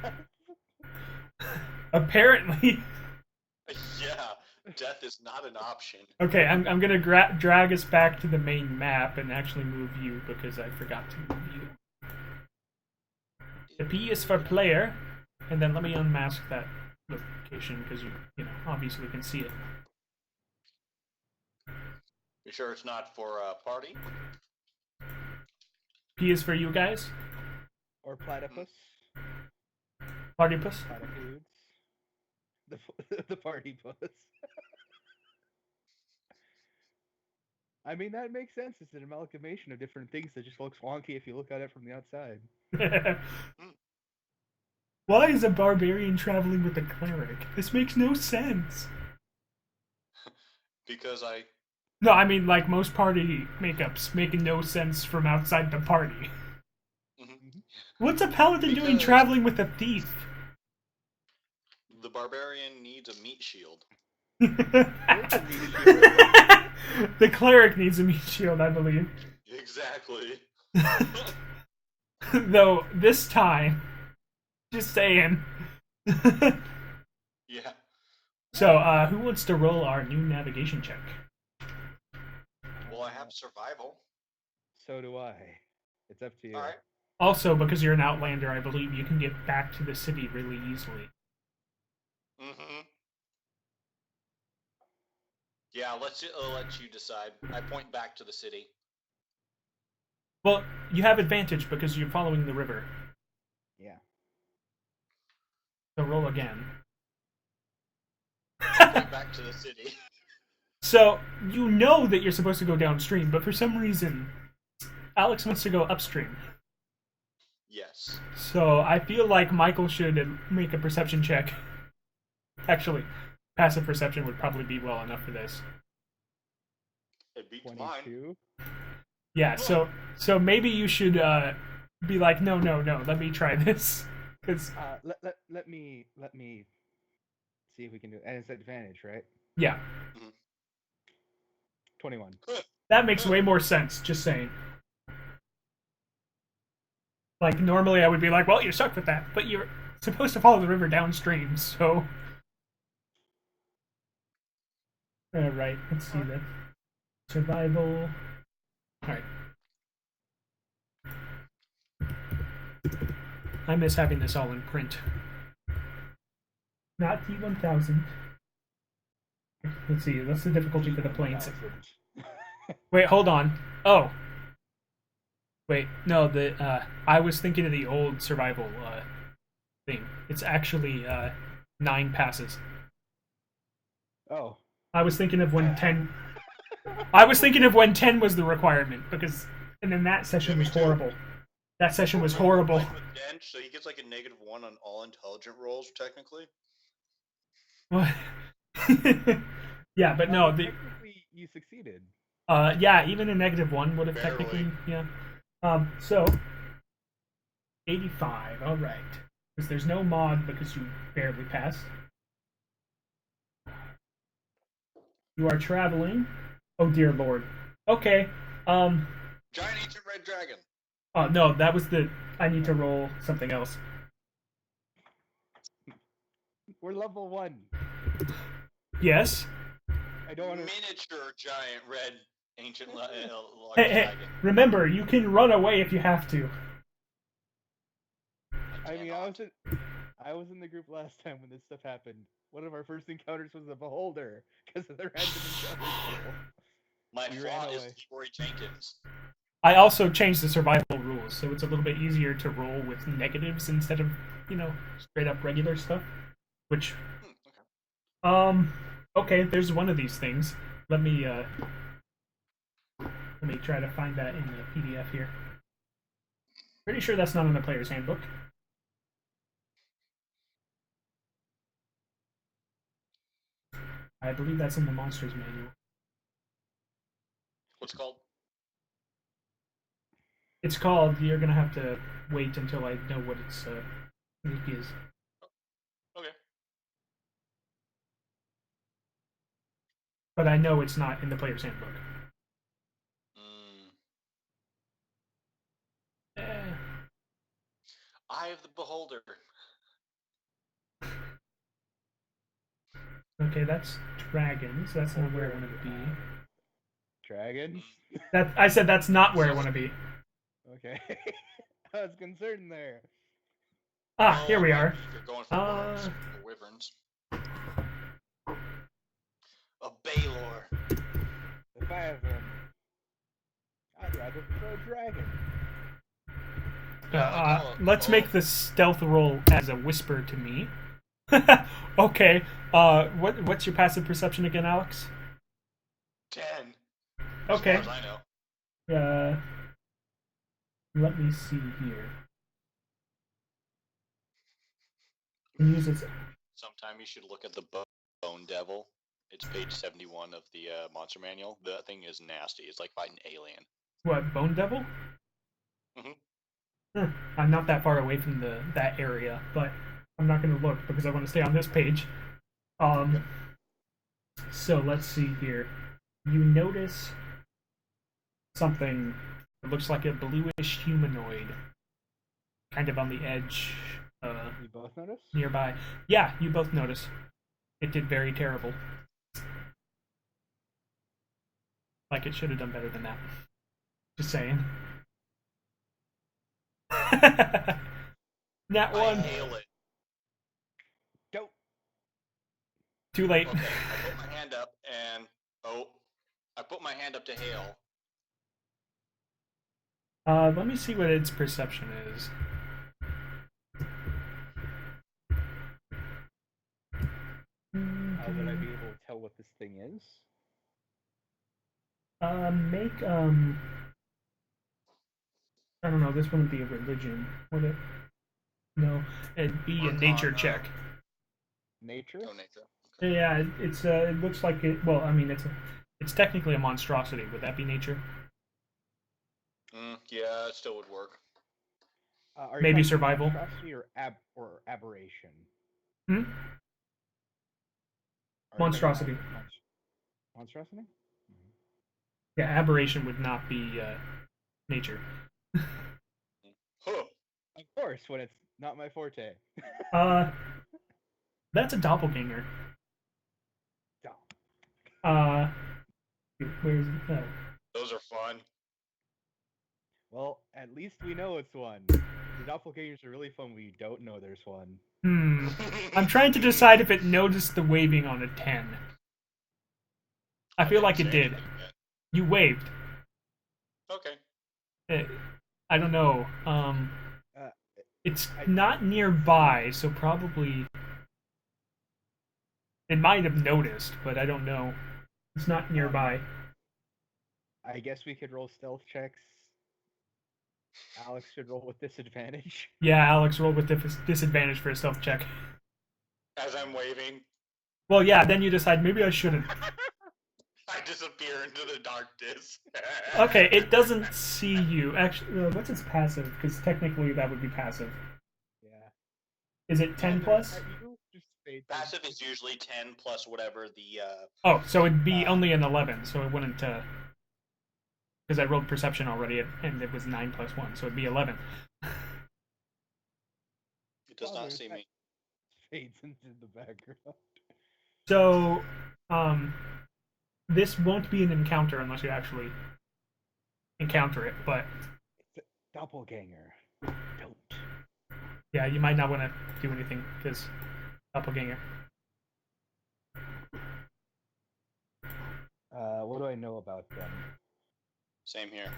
[SPEAKER 1] Apparently.
[SPEAKER 2] Yeah, death is not an option.
[SPEAKER 1] Okay, I'm gonna drag us back to the main map and actually move you because I forgot to move you. The P is for player, and then let me unmask that location because you know obviously can see it.
[SPEAKER 2] You sure it's not for a party?
[SPEAKER 1] P is for you guys.
[SPEAKER 3] Or platypus.
[SPEAKER 1] Partypus.
[SPEAKER 3] Platypudes. The party puss. I mean, that makes sense. It's an amalgamation of different things that just looks wonky if you look at it from the outside.
[SPEAKER 1] Why is a barbarian traveling with a cleric? This makes no sense.
[SPEAKER 2] Because I...
[SPEAKER 1] No, I mean, like, most party makeups make no sense from outside the party. What's a paladin doing traveling with a thief?
[SPEAKER 2] The barbarian needs a meat shield.
[SPEAKER 1] The cleric needs a meat shield, I believe.
[SPEAKER 2] Exactly.
[SPEAKER 1] Though, this time, just saying.
[SPEAKER 2] Yeah.
[SPEAKER 1] So, who wants to roll our new navigation check?
[SPEAKER 2] Well, I have survival.
[SPEAKER 3] So do I. It's up to you.
[SPEAKER 2] Alright.
[SPEAKER 1] Also, because you're an outlander, I believe you can get back to the city really easily.
[SPEAKER 2] Mm-hmm. Yeah, I'll let you decide. I point back to the city.
[SPEAKER 1] Well, you have advantage because you're following the river.
[SPEAKER 3] Yeah.
[SPEAKER 1] So roll again.
[SPEAKER 2] Point back to the city.
[SPEAKER 1] So, you know that you're supposed to go downstream, but for some reason, Alex wants to go upstream.
[SPEAKER 2] Yes.
[SPEAKER 1] So, I feel like Michael should make a perception check. Actually, passive perception would probably be well enough for this.
[SPEAKER 2] It beats mine.
[SPEAKER 3] 22.
[SPEAKER 1] Yeah, so maybe you should be like, no, let me try this. Cause,
[SPEAKER 3] let me see if we can do it. And it's advantage, right?
[SPEAKER 1] yeah.
[SPEAKER 3] 21.
[SPEAKER 1] That makes way more sense, just saying. Like, normally I would be like, well, you're stuck with that, but you're supposed to follow the river downstream, so... Alright, let's see that. Survival... Alright. I miss having this all in print. Not T1000. Let's see, what's the difficulty for the planes? Wait, hold on. Oh. Wait, no, I was thinking of the old survival thing. It's actually 9 passes.
[SPEAKER 3] Oh.
[SPEAKER 1] I was thinking of when 10... I was thinking of when 10 was the requirement, because... And then that session was horrible. That session was horrible.
[SPEAKER 2] So he gets like a -1 on all intelligent rolls, technically.
[SPEAKER 1] What? Yeah, but no,
[SPEAKER 3] technically you succeeded.
[SPEAKER 1] Yeah, even a -1 would have
[SPEAKER 2] Barely.
[SPEAKER 1] technically, yeah. So 85. All right, because there's no mod because you barely passed. You are traveling. Oh dear lord. Okay.
[SPEAKER 2] Giant ancient red dragon.
[SPEAKER 1] Oh no, that was the. I need to roll something else.
[SPEAKER 3] We're level 1.
[SPEAKER 1] Yes.
[SPEAKER 3] I don't want to.
[SPEAKER 2] Miniature giant red ancient
[SPEAKER 1] Hey,
[SPEAKER 2] dragon.
[SPEAKER 1] remember, you can run away if you have to.
[SPEAKER 3] I mean, I was in the group last time when this stuff happened. One of our first encounters was a beholder because of the random encounter.
[SPEAKER 2] My flaw is Leroy Jenkins.
[SPEAKER 1] I also changed the survival rules, so it's a little bit easier to roll with negatives instead of, straight up regular stuff. Which, okay, there's one of these things. Let me try to find that in the PDF here. Pretty sure that's not in the player's handbook. I believe that's in the monster's manual.
[SPEAKER 2] What's it called?
[SPEAKER 1] It's called, you're gonna have to wait until I know what its link is.
[SPEAKER 2] Okay.
[SPEAKER 1] but I know it's not in the player's handbook. Eh.
[SPEAKER 2] Eye of the beholder.
[SPEAKER 1] Okay, that's dragons. That's not where I want to be.
[SPEAKER 3] Dragons?
[SPEAKER 1] That I said that's not where I want to be.
[SPEAKER 3] Okay. I was concerned there.
[SPEAKER 1] Ah, here we are.
[SPEAKER 2] You're going for worms or wyverns. A Balor.
[SPEAKER 3] If I have them, I'd rather prefer a dragon.
[SPEAKER 1] Let's make the stealth roll as a whisper to me. Okay. What's your passive perception again, Alex?
[SPEAKER 2] 10.
[SPEAKER 1] Okay.
[SPEAKER 2] As far as I know.
[SPEAKER 1] Let me see here. Use it.
[SPEAKER 2] Sometime you should look at the Bone Devil. It's page 71 of the monster manual. The thing is nasty. It's like fighting an alien.
[SPEAKER 1] What, Bone Devil?
[SPEAKER 2] Mm-hmm.
[SPEAKER 1] I'm not that far away from that area, but I'm not going to look because I want to stay on this page. So let's see here. You notice something that looks like a bluish humanoid, kind of on the edge.
[SPEAKER 3] You both notice?
[SPEAKER 1] Nearby. Yeah, you both notice. It did very terrible. Like it should have done better than that. Just saying. That one.
[SPEAKER 2] I hail it.
[SPEAKER 3] Don't.
[SPEAKER 1] Too late.
[SPEAKER 2] Okay, I put my hand up and I put my hand up to hail.
[SPEAKER 1] Let me see what its perception is.
[SPEAKER 3] How would I be able to tell what this thing is?
[SPEAKER 1] Make I don't know. This wouldn't be a religion, would it? No, it'd be a nature check.
[SPEAKER 3] Nature?
[SPEAKER 2] Oh, nature. Okay.
[SPEAKER 1] Yeah, it's it looks like it. Well, I mean, it's technically a monstrosity. Would that be nature?
[SPEAKER 2] Yeah, it still would work.
[SPEAKER 1] Maybe survival.
[SPEAKER 3] Monstrosity or aberration?
[SPEAKER 1] Monstrosity.
[SPEAKER 3] Monstrosity?
[SPEAKER 1] Yeah, aberration would not be nature.
[SPEAKER 2] Huh.
[SPEAKER 3] Of course, when it's not my forte.
[SPEAKER 1] That's a doppelganger. Where's oh.
[SPEAKER 2] Those are fun.
[SPEAKER 3] Well, at least we know it's one. The doppelgangers are really fun when you don't know there's one.
[SPEAKER 1] I'm trying to decide if it noticed the waving on a 10. I feel like it did. You waved.
[SPEAKER 2] Okay.
[SPEAKER 1] I don't know. It's not nearby, so probably it might have noticed, but I don't know. It's not nearby.
[SPEAKER 3] I guess we could roll stealth checks. Alex should roll with disadvantage.
[SPEAKER 1] Yeah, Alex, roll with disadvantage for a stealth check.
[SPEAKER 2] As I'm waving.
[SPEAKER 1] Well, yeah, then you decide maybe I shouldn't.
[SPEAKER 2] I disappear into the darkness.
[SPEAKER 1] Okay, it doesn't see you. Actually, what's its passive? Because technically that would be passive.
[SPEAKER 3] Yeah.
[SPEAKER 1] Is it 10 plus?
[SPEAKER 2] Passive is usually 10 plus whatever the...
[SPEAKER 1] Oh, so it'd be only an 11, so it wouldn't... Because I rolled perception already, and it was 9 plus 1, so it'd be 11.
[SPEAKER 2] It does not see me.
[SPEAKER 3] Fades into the background.
[SPEAKER 1] So, this won't be an encounter unless you actually encounter it, but...
[SPEAKER 3] It's a doppelganger. Don't.
[SPEAKER 1] Yeah, you might not want to do anything, because doppelganger.
[SPEAKER 3] What do I know about them?
[SPEAKER 2] Same here.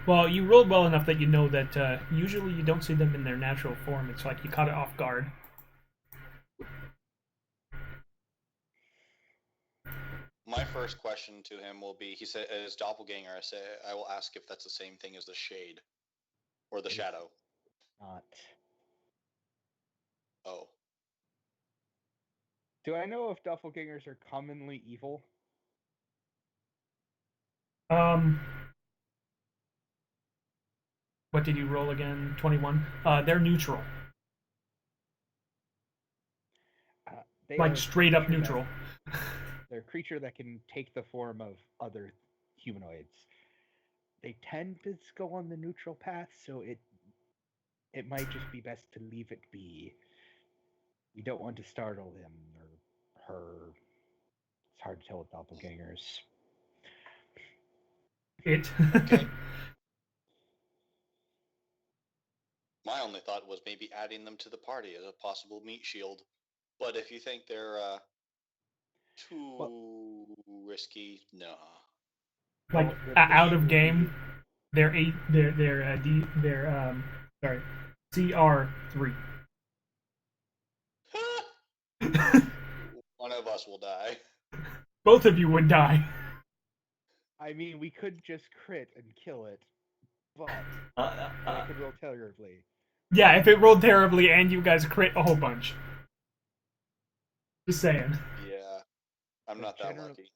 [SPEAKER 1] Well, you rolled well enough that you know that usually you don't see them in their natural form. It's like you caught it off guard.
[SPEAKER 2] My first question to him will be, he said, as doppelganger, I will ask if that's the same thing as the shade. Or the shadow.
[SPEAKER 3] Not.
[SPEAKER 2] Oh.
[SPEAKER 3] Do I know if doppelgangers are commonly evil?
[SPEAKER 1] What did you roll again? 21? They're neutral. Like straight up neutral.
[SPEAKER 3] They're a creature that can take the form of other humanoids. They tend to go on the neutral path, so it might just be best to leave it be. We don't want to startle him or her. It's hard to tell with doppelgangers.
[SPEAKER 1] It.
[SPEAKER 2] Okay. My only thought was maybe adding them to the party as a possible meat shield. But if you think they're too
[SPEAKER 3] Well,
[SPEAKER 2] risky, no.
[SPEAKER 1] Like
[SPEAKER 3] well, the
[SPEAKER 1] out
[SPEAKER 3] thing
[SPEAKER 1] of
[SPEAKER 3] would
[SPEAKER 1] game, they're eight. They're sorry, CR3.
[SPEAKER 2] One of us will die.
[SPEAKER 1] Both of you would die.
[SPEAKER 3] I mean, we could just crit and kill it, but
[SPEAKER 1] Uh,
[SPEAKER 3] then it could roll terribly.
[SPEAKER 1] yeah, if it rolled terribly and you guys crit a whole bunch. Just saying.
[SPEAKER 2] Yeah, I'm
[SPEAKER 3] They're
[SPEAKER 2] not that
[SPEAKER 3] gener-
[SPEAKER 2] lucky.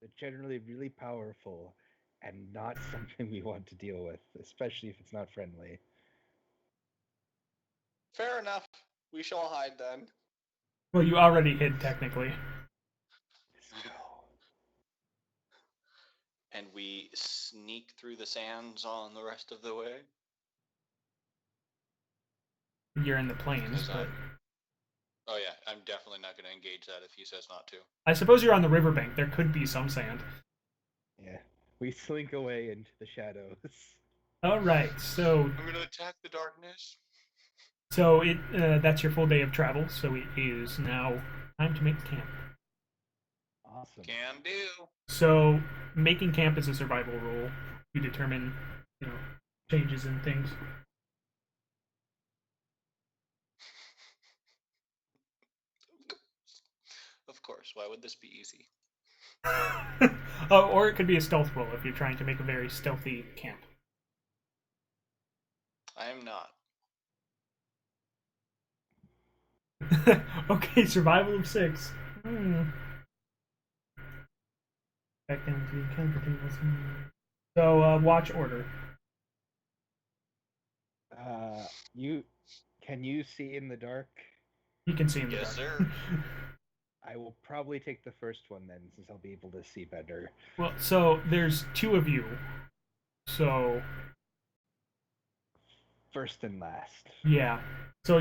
[SPEAKER 3] They're generally really powerful and not something we want to deal with, especially if it's not friendly.
[SPEAKER 2] Fair enough. We shall hide then.
[SPEAKER 1] Well, you already hid technically.
[SPEAKER 3] Let's go.
[SPEAKER 2] And we sneak through the sands on the rest of the way.
[SPEAKER 1] You're in the plains, but
[SPEAKER 2] Oh yeah, I'm definitely not going to engage that if he says not to.
[SPEAKER 1] I suppose you're on the riverbank. There could be some sand.
[SPEAKER 3] Yeah, we slink away into the shadows.
[SPEAKER 1] All right, so
[SPEAKER 2] I'm going to attack the darkness.
[SPEAKER 1] it that's your full day of travel. So it is now time to make camp.
[SPEAKER 3] Awesome.
[SPEAKER 2] Can do.
[SPEAKER 1] So making camp is a survival role to determine, changes in things.
[SPEAKER 2] Of course. Why would this be easy?
[SPEAKER 1] Oh, or it could be a stealth roll if you're trying to make a very stealthy camp.
[SPEAKER 2] I am not.
[SPEAKER 1] Okay, survival of 6. Back down to the encounter tables. So, watch order.
[SPEAKER 3] You can you see in the dark?
[SPEAKER 1] You can see in the
[SPEAKER 2] Yes,
[SPEAKER 1] dark.
[SPEAKER 2] sir.
[SPEAKER 3] I will probably take the first one then, since I'll be able to see better.
[SPEAKER 1] Well, so there's 2 of you. So,
[SPEAKER 3] First and last.
[SPEAKER 1] yeah. So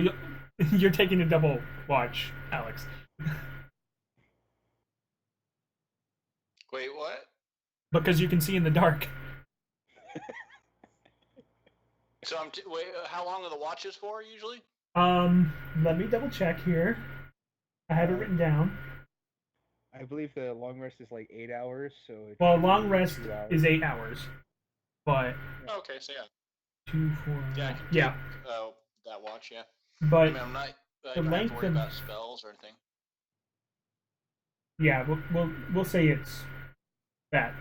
[SPEAKER 1] you're taking a double watch, Alex.
[SPEAKER 2] Wait, what?
[SPEAKER 1] Because you can see in the dark.
[SPEAKER 2] So wait. How long are the watches for usually?
[SPEAKER 1] Let me double check here. I have it written down.
[SPEAKER 3] I believe the long rest is like 8 hours, so
[SPEAKER 1] Well, long rest
[SPEAKER 3] 2 hours.
[SPEAKER 1] is 8 hours. But
[SPEAKER 2] Okay, so yeah.
[SPEAKER 1] 2, 4.
[SPEAKER 2] Yeah, I can
[SPEAKER 1] Yeah.
[SPEAKER 2] take that watch, yeah.
[SPEAKER 1] But
[SPEAKER 2] I mean, I'm not. I
[SPEAKER 1] the
[SPEAKER 2] don't have to
[SPEAKER 1] length
[SPEAKER 2] worry
[SPEAKER 1] of-
[SPEAKER 2] about spells or anything.
[SPEAKER 1] yeah, we'll say it's that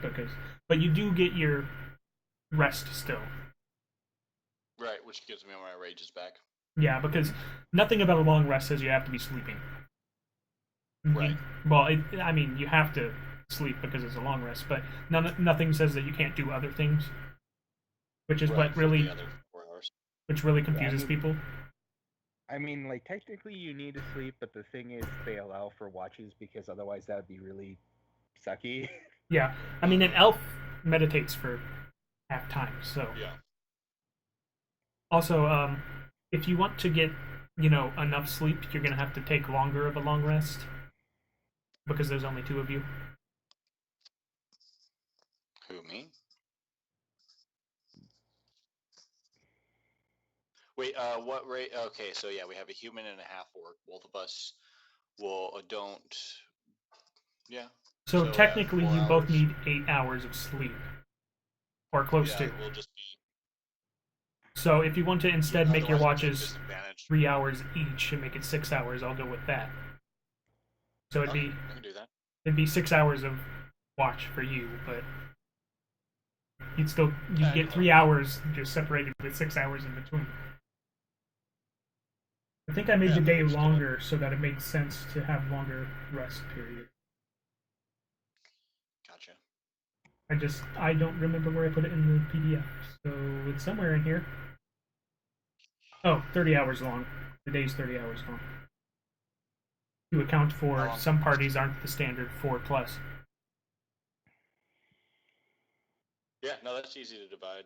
[SPEAKER 1] but you do get your rest still.
[SPEAKER 2] Right, which gives me my rages back.
[SPEAKER 1] Yeah, because nothing about a long rest says you have to be sleeping.
[SPEAKER 2] Right.
[SPEAKER 1] Well, I mean, you have to sleep because it's a long rest, but nothing says that you can't do other things, which is
[SPEAKER 2] Right,
[SPEAKER 1] what
[SPEAKER 2] for
[SPEAKER 1] really,
[SPEAKER 2] the other 4 hours.
[SPEAKER 1] which really confuses
[SPEAKER 3] mean-
[SPEAKER 1] people.
[SPEAKER 3] I mean, like, technically you need to sleep, but the thing is, they allow for watches because otherwise that would be really sucky.
[SPEAKER 1] Yeah, I mean, an elf meditates for half time, so.
[SPEAKER 2] Yeah.
[SPEAKER 1] Also, if you want to get, enough sleep, you're gonna have to take longer of a long rest because there's only 2 of you.
[SPEAKER 2] Who, me? Wait, what rate? Okay, so yeah, we have a human and a half orc. Both of us don't. Yeah.
[SPEAKER 1] So,
[SPEAKER 2] So,
[SPEAKER 1] technically,
[SPEAKER 2] 4
[SPEAKER 1] you both
[SPEAKER 2] hours.
[SPEAKER 1] need 8 hours of sleep, or close
[SPEAKER 2] Yeah,
[SPEAKER 1] to.
[SPEAKER 2] we'll just be.
[SPEAKER 1] So, if you want to instead make your
[SPEAKER 2] otherwise we'll be
[SPEAKER 1] watches
[SPEAKER 2] disadvantaged.
[SPEAKER 1] 3 hours each and make it 6 hours, I'll go with that. So
[SPEAKER 2] Okay, I can do that.
[SPEAKER 1] it'd be 6 hours of watch for you, but you'd
[SPEAKER 2] Yeah,
[SPEAKER 1] get
[SPEAKER 2] I
[SPEAKER 1] 3 hours just separated with 6 hours in between. I think I made
[SPEAKER 2] Yeah,
[SPEAKER 1] the day
[SPEAKER 2] that's good.
[SPEAKER 1] longer so that it made sense to have longer rest period.
[SPEAKER 2] Gotcha.
[SPEAKER 1] I don't remember where I put it in the PDF, so it's somewhere in here. Oh, 30 hours long. The day's 30 hours long. to account for
[SPEAKER 2] Oh.
[SPEAKER 1] some parties aren't the standard 4+.
[SPEAKER 2] Yeah, no, that's easy to divide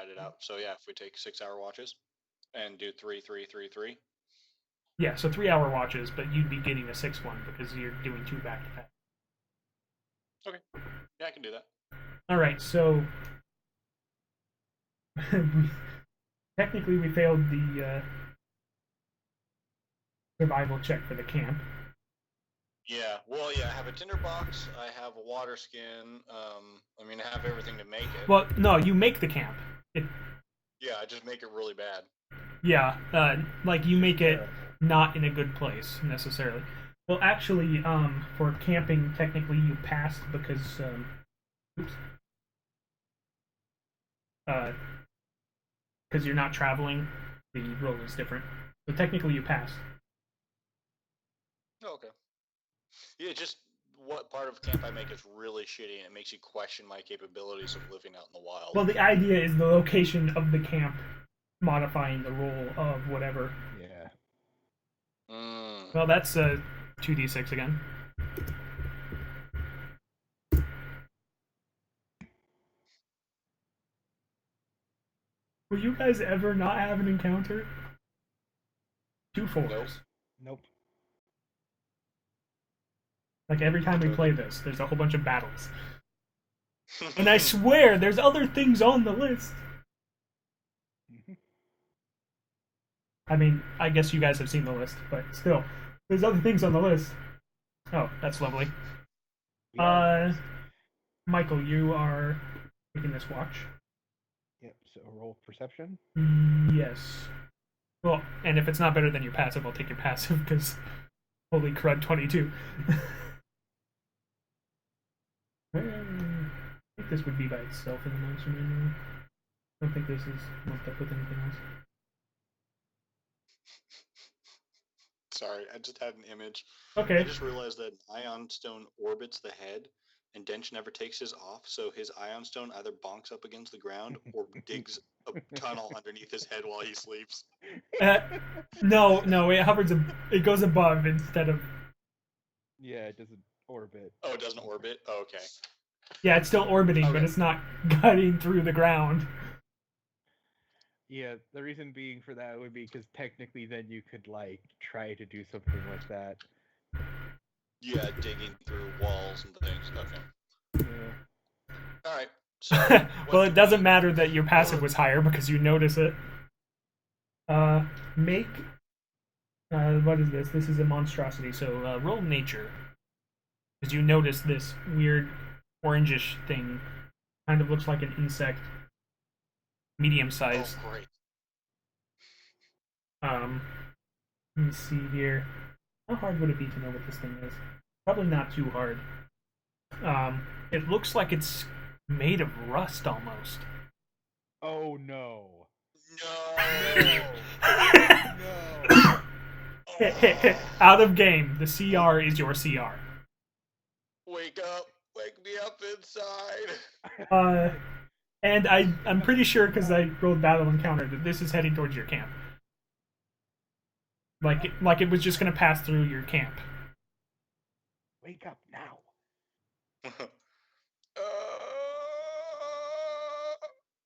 [SPEAKER 2] it out. So yeah, if we take 6-hour watches and do 3, 3, 3, 3.
[SPEAKER 1] Yeah, so 3-hour watches, but you'd be getting a 6th one because you're doing 2 back to back.
[SPEAKER 2] Okay. Yeah, I can do that.
[SPEAKER 1] All right, so technically we failed the survival check for the camp.
[SPEAKER 2] Yeah, well, yeah, I have a tinderbox, I have a water skin, I mean, I have everything to make it.
[SPEAKER 1] Well, no, you make the camp.
[SPEAKER 2] Yeah, I just make it really bad.
[SPEAKER 1] Yeah, like you make it not in a good place necessarily. Well, actually, for camping, technically you passed because, because you're not traveling. The roll is different, so technically you passed.
[SPEAKER 2] Oh, okay. Yeah, just what part of camp I make is really shitty, and it makes you question my capabilities of living out in the wild.
[SPEAKER 1] Well, the idea is the location of the camp modifying the roll of whatever.
[SPEAKER 3] Yeah.
[SPEAKER 1] Well, that's 2d6 again. Will you guys ever not have an encounter? 2 4s.
[SPEAKER 3] Nope.
[SPEAKER 1] Like every time we play this, there's a whole bunch of battles. And I swear, there's other things on the list. I mean, I guess you guys have seen the list, but still, there's other things on the list. Oh, that's lovely. Michael, you are taking this watch.
[SPEAKER 3] Yep, so roll perception.
[SPEAKER 1] Yes. Well, and if it's not better than your passive, I'll take your passive, because holy crud, 22. I think this would be by itself in the monster manual. I don't think this is lumped up with anything else.
[SPEAKER 2] Sorry, I just had an image.
[SPEAKER 1] Okay.
[SPEAKER 2] I just realized that Ion Stone orbits the head, and Dench never takes his off, so his Ion Stone either bonks up against the ground or digs a tunnel underneath his head while he sleeps.
[SPEAKER 1] No, it hovers. It goes above instead of.
[SPEAKER 3] Yeah, it doesn't orbit.
[SPEAKER 2] Oh, it doesn't orbit? Oh, okay.
[SPEAKER 1] Yeah, it's still orbiting, but
[SPEAKER 2] Okay.
[SPEAKER 1] it's not cutting through the ground.
[SPEAKER 3] Yeah, the reason being for that would be because technically then you could, like, try to do something like that.
[SPEAKER 2] Yeah, digging through walls and things. Okay.
[SPEAKER 3] Yeah.
[SPEAKER 2] Alright. So,
[SPEAKER 1] Well, it doesn't matter that your passive was higher because you notice it. Make. What is this? This is a monstrosity, so roll nature. Because you notice this weird orangish thing. Kind of looks like an insect. Medium sized.
[SPEAKER 2] Oh, great.
[SPEAKER 1] Let me see here. How hard would it be to know what this thing is? Probably not too hard. It looks like it's made of rust almost.
[SPEAKER 3] Oh no.
[SPEAKER 2] No!
[SPEAKER 3] No.
[SPEAKER 1] Out of game. The CR is your CR.
[SPEAKER 2] Wake up! Wake me up inside!
[SPEAKER 1] And I'm pretty sure because I rolled battle encounter that this is heading towards your camp. Like it was just gonna pass through your camp.
[SPEAKER 3] Wake up now.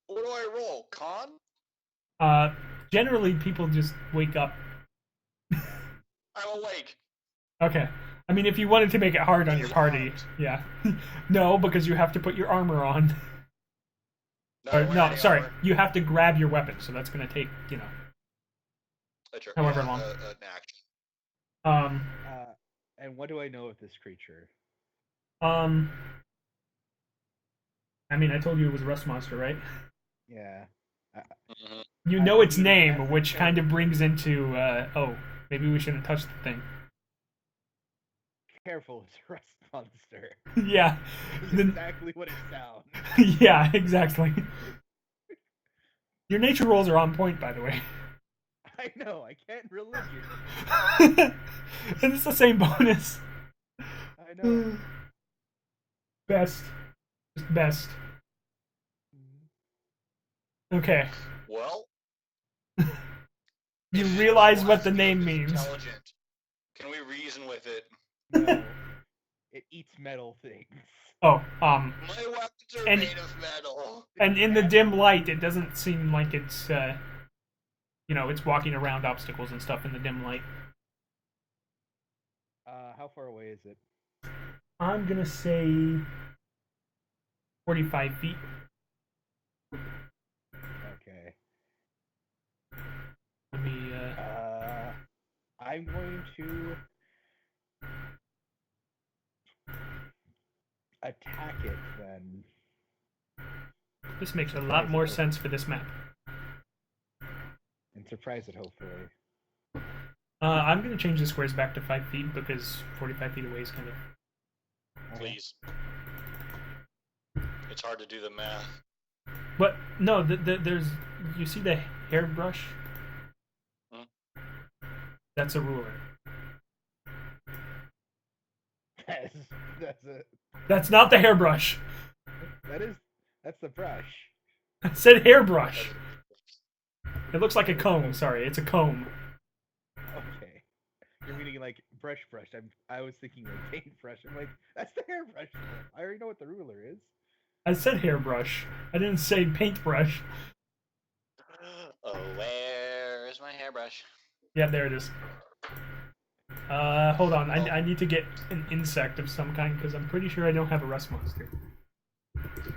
[SPEAKER 2] What do I roll? Con?
[SPEAKER 1] Generally people just wake up.
[SPEAKER 2] I'm awake.
[SPEAKER 1] Okay. I mean, if you wanted to make it hard on your party,
[SPEAKER 2] Armed.
[SPEAKER 1] yeah. No, because you have to put your armor on. No, sorry.
[SPEAKER 2] Armor.
[SPEAKER 1] You have to grab your weapon, so that's going to take, however long.
[SPEAKER 2] An action.
[SPEAKER 3] And what do I know of this creature?
[SPEAKER 1] I mean, I told you it was a rust monster, right?
[SPEAKER 3] Yeah.
[SPEAKER 2] Mm-hmm.
[SPEAKER 1] You know its name, which kind of brings into, maybe we shouldn't touch the thing.
[SPEAKER 3] Careful, it's a rust monster.
[SPEAKER 1] Yeah.
[SPEAKER 3] It's exactly what it sounds.
[SPEAKER 1] Yeah, exactly. Your nature rolls are on point, by the way.
[SPEAKER 3] I know, I can't religion.
[SPEAKER 1] And it's the same bonus.
[SPEAKER 3] I know.
[SPEAKER 1] Best. Just best. Okay.
[SPEAKER 2] Well,
[SPEAKER 1] You realize what the name means.
[SPEAKER 2] Intelligent. Can we reason with it?
[SPEAKER 3] No, it eats metal things.
[SPEAKER 1] Oh,
[SPEAKER 2] My weapons are
[SPEAKER 1] And-
[SPEAKER 2] made of metal.
[SPEAKER 1] and in the dim light, it doesn't seem like it's, it's walking around obstacles and stuff in the dim light.
[SPEAKER 3] How far away is it?
[SPEAKER 1] I'm gonna say 45 feet.
[SPEAKER 3] Okay.
[SPEAKER 1] Let me,
[SPEAKER 3] I'm going to attack it then.
[SPEAKER 1] this makes a lot more sense for this map.
[SPEAKER 3] And surprise it, hopefully.
[SPEAKER 1] I'm gonna change the squares back to 5 feet because 45 feet away is kind of...
[SPEAKER 2] Please. It's hard to do the math.
[SPEAKER 1] But, no, there's... You see the hairbrush?
[SPEAKER 2] Hmm?
[SPEAKER 1] That's a ruler.
[SPEAKER 3] That's it.
[SPEAKER 1] That's not the hairbrush.
[SPEAKER 3] That's the brush.
[SPEAKER 1] I said hairbrush. It looks like a comb. Sorry, it's a comb.
[SPEAKER 3] Okay. You're meaning like brush. I was thinking like paintbrush. I'm like, that's the hairbrush. I already know what the ruler is.
[SPEAKER 1] I said hairbrush. I didn't say paintbrush.
[SPEAKER 2] Oh, where is my hairbrush?
[SPEAKER 1] Yeah, there it is. Hold on. I need to get an insect of some kind because I'm pretty sure I don't have a rust monster.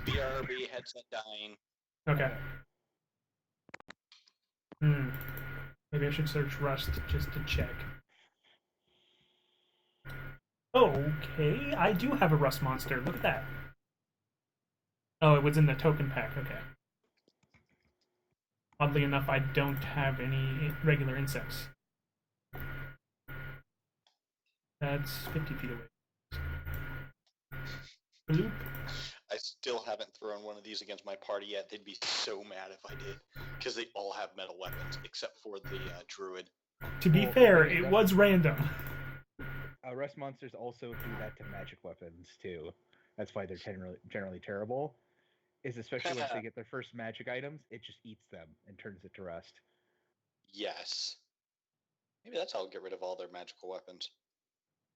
[SPEAKER 2] BRB headset dying.
[SPEAKER 1] Okay. Maybe I should search rust just to check. Okay, I do have a rust monster. Look at that. Oh, it was in the token pack. Okay. Oddly enough, I don't have any regular insects. That's 50 feet away. Bloop.
[SPEAKER 2] I still haven't thrown one of these against my party yet. They'd be so mad if I did, because they all have metal weapons except for the druid.
[SPEAKER 1] To be fair, it was random.
[SPEAKER 3] Rust monsters also do that to magic weapons too. That's why they're generally terrible. Is especially once they get their first magic items, it just eats them and turns it to rust.
[SPEAKER 2] Yes. Maybe that's how I'll get rid of all their magical weapons.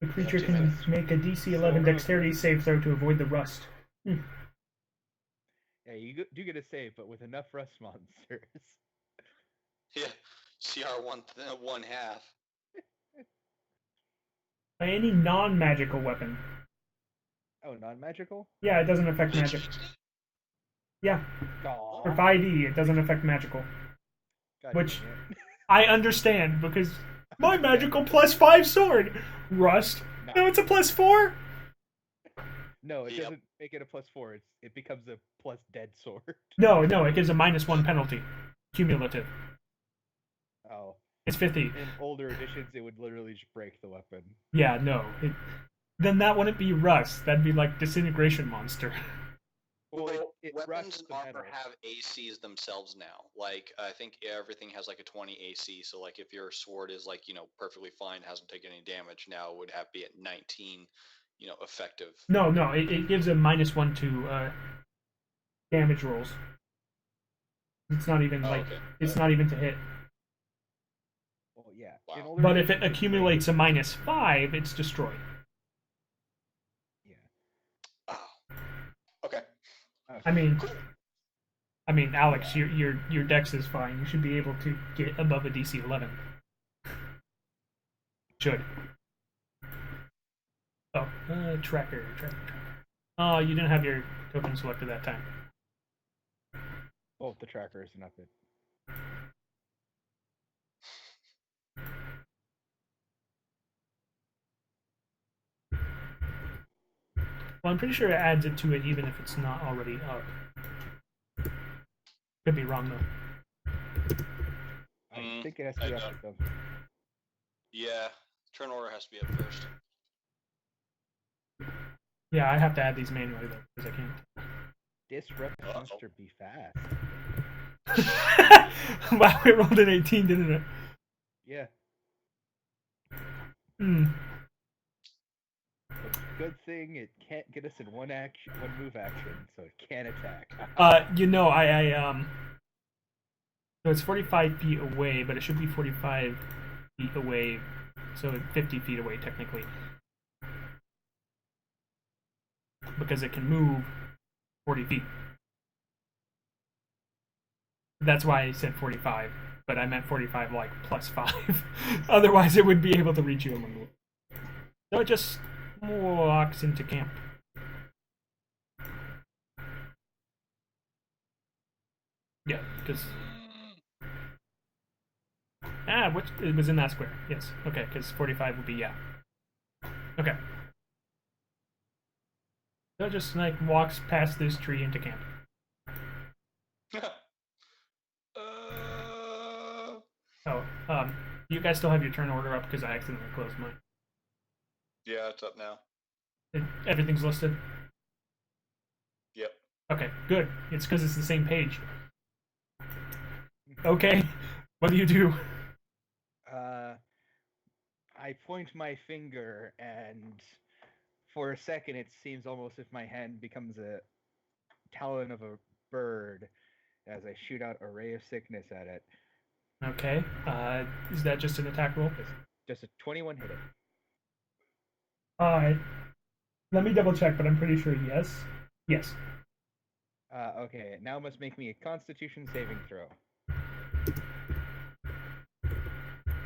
[SPEAKER 1] The creature can make a DC 11 dexterity save throw to avoid the rust.
[SPEAKER 3] Yeah, you do get a save, but with enough rust monsters.
[SPEAKER 2] Yeah, CR one half.
[SPEAKER 1] By any non-magical weapon.
[SPEAKER 3] Oh, non-magical?
[SPEAKER 1] Yeah, it doesn't affect magic. Yeah,
[SPEAKER 3] Aww.
[SPEAKER 1] for 5e, it doesn't affect magical.
[SPEAKER 3] God
[SPEAKER 1] Which
[SPEAKER 3] dang it.
[SPEAKER 1] I understand because my magical +5 sword, rust. No, it's a +4.
[SPEAKER 3] No, it
[SPEAKER 2] Yep.
[SPEAKER 3] doesn't make it a +4. It becomes a plus dead sword.
[SPEAKER 1] No, it gives a -1 penalty, cumulative.
[SPEAKER 3] Oh.
[SPEAKER 1] It's 50.
[SPEAKER 3] In older editions, it would literally just break the weapon.
[SPEAKER 1] Yeah, no. Then that wouldn't be rust. That'd be like disintegration monster.
[SPEAKER 3] Well, it
[SPEAKER 2] weapons
[SPEAKER 3] rusts
[SPEAKER 2] and
[SPEAKER 3] the
[SPEAKER 2] armor
[SPEAKER 3] metal.
[SPEAKER 2] have ACs themselves now. Like, I think everything has like a 20 AC. So, like, if your sword is like, perfectly fine, hasn't taken any damage, now it would have to be at 19, effective.
[SPEAKER 1] No, it gives a -1 to damage rolls. It's not even it's not even to hit.
[SPEAKER 3] Well, yeah.
[SPEAKER 2] Wow.
[SPEAKER 3] In older
[SPEAKER 1] But if it
[SPEAKER 3] editions,
[SPEAKER 1] accumulates a -5, it's destroyed.
[SPEAKER 3] Yeah.
[SPEAKER 2] Oh. Okay.
[SPEAKER 1] I mean,
[SPEAKER 2] Cool.
[SPEAKER 1] Alex, your dex is fine. You should be able to get above a DC 11. Should. Oh, tracker. Oh, you didn't have your token selected that time.
[SPEAKER 3] Oh, the tracker isn't up it.
[SPEAKER 1] Well, I'm pretty sure it adds it to it even if it's not already up. Could be wrong though.
[SPEAKER 3] I think it has to be up though.
[SPEAKER 2] Yeah, turn order has to be up first.
[SPEAKER 1] Yeah, I have to add these manually though because I can't.
[SPEAKER 3] Disrupt monster be fast.
[SPEAKER 1] Wow, it rolled an 18, didn't it?
[SPEAKER 3] Yeah.
[SPEAKER 1] Hmm.
[SPEAKER 3] Good thing it can't get us in one move action, so it can't attack.
[SPEAKER 1] So it's 45 feet away, but it should be 45 feet away so 50 feet away technically, because it can move 40 feet. That's why I said 45, but I meant 45 like plus 5. Otherwise, it would be able to reach you in one move. So it just walks into camp. Yeah, because which it was in that square. Yes. Okay, because 45 would be yeah. Okay. So it just like walks past this tree into camp. Oh, you guys still have your turn order up because I accidentally closed mine.
[SPEAKER 2] Yeah, it's up now.
[SPEAKER 1] Everything's listed.
[SPEAKER 2] Yep.
[SPEAKER 1] Okay, good. It's because it's the same page. Okay, what do you do?
[SPEAKER 3] I point my finger, and for a second, it seems almost if my hand becomes a talon of a bird as I shoot out a ray of sickness at it.
[SPEAKER 1] Okay, is that just an attack roll?
[SPEAKER 3] Just a 21 hit it.
[SPEAKER 1] Alright. Let me double check, but I'm pretty sure yes. Yes.
[SPEAKER 3] Okay, now it must make me a Constitution saving throw.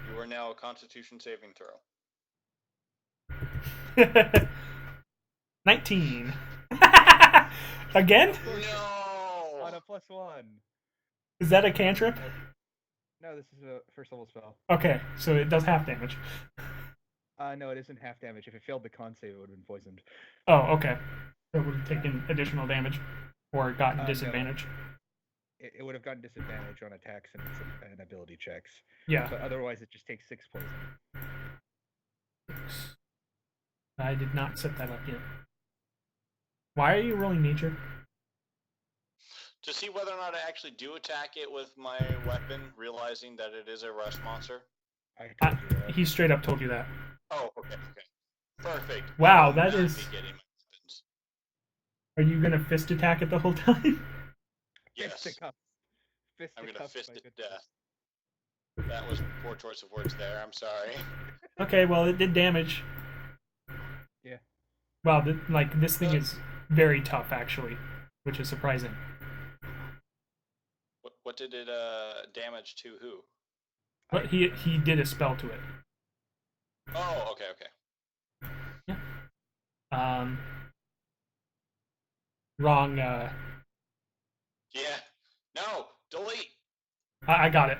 [SPEAKER 2] You are now a Constitution saving throw.
[SPEAKER 1] 19. Again?
[SPEAKER 2] No!
[SPEAKER 3] On a +1.
[SPEAKER 1] Is that a cantrip?
[SPEAKER 3] No, this is a first level spell.
[SPEAKER 1] Okay, so it does half damage.
[SPEAKER 3] No, it isn't half damage. If it failed the con save, it would have been poisoned.
[SPEAKER 1] Oh, okay. So it would have taken additional damage or gotten
[SPEAKER 3] No.
[SPEAKER 1] disadvantage.
[SPEAKER 3] It would have gotten disadvantage on attacks and ability checks.
[SPEAKER 1] Yeah.
[SPEAKER 3] But otherwise, it just takes 6 poison.
[SPEAKER 1] I did not set that up yet. Why are you rolling nature?
[SPEAKER 2] To see whether or not I actually do attack it with my weapon, realizing that it is a rust monster.
[SPEAKER 3] I told you that.
[SPEAKER 1] He straight up told you that.
[SPEAKER 2] Oh, okay. Perfect.
[SPEAKER 1] Wow,
[SPEAKER 2] I will
[SPEAKER 1] that
[SPEAKER 2] not
[SPEAKER 1] is-
[SPEAKER 2] be getting my weapons.
[SPEAKER 1] Are you gonna fist attack it the whole time?
[SPEAKER 2] Yes,
[SPEAKER 3] Fisticuffs.
[SPEAKER 2] I'm gonna
[SPEAKER 3] Fisticuffs,
[SPEAKER 2] fist
[SPEAKER 3] my
[SPEAKER 2] it
[SPEAKER 3] good
[SPEAKER 2] death. That was poor choice of words there. I'm sorry.
[SPEAKER 1] Okay, well it did damage.
[SPEAKER 3] Yeah.
[SPEAKER 1] Wow, this thing is very tough actually, which is surprising.
[SPEAKER 2] What did it damage to who?
[SPEAKER 1] But he did a spell to it.
[SPEAKER 2] Oh, okay.
[SPEAKER 1] Wrong.
[SPEAKER 2] Yeah. No, delete.
[SPEAKER 1] I got it.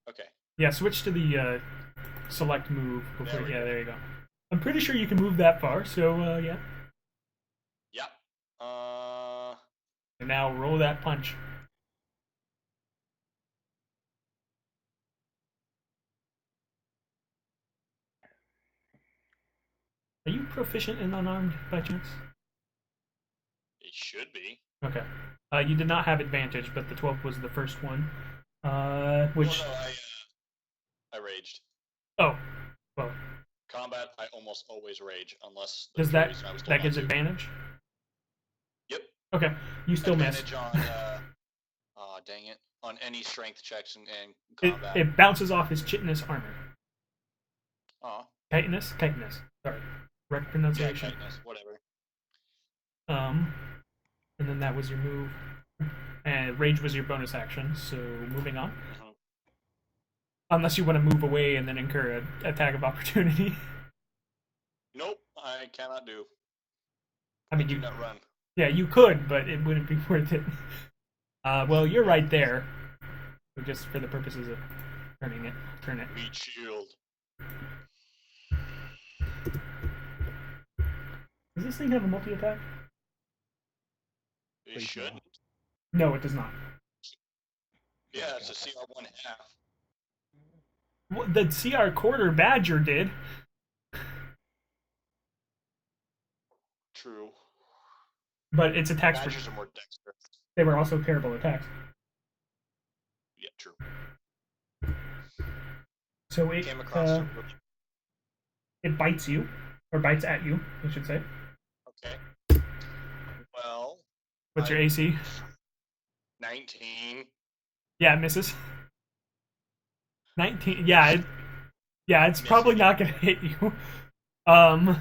[SPEAKER 2] Okay.
[SPEAKER 1] Yeah, switch to the select move. Before,
[SPEAKER 2] There we
[SPEAKER 1] yeah,
[SPEAKER 2] go.
[SPEAKER 1] there you go. I'm pretty sure you can move that far. So yeah.
[SPEAKER 2] Yeah.
[SPEAKER 1] And now roll that punch. Are you proficient in unarmed by chance?
[SPEAKER 2] It should be.
[SPEAKER 1] Okay. You did not have advantage, but the 12 was the first one. Which.
[SPEAKER 2] Well, no, I raged.
[SPEAKER 1] Oh. Well.
[SPEAKER 2] Combat, I almost always rage unless
[SPEAKER 1] Does
[SPEAKER 2] there's a
[SPEAKER 1] that
[SPEAKER 2] reason I was told
[SPEAKER 1] that
[SPEAKER 2] not
[SPEAKER 1] gives
[SPEAKER 2] to.
[SPEAKER 1] advantage?
[SPEAKER 2] Yep.
[SPEAKER 1] Okay. You still miss.
[SPEAKER 2] Advantage on dang it. On any strength checks and combat.
[SPEAKER 1] It bounces off his chitinous armor.
[SPEAKER 2] Aw.
[SPEAKER 1] Chitinous? Sorry. Correct
[SPEAKER 2] Yeah,
[SPEAKER 1] pronunciation.
[SPEAKER 2] tightness, whatever.
[SPEAKER 1] And then that was your move. And rage was your bonus action, so moving on.
[SPEAKER 2] Mm-hmm.
[SPEAKER 1] Unless you want to move away and then incur an attack of opportunity.
[SPEAKER 2] Nope, I cannot do.
[SPEAKER 1] I mean,
[SPEAKER 2] Do
[SPEAKER 1] you
[SPEAKER 2] not run.
[SPEAKER 1] yeah, you could, but it wouldn't be worth it. Well, you're right there. So just for the purposes of turn it.
[SPEAKER 2] Meat shield.
[SPEAKER 1] Does this thing have a multi-attack?
[SPEAKER 2] It
[SPEAKER 3] Please
[SPEAKER 2] should.
[SPEAKER 3] no.
[SPEAKER 1] No, it does not.
[SPEAKER 2] Yeah, it's a CR 1/2.
[SPEAKER 1] Well, the CR Quarter Badger did.
[SPEAKER 2] True.
[SPEAKER 1] But its attacks
[SPEAKER 2] Badgers are more dexterous.
[SPEAKER 1] they were also terrible attacks.
[SPEAKER 2] Yeah, true.
[SPEAKER 1] So it
[SPEAKER 2] Came across
[SPEAKER 1] it bites you, or bites at you, I should say.
[SPEAKER 2] Okay. Well.
[SPEAKER 1] What's your AC?
[SPEAKER 2] 19.
[SPEAKER 1] Yeah, it misses. 19. Yeah, Yeah, it's
[SPEAKER 2] Miss
[SPEAKER 1] probably
[SPEAKER 2] you.
[SPEAKER 1] not going to hit you. And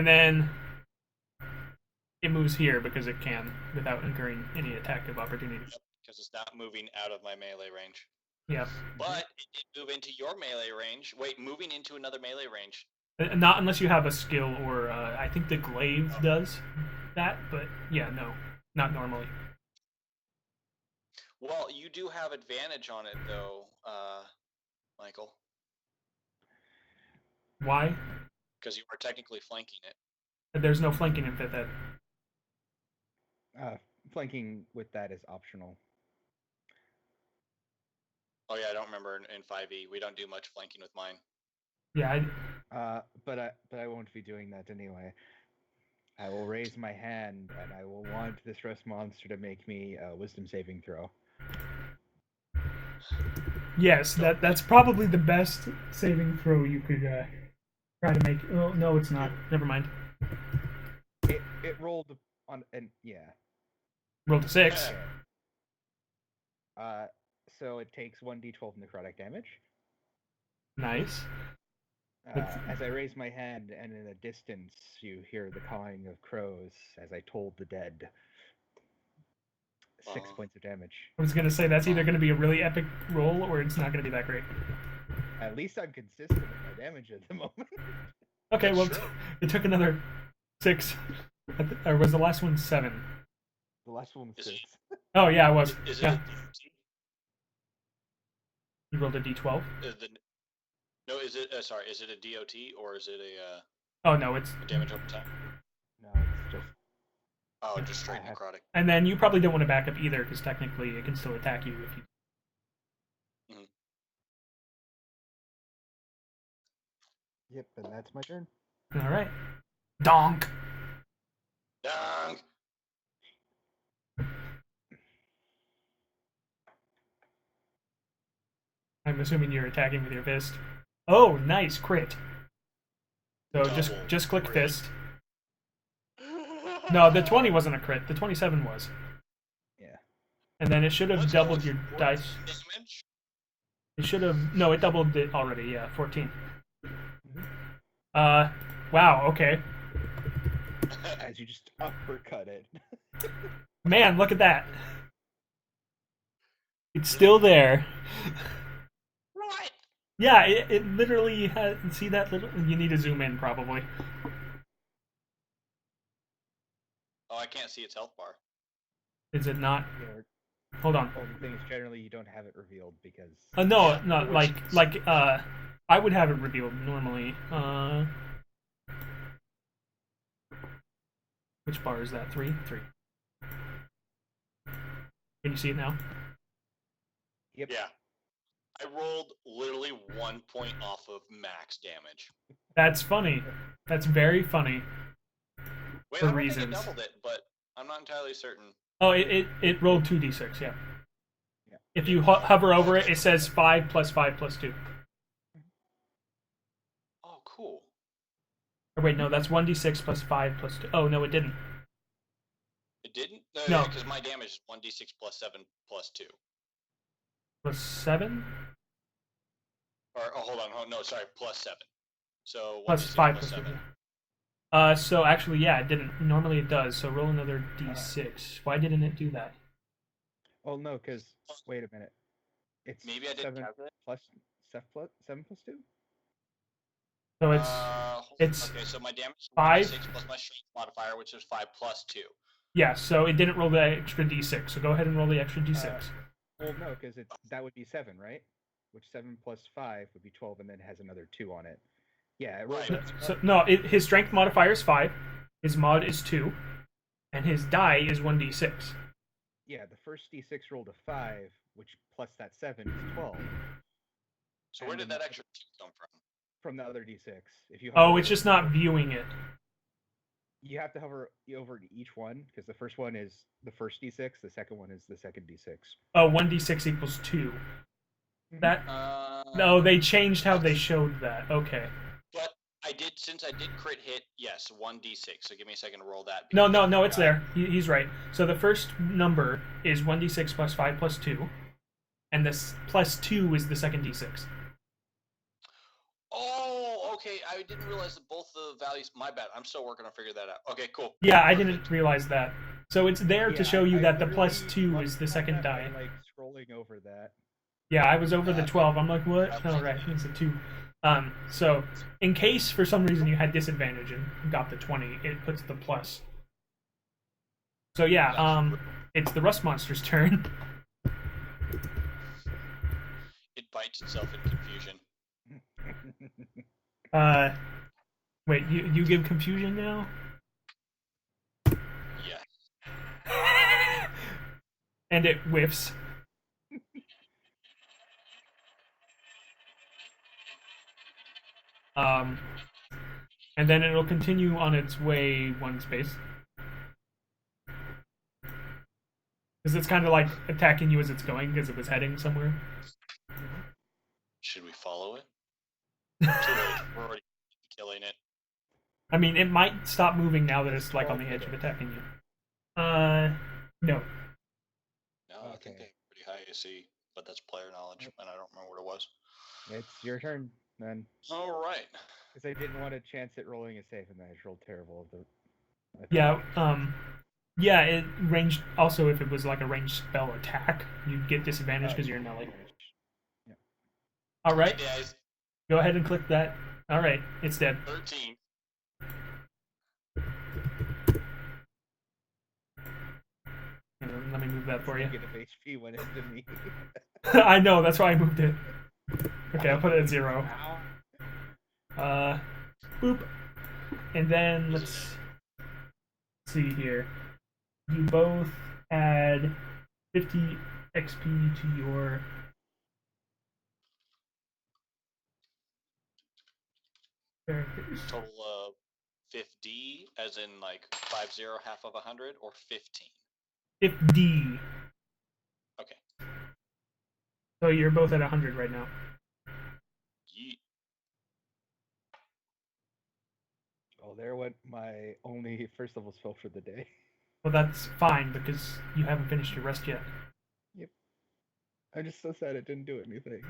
[SPEAKER 1] then it moves here because it can without incurring any attack of opportunity.
[SPEAKER 2] Because it's not moving out of my melee range.
[SPEAKER 1] Yeah.
[SPEAKER 2] But it did move into your melee range. Wait, moving into another melee range.
[SPEAKER 1] Not unless you have a skill or I think the glaive does that, but yeah, no, not normally.
[SPEAKER 2] Well, you do have advantage on it, though, Michael.
[SPEAKER 1] Why?
[SPEAKER 2] Because you are technically flanking it.
[SPEAKER 1] There's no flanking in fifth ed.
[SPEAKER 3] Flanking with that is optional.
[SPEAKER 2] Oh yeah, I don't remember in 5e. We don't do much flanking with mine.
[SPEAKER 1] Yeah,
[SPEAKER 3] But I won't be doing that anyway. I will raise my hand and I will want this rest monster to make me a wisdom saving throw.
[SPEAKER 1] yes, that's probably the best saving throw you could try to make. Oh no, it's not. Never mind.
[SPEAKER 3] It rolled on and yeah.
[SPEAKER 1] Rolled a 6.
[SPEAKER 3] So it takes 1d12 necrotic damage.
[SPEAKER 1] Nice.
[SPEAKER 3] As I raise my hand, and in the distance, you hear the cawing of crows as I told the dead. 6 points of damage.
[SPEAKER 1] I was gonna say that's either gonna be a really epic roll or it's not gonna be that great.
[SPEAKER 3] At least I'm consistent with my damage at the moment.
[SPEAKER 1] Okay, well, it took another 6. Or was the last one 7?
[SPEAKER 3] The last one was 6.
[SPEAKER 1] Oh yeah, it was.
[SPEAKER 2] Is
[SPEAKER 1] yeah.
[SPEAKER 2] it?
[SPEAKER 1] You rolled a d12.
[SPEAKER 2] No, is it? Sorry, is it a DOT or is it a?
[SPEAKER 1] Oh no, it's
[SPEAKER 2] damage over time.
[SPEAKER 3] No, it's just.
[SPEAKER 2] Oh, just straight necrotic.
[SPEAKER 1] And then you probably don't want to back up either, because technically it can still attack you if you.
[SPEAKER 2] Mm-hmm.
[SPEAKER 3] Yep, and that's my turn.
[SPEAKER 1] All right. Donk.
[SPEAKER 2] Donk.
[SPEAKER 1] I'm assuming you're attacking with your fist. Oh, nice crit. So just click
[SPEAKER 2] crit.
[SPEAKER 1] fist. No, the 20 wasn't a crit. The 27 was.
[SPEAKER 3] Yeah.
[SPEAKER 1] And then it should have doubled your dice.
[SPEAKER 2] Damage?
[SPEAKER 1] It should have. No, it doubled it already. Yeah, 14. Wow. Okay.
[SPEAKER 3] As you just uppercut it.
[SPEAKER 1] Man, look at that. It's still there.
[SPEAKER 2] What?
[SPEAKER 1] Yeah, it literally has. See that little. You need to zoom in probably.
[SPEAKER 2] Oh, I can't see its health bar.
[SPEAKER 1] Is it not?
[SPEAKER 3] Yeah,
[SPEAKER 1] Hold on.
[SPEAKER 3] well, the thing is, generally, you don't have it revealed because.
[SPEAKER 1] No,
[SPEAKER 2] Yeah,
[SPEAKER 1] no, I would have it revealed normally. Which bar is that? 3? 3. Can you see it now?
[SPEAKER 3] Yep.
[SPEAKER 2] Yeah. I rolled literally 1 point off of max damage.
[SPEAKER 1] That's funny. That's very funny.
[SPEAKER 2] Wait,
[SPEAKER 1] For
[SPEAKER 2] I don't
[SPEAKER 1] reasons.
[SPEAKER 2] think it doubled it, but I'm not entirely certain.
[SPEAKER 1] Oh, it rolled 2d6, yeah.
[SPEAKER 3] Yeah.
[SPEAKER 1] If you hover over it, it says 5 plus 5 plus 2.
[SPEAKER 2] Oh, cool.
[SPEAKER 1] Or wait, no, that's 1d6 plus 5 plus 2. Oh, no, it didn't.
[SPEAKER 2] It didn't?
[SPEAKER 1] No.
[SPEAKER 2] Because my damage is 1d6 plus 7 plus 2.
[SPEAKER 1] Plus 7?
[SPEAKER 2] Or, oh, hold on. No, sorry, plus 7. So 1d6
[SPEAKER 1] Plus 5
[SPEAKER 2] plus
[SPEAKER 1] plus
[SPEAKER 2] 7.
[SPEAKER 1] 2. So actually, yeah, it didn't. Normally it does, so roll another d6. Why didn't it do that?
[SPEAKER 3] Well, no, because wait a minute. It's
[SPEAKER 2] Maybe I didn't
[SPEAKER 3] 7
[SPEAKER 2] calculate.
[SPEAKER 3] plus 7 plus 2.
[SPEAKER 1] So it's
[SPEAKER 2] okay. So my damage is
[SPEAKER 1] 5
[SPEAKER 2] 1d6 plus my strength modifier, which is 5 plus 2.
[SPEAKER 1] yeah. So it didn't roll the extra d6. So go ahead and roll the extra d6.
[SPEAKER 3] Well, no, because that would be 7, right? Which 7 plus 5 would be 12, and then has another 2 on it. Yeah, it rolled.
[SPEAKER 2] Right.
[SPEAKER 1] So no, his strength modifier is 5, his mod is 2, and his die is 1d6.
[SPEAKER 3] Yeah, the first d6 rolled a 5, which plus that 7 is 12.
[SPEAKER 2] So where did that extra 2 come from?
[SPEAKER 3] From the other d6. If you
[SPEAKER 1] Oh, it's just not viewing it.
[SPEAKER 3] You have to hover over to each one, because the first one is the first d6, the second one is the second d6.
[SPEAKER 1] Oh, 1d6 equals 2. That no, they changed how they showed that. Okay.
[SPEAKER 2] But since I did crit hit, yes, 1d6. So give me a second to roll that.
[SPEAKER 1] No, it's there. He's right. So the first number is 1d6 plus 5 plus 2, and this plus 2 is the second d6.
[SPEAKER 2] I didn't realize that both the values. My bad. I'm still working on figuring that out. Okay, cool.
[SPEAKER 1] Yeah, I
[SPEAKER 2] Perfect.
[SPEAKER 1] didn't realize that. So it's there to show you that the plus 2 is the second die.
[SPEAKER 3] Like scrolling over that.
[SPEAKER 1] Yeah, I was over the 12. I'm like, what? Oh, right, it's a 2. So in case for some reason you had disadvantage and got the 20, it puts the plus. So yeah, it's the rust monster's turn.
[SPEAKER 2] It bites itself in confusion.
[SPEAKER 1] Wait, you give confusion now?
[SPEAKER 2] Yes.
[SPEAKER 1] And it whiffs. And then it'll continue on its way 1 space. Because it's kind of like attacking you as it's going, because it was heading somewhere.
[SPEAKER 2] Should we follow it? Too late. We're already killing it.
[SPEAKER 1] I mean, it might stop moving now that it's like on the edge of attacking you. No.
[SPEAKER 2] No,
[SPEAKER 3] Okay.
[SPEAKER 2] I think they're pretty high AC, but that's player knowledge, and I don't remember what it was.
[SPEAKER 3] It's your turn then.
[SPEAKER 2] All right.
[SPEAKER 3] Because I didn't want to chance it rolling a save, and I just rolled terrible.
[SPEAKER 1] Yeah, yeah, it ranged. Also, if it was like a ranged spell attack, you'd get disadvantage because you're Nelly.
[SPEAKER 3] Yeah.
[SPEAKER 1] All right,
[SPEAKER 2] Hey, guys,
[SPEAKER 1] go ahead and click that. All right, it's dead.
[SPEAKER 2] 13.
[SPEAKER 1] Let me move that for you.
[SPEAKER 3] Negative HP went into me.
[SPEAKER 1] I know, that's why I moved it. Okay, I'll put it at 0. Boop. And then let's see here. You both add 50 XP to your characters.
[SPEAKER 2] Total of 50, as in like 50, half of 100, or 15?
[SPEAKER 1] 50.
[SPEAKER 2] Okay.
[SPEAKER 1] So you're both at 100 right now.
[SPEAKER 2] Yeet.
[SPEAKER 3] Oh, there went my only first level spell for the day.
[SPEAKER 1] Well, that's fine because you haven't finished your rest yet.
[SPEAKER 3] Yep. I'm just so sad it didn't do anything.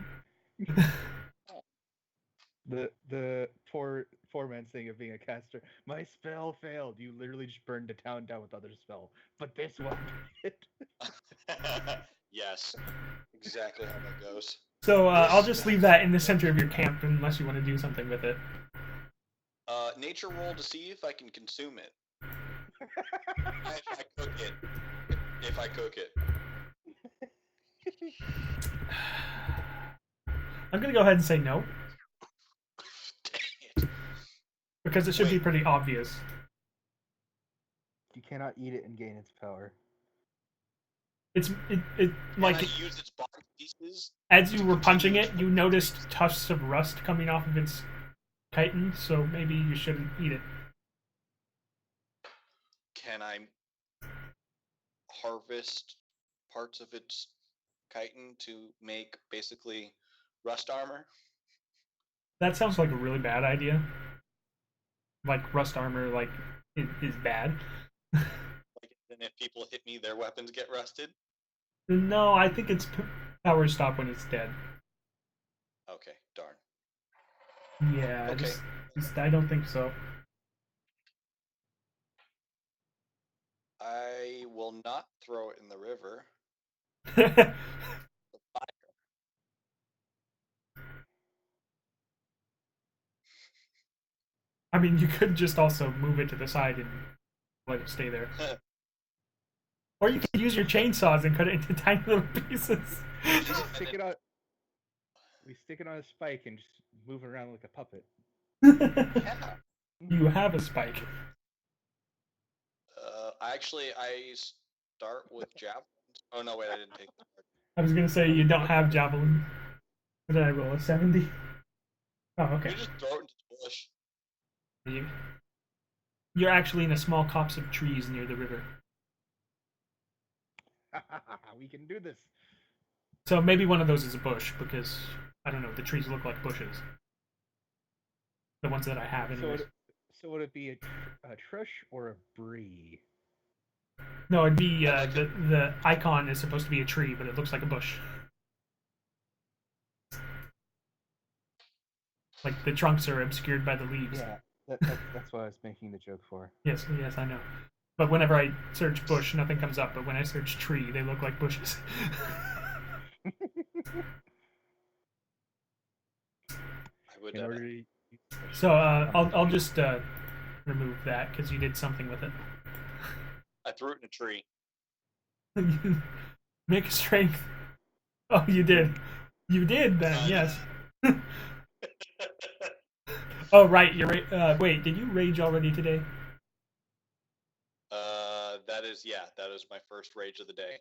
[SPEAKER 3] The poor man's thing of being a caster. My spell failed. You literally just burned the town down with other spell. But this one did.
[SPEAKER 2] Yes. Exactly how that goes.
[SPEAKER 1] So I'll just leave that in the center of your camp unless you want to do something with it.
[SPEAKER 2] Nature roll to see if I can consume it. If I cook it.
[SPEAKER 1] I'm gonna go ahead and say no.
[SPEAKER 2] Dang it.
[SPEAKER 1] Because it should be pretty obvious.
[SPEAKER 3] You cannot eat it and gain its power.
[SPEAKER 1] It
[SPEAKER 2] Can
[SPEAKER 1] like
[SPEAKER 2] I use its body pieces?
[SPEAKER 1] as you were punching it, you noticed tufts of rust coming off of its chitin, so maybe you shouldn't eat it.
[SPEAKER 2] Can I harvest parts of its chitin to make basically rust armor?
[SPEAKER 1] That sounds like a really bad idea. Like rust armor, like is bad.
[SPEAKER 2] Like, then if people hit me, their weapons get rusted?
[SPEAKER 1] No, I think its powers stop when it's dead.
[SPEAKER 2] Okay, darn.
[SPEAKER 1] Yeah,
[SPEAKER 2] Okay.
[SPEAKER 1] just I don't think so.
[SPEAKER 2] I will not throw it in the river.
[SPEAKER 1] I mean, you could just also move it to the side and let it stay there. Or you could use your chainsaws and cut it into tiny little pieces.
[SPEAKER 3] We stick it on a spike and just move it around like a puppet.
[SPEAKER 2] Yeah.
[SPEAKER 1] You have a spike.
[SPEAKER 2] Actually, I start with javelins. Oh no, wait, I didn't take that.
[SPEAKER 1] I was gonna say you don't have javelin. What did I roll? A 70? Oh, okay.
[SPEAKER 2] You just throw it into the bush.
[SPEAKER 1] You're actually in a small copse of trees near the river.
[SPEAKER 3] We can do this.
[SPEAKER 1] So maybe one of those is a bush, because, I don't know, the trees look like bushes. The ones that I have, anyways.
[SPEAKER 3] So would it be a trush or a brie?
[SPEAKER 1] No, it'd be, the icon is supposed to be a tree, but it looks like a bush. Like the trunks are obscured by the leaves.
[SPEAKER 3] Yeah, that's what I was making the joke for.
[SPEAKER 1] Yes, I know. But whenever I search bush, nothing comes up. But when I search tree, they look like bushes.
[SPEAKER 2] I would.
[SPEAKER 3] In order to
[SPEAKER 1] So I'll just remove that because you did something with it.
[SPEAKER 2] I threw it in a tree.
[SPEAKER 1] Make a strength. Oh, you did. You did then. Yes. Oh right. You're wait. Did you rage already today?
[SPEAKER 2] That is my first rage of the day.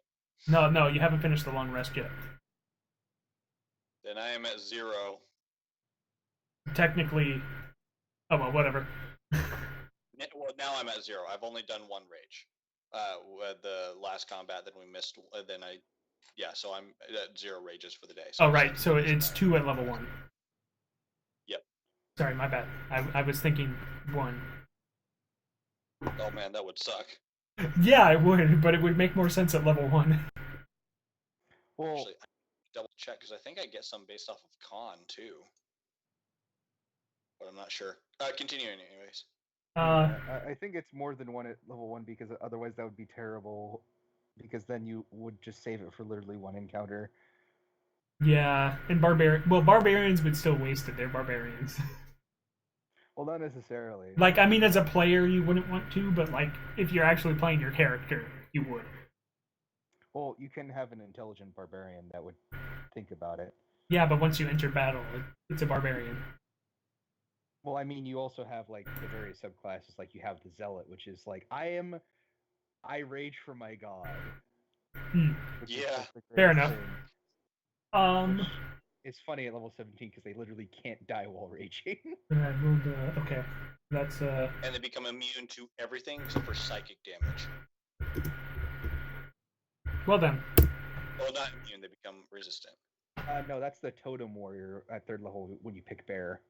[SPEAKER 1] No. You haven't finished the long rest yet.
[SPEAKER 2] Then I am at 0.
[SPEAKER 1] Technically. Oh well, whatever.
[SPEAKER 2] Well, now I'm at 0. I've only done one rage. With the last combat, then we missed. Then I, yeah. So I'm at 0 rages for the day. So
[SPEAKER 1] Oh right. So it's 2 at level 1.
[SPEAKER 2] Yep.
[SPEAKER 1] Sorry, my bad. I was thinking 1.
[SPEAKER 2] Oh man, that would suck.
[SPEAKER 1] Yeah, it would, but it would make more sense at level 1.
[SPEAKER 3] Well,
[SPEAKER 2] Actually, I double check because I think I get some based off of con too, but I'm not sure. Continuing anyways.
[SPEAKER 3] I think it's more than 1 at level 1 because otherwise that would be terrible. Because then you would just save it for literally 1 encounter.
[SPEAKER 1] Yeah, and barbarians would still waste it. They're barbarians.
[SPEAKER 3] Well, not necessarily.
[SPEAKER 1] Like, I mean, as a player, you wouldn't want to, but like, if you're actually playing your character, you would.
[SPEAKER 3] Well, you can have an intelligent barbarian that would think about it.
[SPEAKER 1] Yeah, but once you enter battle, it's a barbarian.
[SPEAKER 3] Well, I mean, you also have like the various subclasses. Like you have the zealot, which is like I rage for my god. Which is,
[SPEAKER 2] Yeah.
[SPEAKER 3] like, the
[SPEAKER 1] Fair
[SPEAKER 3] greatest
[SPEAKER 1] enough.
[SPEAKER 3] thing.
[SPEAKER 1] Which
[SPEAKER 3] It's funny at level 17 because they literally can't die while raging.
[SPEAKER 1] okay, that's
[SPEAKER 2] And they become immune to everything except for psychic damage.
[SPEAKER 1] well done.
[SPEAKER 2] Well, not immune. They become resistant.
[SPEAKER 3] No, that's the totem warrior at 3rd level when you pick bear.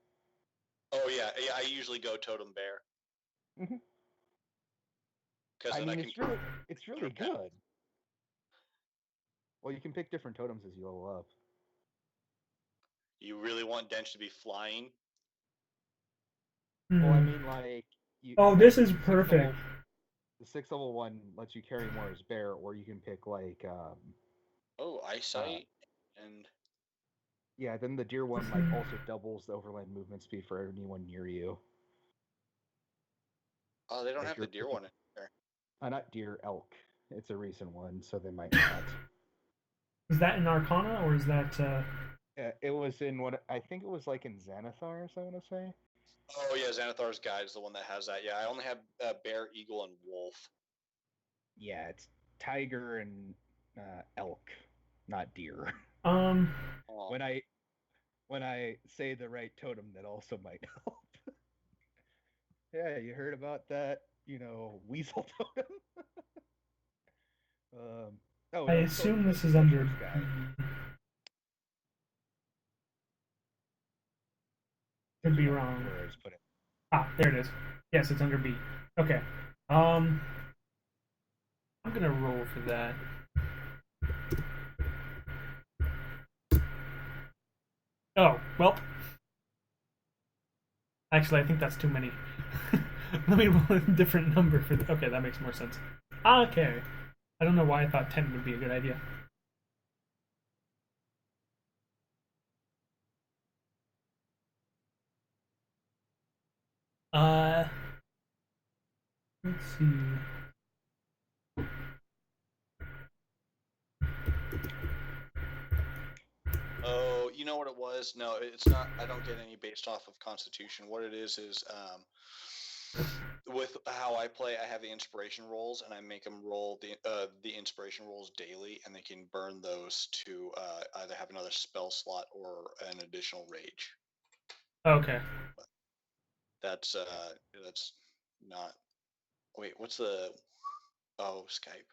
[SPEAKER 2] Oh yeah. I usually go totem bear.
[SPEAKER 3] Mhm.
[SPEAKER 2] Because
[SPEAKER 3] I
[SPEAKER 2] then
[SPEAKER 3] mean,
[SPEAKER 2] I can.
[SPEAKER 3] it's really good. Well, you can pick different totems as you level up.
[SPEAKER 2] You really want Dench to be flying?
[SPEAKER 3] Well, I
[SPEAKER 1] Hmm.
[SPEAKER 3] mean, like
[SPEAKER 1] Oh,
[SPEAKER 3] like,
[SPEAKER 1] this is
[SPEAKER 3] the 6th
[SPEAKER 1] perfect.
[SPEAKER 3] the 6th level one lets you carry more as bear, or you can pick like
[SPEAKER 2] Oh, eyesight and.
[SPEAKER 3] yeah. Then the deer one like also doubles the overland movement speed for anyone near you.
[SPEAKER 2] Oh, they don't
[SPEAKER 3] If
[SPEAKER 2] have
[SPEAKER 3] you're
[SPEAKER 2] the deer
[SPEAKER 3] picking,
[SPEAKER 2] one in there.
[SPEAKER 3] not deer, elk. It's a recent one, so they might not.
[SPEAKER 1] Is that in Arcana or is that?
[SPEAKER 3] It was in what I think it was like in Xanathar, I want to say.
[SPEAKER 2] Oh yeah, Xanathar's Guide is the one that has that. Yeah, I only have bear, eagle, and wolf.
[SPEAKER 3] Yeah, it's tiger and elk, not deer.
[SPEAKER 1] Um.
[SPEAKER 2] Oh.
[SPEAKER 3] When I say the right totem, that also might help. Yeah, you heard about that? Weasel totem. Oh
[SPEAKER 1] I
[SPEAKER 3] no,
[SPEAKER 1] assume
[SPEAKER 3] totem
[SPEAKER 1] this is under.
[SPEAKER 3] adventurer's guide.
[SPEAKER 1] Could be
[SPEAKER 3] Yeah,
[SPEAKER 1] wrong.
[SPEAKER 3] where I just put it.
[SPEAKER 1] Ah, there it is. Yes, it's under B. Okay. I'm gonna roll for that. Oh, well. Actually, I think that's too many. Let me roll a different number for the. Okay, that makes more sense. Okay. I don't know why I thought 10 would be a good idea. Uh, let's see.
[SPEAKER 2] Oh, you know what it was? No, it's not. I don't get any based off of Constitution. What it is with how I play, I have the inspiration rolls, and I make them roll the inspiration rolls daily, and they can burn those to either have another spell slot or an additional rage.
[SPEAKER 1] Okay.
[SPEAKER 2] That's not. Wait, what's the? Oh, Skype.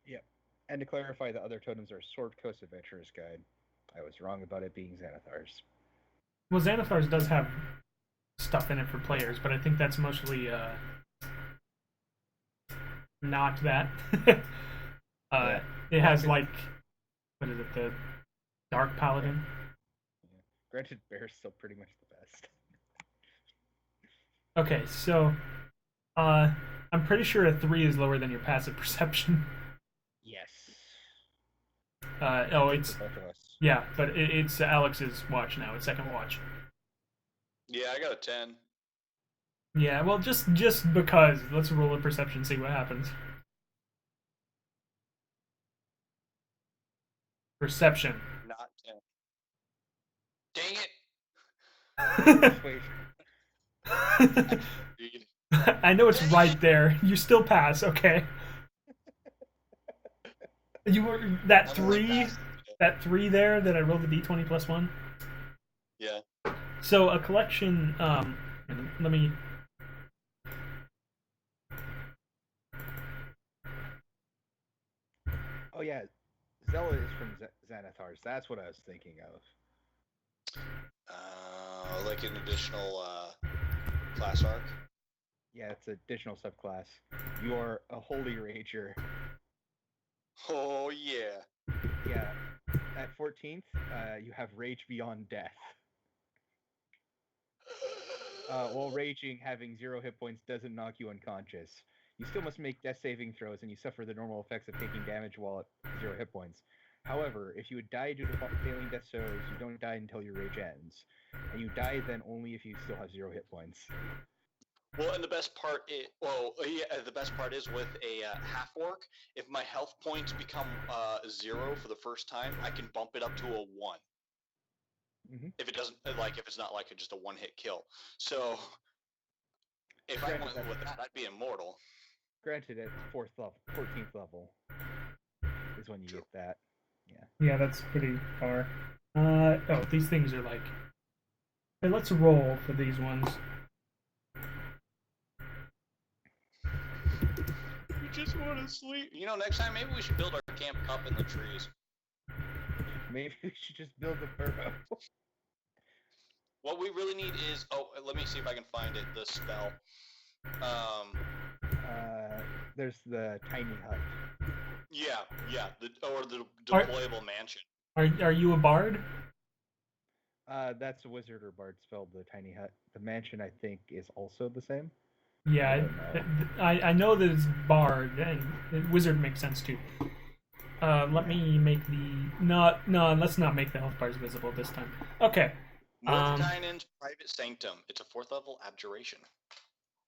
[SPEAKER 3] Yep. And to clarify, the other totems are Sword Coast Adventurer's Guide. I was wrong about it being Xanathar's.
[SPEAKER 1] Well, Xanathar's does have stuff in it for players, but I think that's mostly not that. It has like what is it, the Dark Paladin?
[SPEAKER 3] Yeah. Granted, bear's still pretty much the best.
[SPEAKER 1] Okay, so I'm pretty sure a 3 is lower than your passive perception.
[SPEAKER 3] Yes.
[SPEAKER 1] Oh, it's
[SPEAKER 3] For both of us.
[SPEAKER 1] yeah, but it's Alex's watch now. It's second watch.
[SPEAKER 2] Yeah, I got a 10.
[SPEAKER 1] Yeah, well, just because. Let's roll a perception, see what happens. Perception.
[SPEAKER 2] Not 10. Dang it!
[SPEAKER 3] Wait.
[SPEAKER 2] Read.
[SPEAKER 1] I know it's right there. You still pass, okay? You were that
[SPEAKER 2] I'm only
[SPEAKER 1] 3,
[SPEAKER 2] passing it.
[SPEAKER 1] that 3 there that I rolled the d20 plus 1.
[SPEAKER 2] Yeah.
[SPEAKER 1] So a collection. Let me.
[SPEAKER 3] Oh yeah, Zella is from Xanathars. That's what I was thinking of.
[SPEAKER 2] Like an additional class arc.
[SPEAKER 3] Yeah, it's an additional subclass. You are a Holy Rager.
[SPEAKER 2] Oh yeah.
[SPEAKER 3] Yeah. At 14th, you have Rage Beyond Death. While raging, having 0 hit points doesn't knock you unconscious. You still must make death saving throws, and you suffer the normal effects of taking damage while at 0 hit points. However, if you would die due to failing death saves, you don't die until your rage ends. And you die then only if you still have 0 hit points.
[SPEAKER 2] Well, and the best part is, the best part is with a half orc. If my health points become 0 for the first time, I can bump it up to a 1.
[SPEAKER 3] Mhm.
[SPEAKER 2] If it doesn't, if it's not like just a one-hit kill. So, if I went with that, I'd be immortal.
[SPEAKER 3] Granted, at 14th level is when you
[SPEAKER 2] True.
[SPEAKER 3] get that.
[SPEAKER 1] Yeah, that's pretty far. Oh, these things are like. Hey, let's roll for these ones.
[SPEAKER 2] We just want to sleep. Next time maybe we should build our camp up in the trees.
[SPEAKER 3] Maybe we should just build a burrow.
[SPEAKER 2] What we really need is let me see if I can find it. The spell.
[SPEAKER 3] There's the tiny hut.
[SPEAKER 2] Yeah, the
[SPEAKER 1] Are-
[SPEAKER 2] deployable mansion.
[SPEAKER 1] Are you a bard?
[SPEAKER 3] That's a wizard or bard spell, the tiny hut. The mansion, I think, is also the same.
[SPEAKER 1] Yeah, I know that it's bard, and wizard makes sense too. Let me make the no. Let's not make the health bars visible this time. Okay.
[SPEAKER 2] Mordenkainen's private sanctum. It's a 4th level abjuration.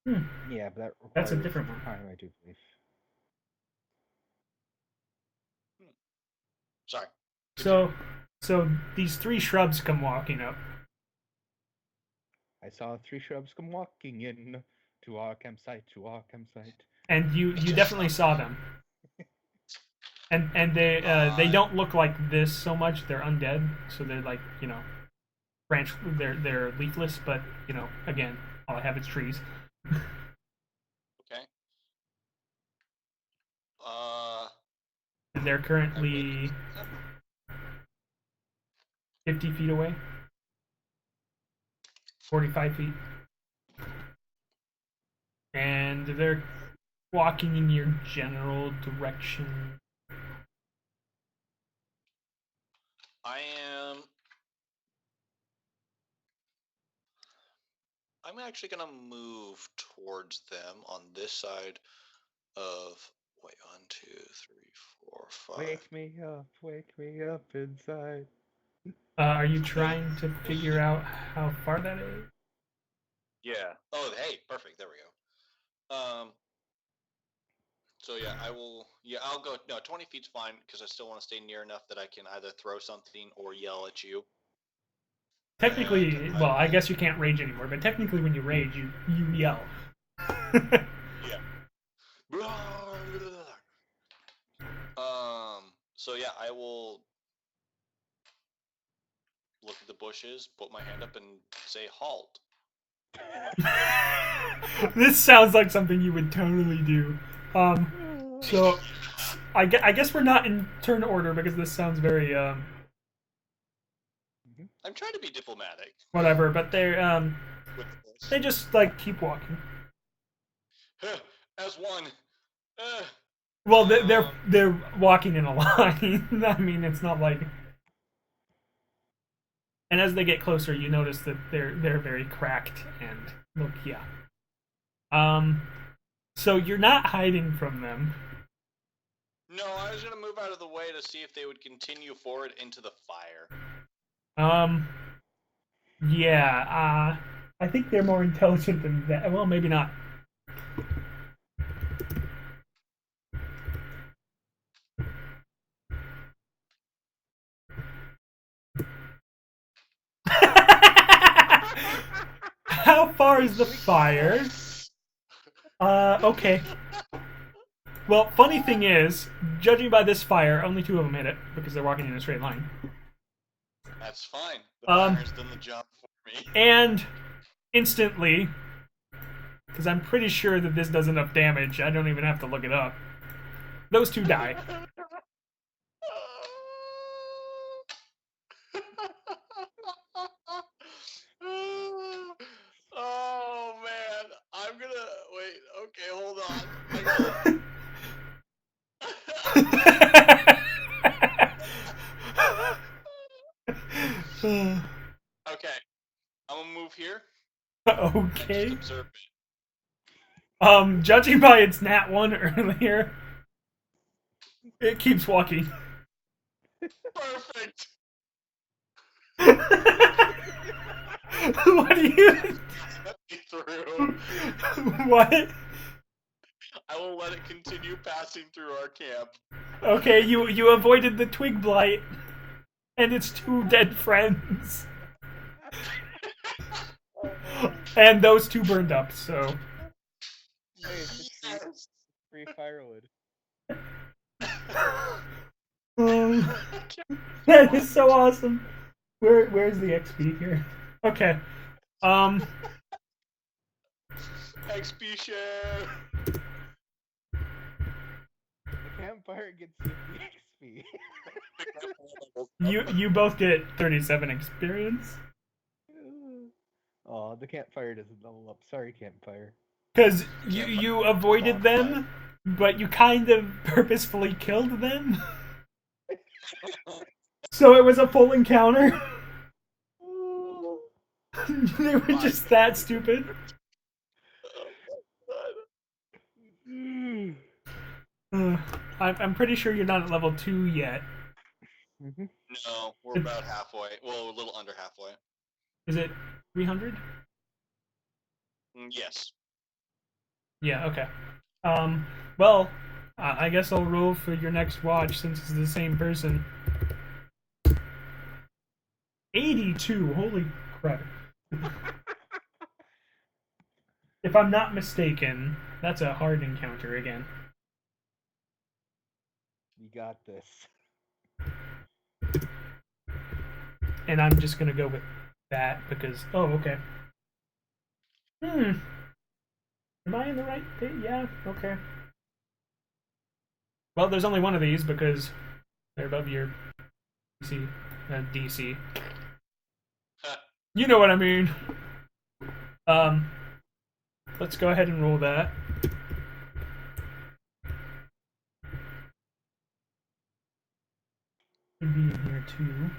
[SPEAKER 3] Yeah, but that requires
[SPEAKER 1] That's a different one.
[SPEAKER 3] time, I do believe.
[SPEAKER 2] Sorry.
[SPEAKER 1] So these 3 shrubs come walking up.
[SPEAKER 3] I saw 3 shrubs come walking in to our campsite,
[SPEAKER 1] And you definitely saw them. And they don't look like this so much. They're undead, so they're like, branch. They're leafless, but again, all I have is trees.
[SPEAKER 2] Okay.
[SPEAKER 1] And they're currently 50 feet away. 45 feet. And they're walking in your general direction.
[SPEAKER 2] I'm actually gonna move towards them on this side of. Wait, 1, 2, 3, 4, 5.
[SPEAKER 3] wake me up inside.
[SPEAKER 1] Are you trying to figure out how far that is?
[SPEAKER 2] Yeah. Oh, hey, perfect. There we go. So yeah, I will. Yeah, I'll go. No, 20 feet's fine because I still want to stay near enough that I can either throw something or yell at you.
[SPEAKER 1] Technically, well, I guess you can't rage anymore, but technically when you rage, you yell.
[SPEAKER 2] Yeah. So yeah, I will look at the bushes, put my hand up, and say halt.
[SPEAKER 1] This sounds like something you would totally do. So I guess we're not in turn order because this sounds very
[SPEAKER 2] I'm trying to be diplomatic.
[SPEAKER 1] whatever, but they just like keep walking.
[SPEAKER 2] As one.
[SPEAKER 1] Well, they're walking in a line. I mean, it's not like And as they get closer, you notice that they're very cracked and look, yeah. So you're not hiding from them.
[SPEAKER 2] No, I was gonna move out of the way to see if they would continue forward into the fire.
[SPEAKER 1] Yeah, I think they're more intelligent than that. Well, maybe not. How far is the fire? Okay. Well, funny thing is, judging by this fire, only 2 of them hit it because they're walking in a straight line.
[SPEAKER 2] That's fine. The fire's done the job for me.
[SPEAKER 1] And instantly, because I'm pretty sure that this does enough damage, I don't even have to look it up. Those 2 die.
[SPEAKER 2] Oh man, I'm gonna wait. Okay, hold on. Okay, I'm gonna move here.
[SPEAKER 1] Okay.
[SPEAKER 2] And just observe it.
[SPEAKER 1] Judging by its nat 1 earlier, it keeps walking.
[SPEAKER 2] Perfect.
[SPEAKER 1] What do you?
[SPEAKER 2] Through.
[SPEAKER 1] What?
[SPEAKER 2] I will let it continue passing through our camp.
[SPEAKER 1] Okay, you avoided the twig blight and its 2 dead friends, and those 2 burned up. So.
[SPEAKER 3] Hey, it's just free firewood.
[SPEAKER 1] That is so awesome. Where's the XP here? Okay.
[SPEAKER 2] XP share.
[SPEAKER 3] The campfire gets 50 XP.
[SPEAKER 1] You both get 37 experience.
[SPEAKER 3] Oh, the campfire doesn't level up. Sorry, campfire.
[SPEAKER 1] Because you avoided them, but you kind of purposefully killed them. So it was a full encounter. They were just that stupid. I'm pretty sure you're not at level 2 yet.
[SPEAKER 3] Mm-hmm.
[SPEAKER 2] No, we're about halfway. Well, a little under halfway.
[SPEAKER 1] Is it 300?
[SPEAKER 2] Yes.
[SPEAKER 1] Yeah, okay. Well, I guess I'll roll for your next watch since it's the same person. 82, holy crap. If I'm not mistaken, that's a hard encounter again.
[SPEAKER 3] You got this.
[SPEAKER 1] And I'm just gonna go with that because... Oh, okay. Am I in the right thing? Yeah, okay. Well, there's only one of these because they're above your DC. You know what I mean. Let's go ahead and roll that. Should be in here too.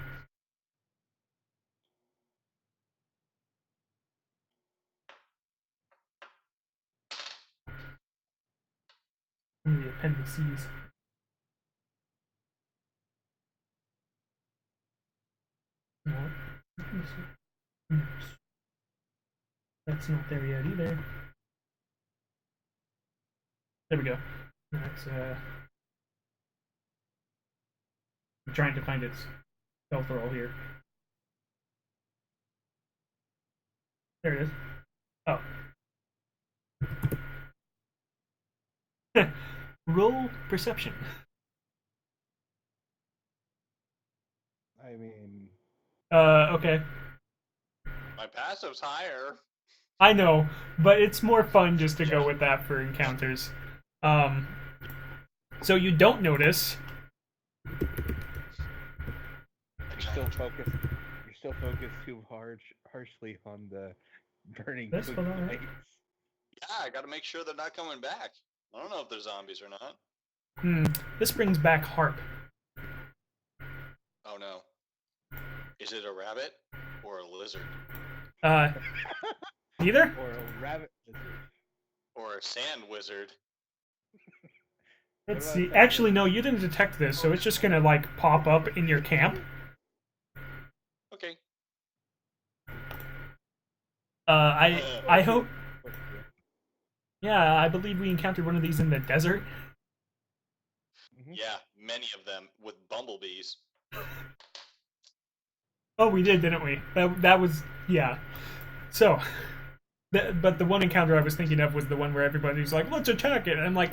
[SPEAKER 1] In the appendices. No. That's not there yet either. There we go. That's I'm trying to find its stealth roll here. There it is. Oh. Roll perception.
[SPEAKER 3] I mean...
[SPEAKER 1] Okay.
[SPEAKER 2] My passive's higher.
[SPEAKER 1] I know, but it's more fun just to go with that for encounters. So you don't notice.
[SPEAKER 3] You're still focused too harshly on the burning
[SPEAKER 1] This
[SPEAKER 3] twig
[SPEAKER 1] one, all right.
[SPEAKER 3] lights.
[SPEAKER 2] Yeah, I gotta make sure they're not coming back. I don't know if they're zombies or not.
[SPEAKER 1] This brings back Harp.
[SPEAKER 2] Oh no. Is it a rabbit? Or a lizard.
[SPEAKER 1] Either?
[SPEAKER 3] Or a rabbit lizard.
[SPEAKER 2] Or a sand wizard.
[SPEAKER 1] Let's
[SPEAKER 3] about
[SPEAKER 1] see.
[SPEAKER 3] sand
[SPEAKER 1] Actually,
[SPEAKER 3] lizard?
[SPEAKER 1] no, you didn't detect this, so it's just gonna like pop up in your camp.
[SPEAKER 2] Okay.
[SPEAKER 1] I hope.
[SPEAKER 3] Okay.
[SPEAKER 1] Yeah, I believe we encountered one of these in the desert.
[SPEAKER 3] Mhm.
[SPEAKER 2] Yeah, many of them with bumblebees.
[SPEAKER 1] Oh, we did, didn't we? That was yeah. So, but the one encounter I was thinking of was the one where everybody's like, "Let's attack it," and I'm like,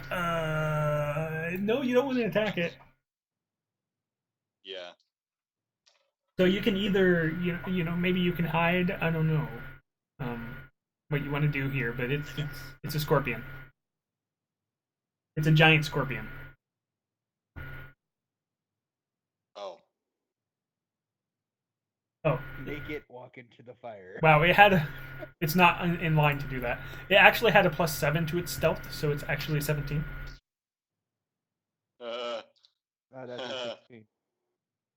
[SPEAKER 1] no, you don't want to attack it."
[SPEAKER 2] Yeah.
[SPEAKER 1] So you can either maybe you can hide. I don't know, what you want to do here, but it's a scorpion. It's a giant scorpion.
[SPEAKER 2] Oh.
[SPEAKER 1] Oh,
[SPEAKER 3] Make it walk into the fire.
[SPEAKER 1] wow! It's not in line to do that. It actually had a +7 to its stealth, so it's actually a 17.
[SPEAKER 2] Uh,
[SPEAKER 3] Oh, that's a 16.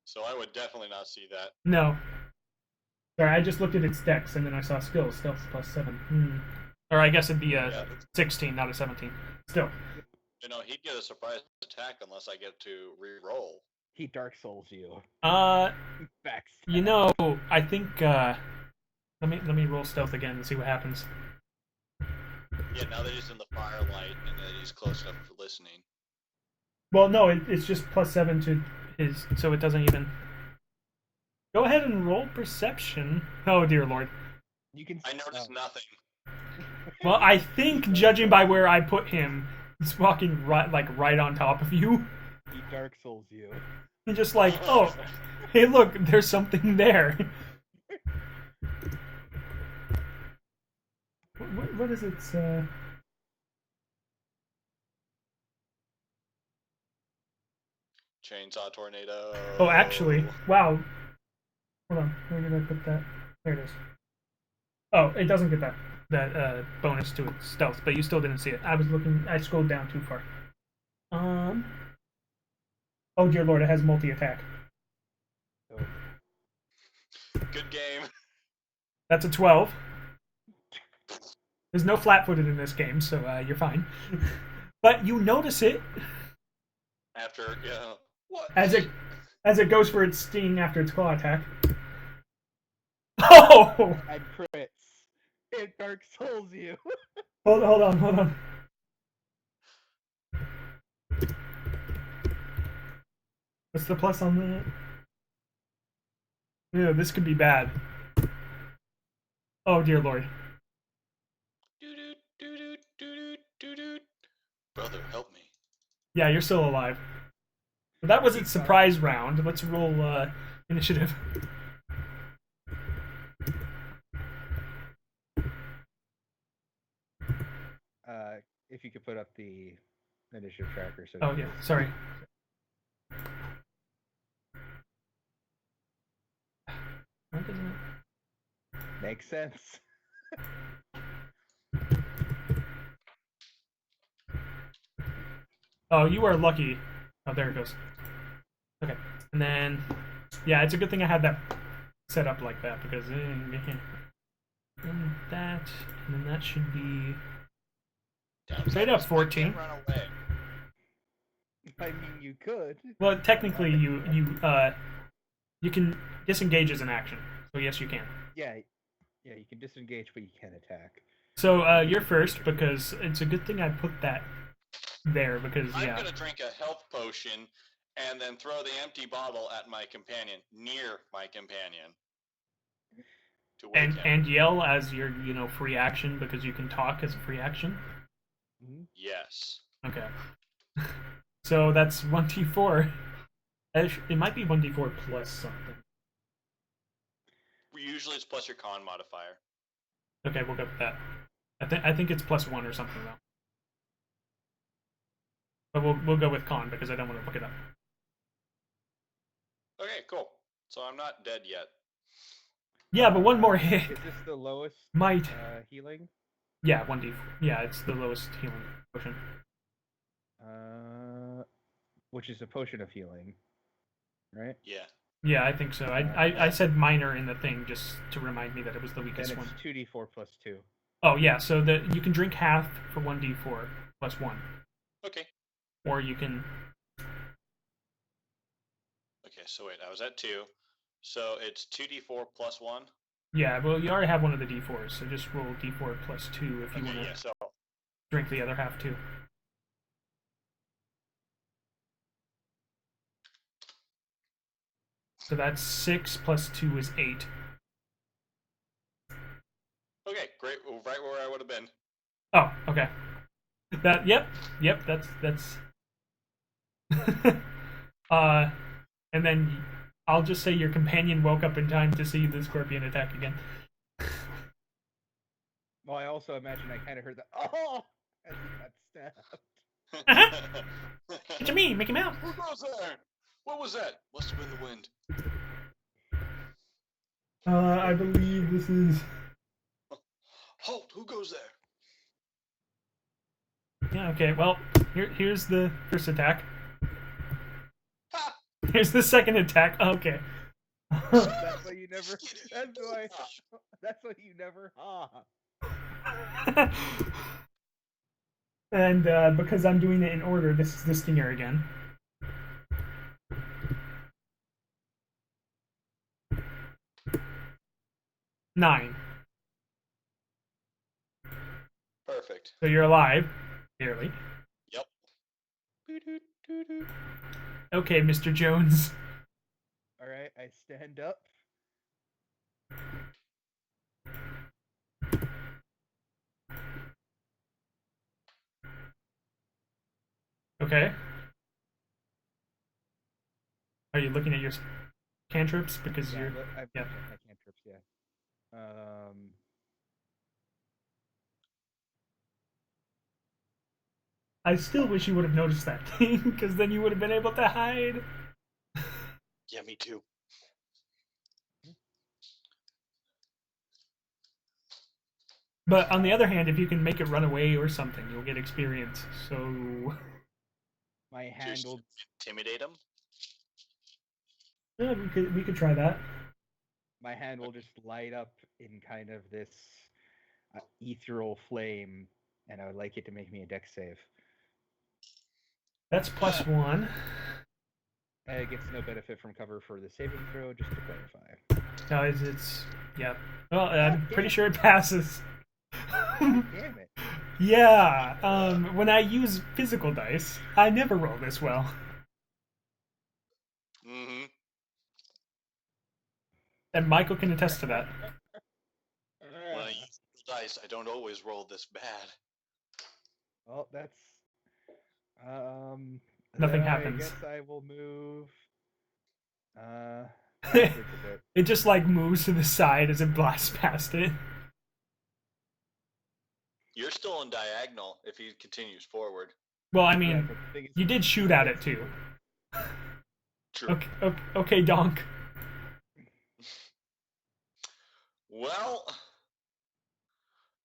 [SPEAKER 2] so I would definitely not see that.
[SPEAKER 1] No, sorry, I just looked at its dex and then I saw skills. Stealth's +7. Or I guess it'd be a
[SPEAKER 2] Yeah.
[SPEAKER 1] 16, not a 17. Still,
[SPEAKER 2] He'd get a surprise attack unless I get to re-roll.
[SPEAKER 3] He Dark Souls you.
[SPEAKER 1] uh,
[SPEAKER 3] Backstab.
[SPEAKER 1] I think let me roll stealth again and see what happens.
[SPEAKER 2] Yeah, now that he's in the firelight and that he's close enough for listening.
[SPEAKER 1] Well, no, it's just +7 to his, so it doesn't even. Go ahead and roll perception. Oh dear lord.
[SPEAKER 3] You can.
[SPEAKER 2] I noticed nothing.
[SPEAKER 1] Well, I think judging by where I put him, he's walking right on top of you.
[SPEAKER 3] He Dark Souls you.
[SPEAKER 1] And just like, oh, hey, look, there's something there. What is its?
[SPEAKER 2] Chainsaw tornado.
[SPEAKER 1] Oh, actually, wow. Hold on, where did I put that? There it is. Oh, it doesn't get that bonus to its stealth, but you still didn't see it. I scrolled down too far. Oh dear lord, it has multi-attack.
[SPEAKER 3] So,
[SPEAKER 2] Good game.
[SPEAKER 1] That's a 12. There's no flat-footed in this game, so you're fine. But you notice it
[SPEAKER 2] After, what?
[SPEAKER 1] as it goes for its sting after its claw attack. Oh!
[SPEAKER 3] and crits. It Dark Souls you.
[SPEAKER 1] Hold on. What's the plus on that? Yeah, this could be bad. Oh dear lord.
[SPEAKER 2] Brother, help me.
[SPEAKER 1] Yeah, you're still alive. But that was its surprise round. Let's roll initiative.
[SPEAKER 3] If you could put up the initiative tracker. So.
[SPEAKER 1] Oh yeah, sorry. Why doesn't it?
[SPEAKER 3] Makes sense.
[SPEAKER 1] Oh, you are lucky. Oh, there it goes. Okay, and then yeah, it's a good thing I had that set up like that because and then that should be straight up 14.
[SPEAKER 2] Run away.
[SPEAKER 3] I mean, you could.
[SPEAKER 1] Well, technically, you can disengage as an action. So yes, you can.
[SPEAKER 3] Yeah, you can disengage, but you can't attack.
[SPEAKER 1] So you're first because it's a good thing I put that there because
[SPEAKER 2] I'm gonna drink a health potion and then throw the empty bottle at my companion, near my companion. To wake him.
[SPEAKER 1] and yell as your free action because you can talk as a free action.
[SPEAKER 3] Mm-hmm.
[SPEAKER 2] Yes.
[SPEAKER 1] Okay. So that's 1d4. It might be 1d4 plus something.
[SPEAKER 2] Usually it's plus your con modifier.
[SPEAKER 1] Okay, we'll go with that. I think it's +1 or something though. But we'll go with con because I don't want to look it up.
[SPEAKER 2] Okay, cool. So I'm not dead yet.
[SPEAKER 1] Yeah, but one more hit.
[SPEAKER 3] Is this the lowest
[SPEAKER 1] Might.
[SPEAKER 3] healing?
[SPEAKER 1] Yeah, 1d. Yeah, it's the lowest healing potion.
[SPEAKER 3] Which is a potion of healing, right?
[SPEAKER 2] Yeah.
[SPEAKER 1] Yeah, I think so. I said minor in the thing just to remind me that it was the
[SPEAKER 3] Then
[SPEAKER 1] weakest
[SPEAKER 3] it's
[SPEAKER 1] one.
[SPEAKER 3] 2d4 plus 2.
[SPEAKER 1] Oh yeah, so you can drink half for 1d4 plus 1.
[SPEAKER 2] Okay.
[SPEAKER 1] Or you can...
[SPEAKER 2] Okay, so wait, I was at 2. So it's 2d4 plus 1?
[SPEAKER 1] Yeah, well, you already have one of the d4s, so just roll d4 plus 2 if you
[SPEAKER 2] Okay,
[SPEAKER 1] want
[SPEAKER 2] yeah,
[SPEAKER 1] to
[SPEAKER 2] so...
[SPEAKER 1] drink the other half too. So that's 6 plus 2 is 8.
[SPEAKER 2] Okay, great. Right where I would have been.
[SPEAKER 1] Oh, okay. Yep, that's and then I'll just say your companion woke up in time to see the scorpion attack again.
[SPEAKER 3] Well, I also imagine I kind of heard the oh as he got stabbed.
[SPEAKER 1] It's me, Mickey Mouse.
[SPEAKER 2] Who goes there? What was that? Must have been the wind.
[SPEAKER 1] I believe this is...
[SPEAKER 2] Halt! Who goes there?
[SPEAKER 1] Yeah, okay, well, here's the first attack.
[SPEAKER 2] Ha!
[SPEAKER 1] Here's the second attack. Okay.
[SPEAKER 3] That's why you never. That's why you never.
[SPEAKER 1] And because I'm doing it in order, this is the stinger again. Nine.
[SPEAKER 2] Perfect.
[SPEAKER 1] So you're alive, barely.
[SPEAKER 2] Yep.
[SPEAKER 1] Okay, Mr. Jones.
[SPEAKER 3] All right, I stand up.
[SPEAKER 1] Okay. Are you looking at your cantrips? Because you're...
[SPEAKER 3] I've
[SPEAKER 1] yeah.
[SPEAKER 3] checked my cantrips. Yeah.
[SPEAKER 1] I still wish you would have noticed that thing, because then you would have been able to hide.
[SPEAKER 2] Yeah, me too.
[SPEAKER 1] But on the other hand, if you can make it run away or something, you'll get experience. So...
[SPEAKER 3] My hand will
[SPEAKER 2] Intimidate him?
[SPEAKER 1] Yeah, we could try that.
[SPEAKER 3] my hand will just light up in kind of this ethereal flame, and I would like it to make me a dex save.
[SPEAKER 1] That's plus 1.
[SPEAKER 3] It gets no benefit from cover for the saving throw, just to clarify.
[SPEAKER 1] No, it's yeah. Well, I'm pretty sure it passes.
[SPEAKER 3] Damn it.
[SPEAKER 1] Yeah, when I use physical dice, I never roll this well.
[SPEAKER 2] Mm-hmm.
[SPEAKER 1] And Michael can attest to that.
[SPEAKER 2] When I use dice, I don't always roll this bad.
[SPEAKER 3] Well, that's
[SPEAKER 1] Nothing
[SPEAKER 3] I
[SPEAKER 1] happens.
[SPEAKER 3] guess I will move backwards a bit.
[SPEAKER 1] It just like moves to the side as it blasts past it.
[SPEAKER 2] You're still in diagonal if he continues forward.
[SPEAKER 1] Well, I
[SPEAKER 3] Yeah,
[SPEAKER 1] mean,
[SPEAKER 3] but the thing is,
[SPEAKER 1] you did shoot at it too.
[SPEAKER 2] True.
[SPEAKER 1] Okay, Donk.
[SPEAKER 2] Well,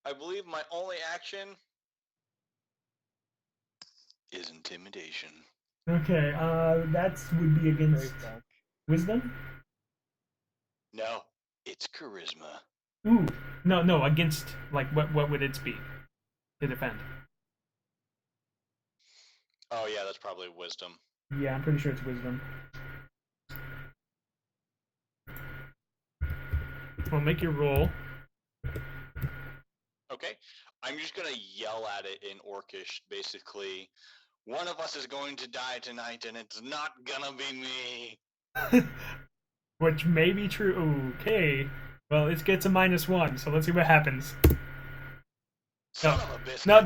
[SPEAKER 2] I believe my only action is intimidation.
[SPEAKER 1] Okay, that would be against
[SPEAKER 3] Great Donk.
[SPEAKER 1] wisdom.
[SPEAKER 2] No, it's charisma.
[SPEAKER 1] Ooh, no, against like what would its be to defend?
[SPEAKER 2] Oh yeah, that's probably wisdom.
[SPEAKER 1] Yeah, I'm pretty sure it's wisdom. Well, make your roll.
[SPEAKER 2] Okay, I'm just gonna yell at it in Orcish, basically. One of us is going to die tonight, and it's not gonna be me.
[SPEAKER 1] Which may be true. Okay. Well, it gets a -1, so let's see what happens.
[SPEAKER 2] Son of a biscuit.
[SPEAKER 1] No.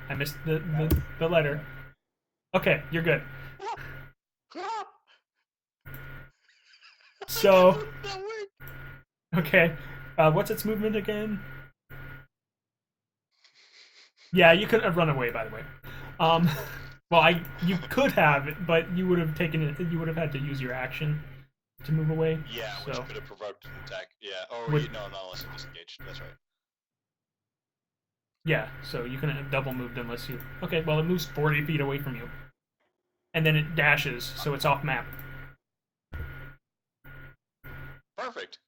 [SPEAKER 1] I missed the letter. Okay, you're good. So, okay. What's its movement again? Yeah, you couldn't have run away, by the way. Well, you could have, but you would have taken it. You would have had to use your action to move away.
[SPEAKER 2] Yeah, which
[SPEAKER 1] so.
[SPEAKER 2] could have provoked an attack. Yeah. Oh, no, not unless it disengaged. That's right.
[SPEAKER 1] Yeah, so you couldn't have double moved unless you... Okay, well, it moves 40 feet away from you. And then it dashes, so it's off map.
[SPEAKER 2] Perfect.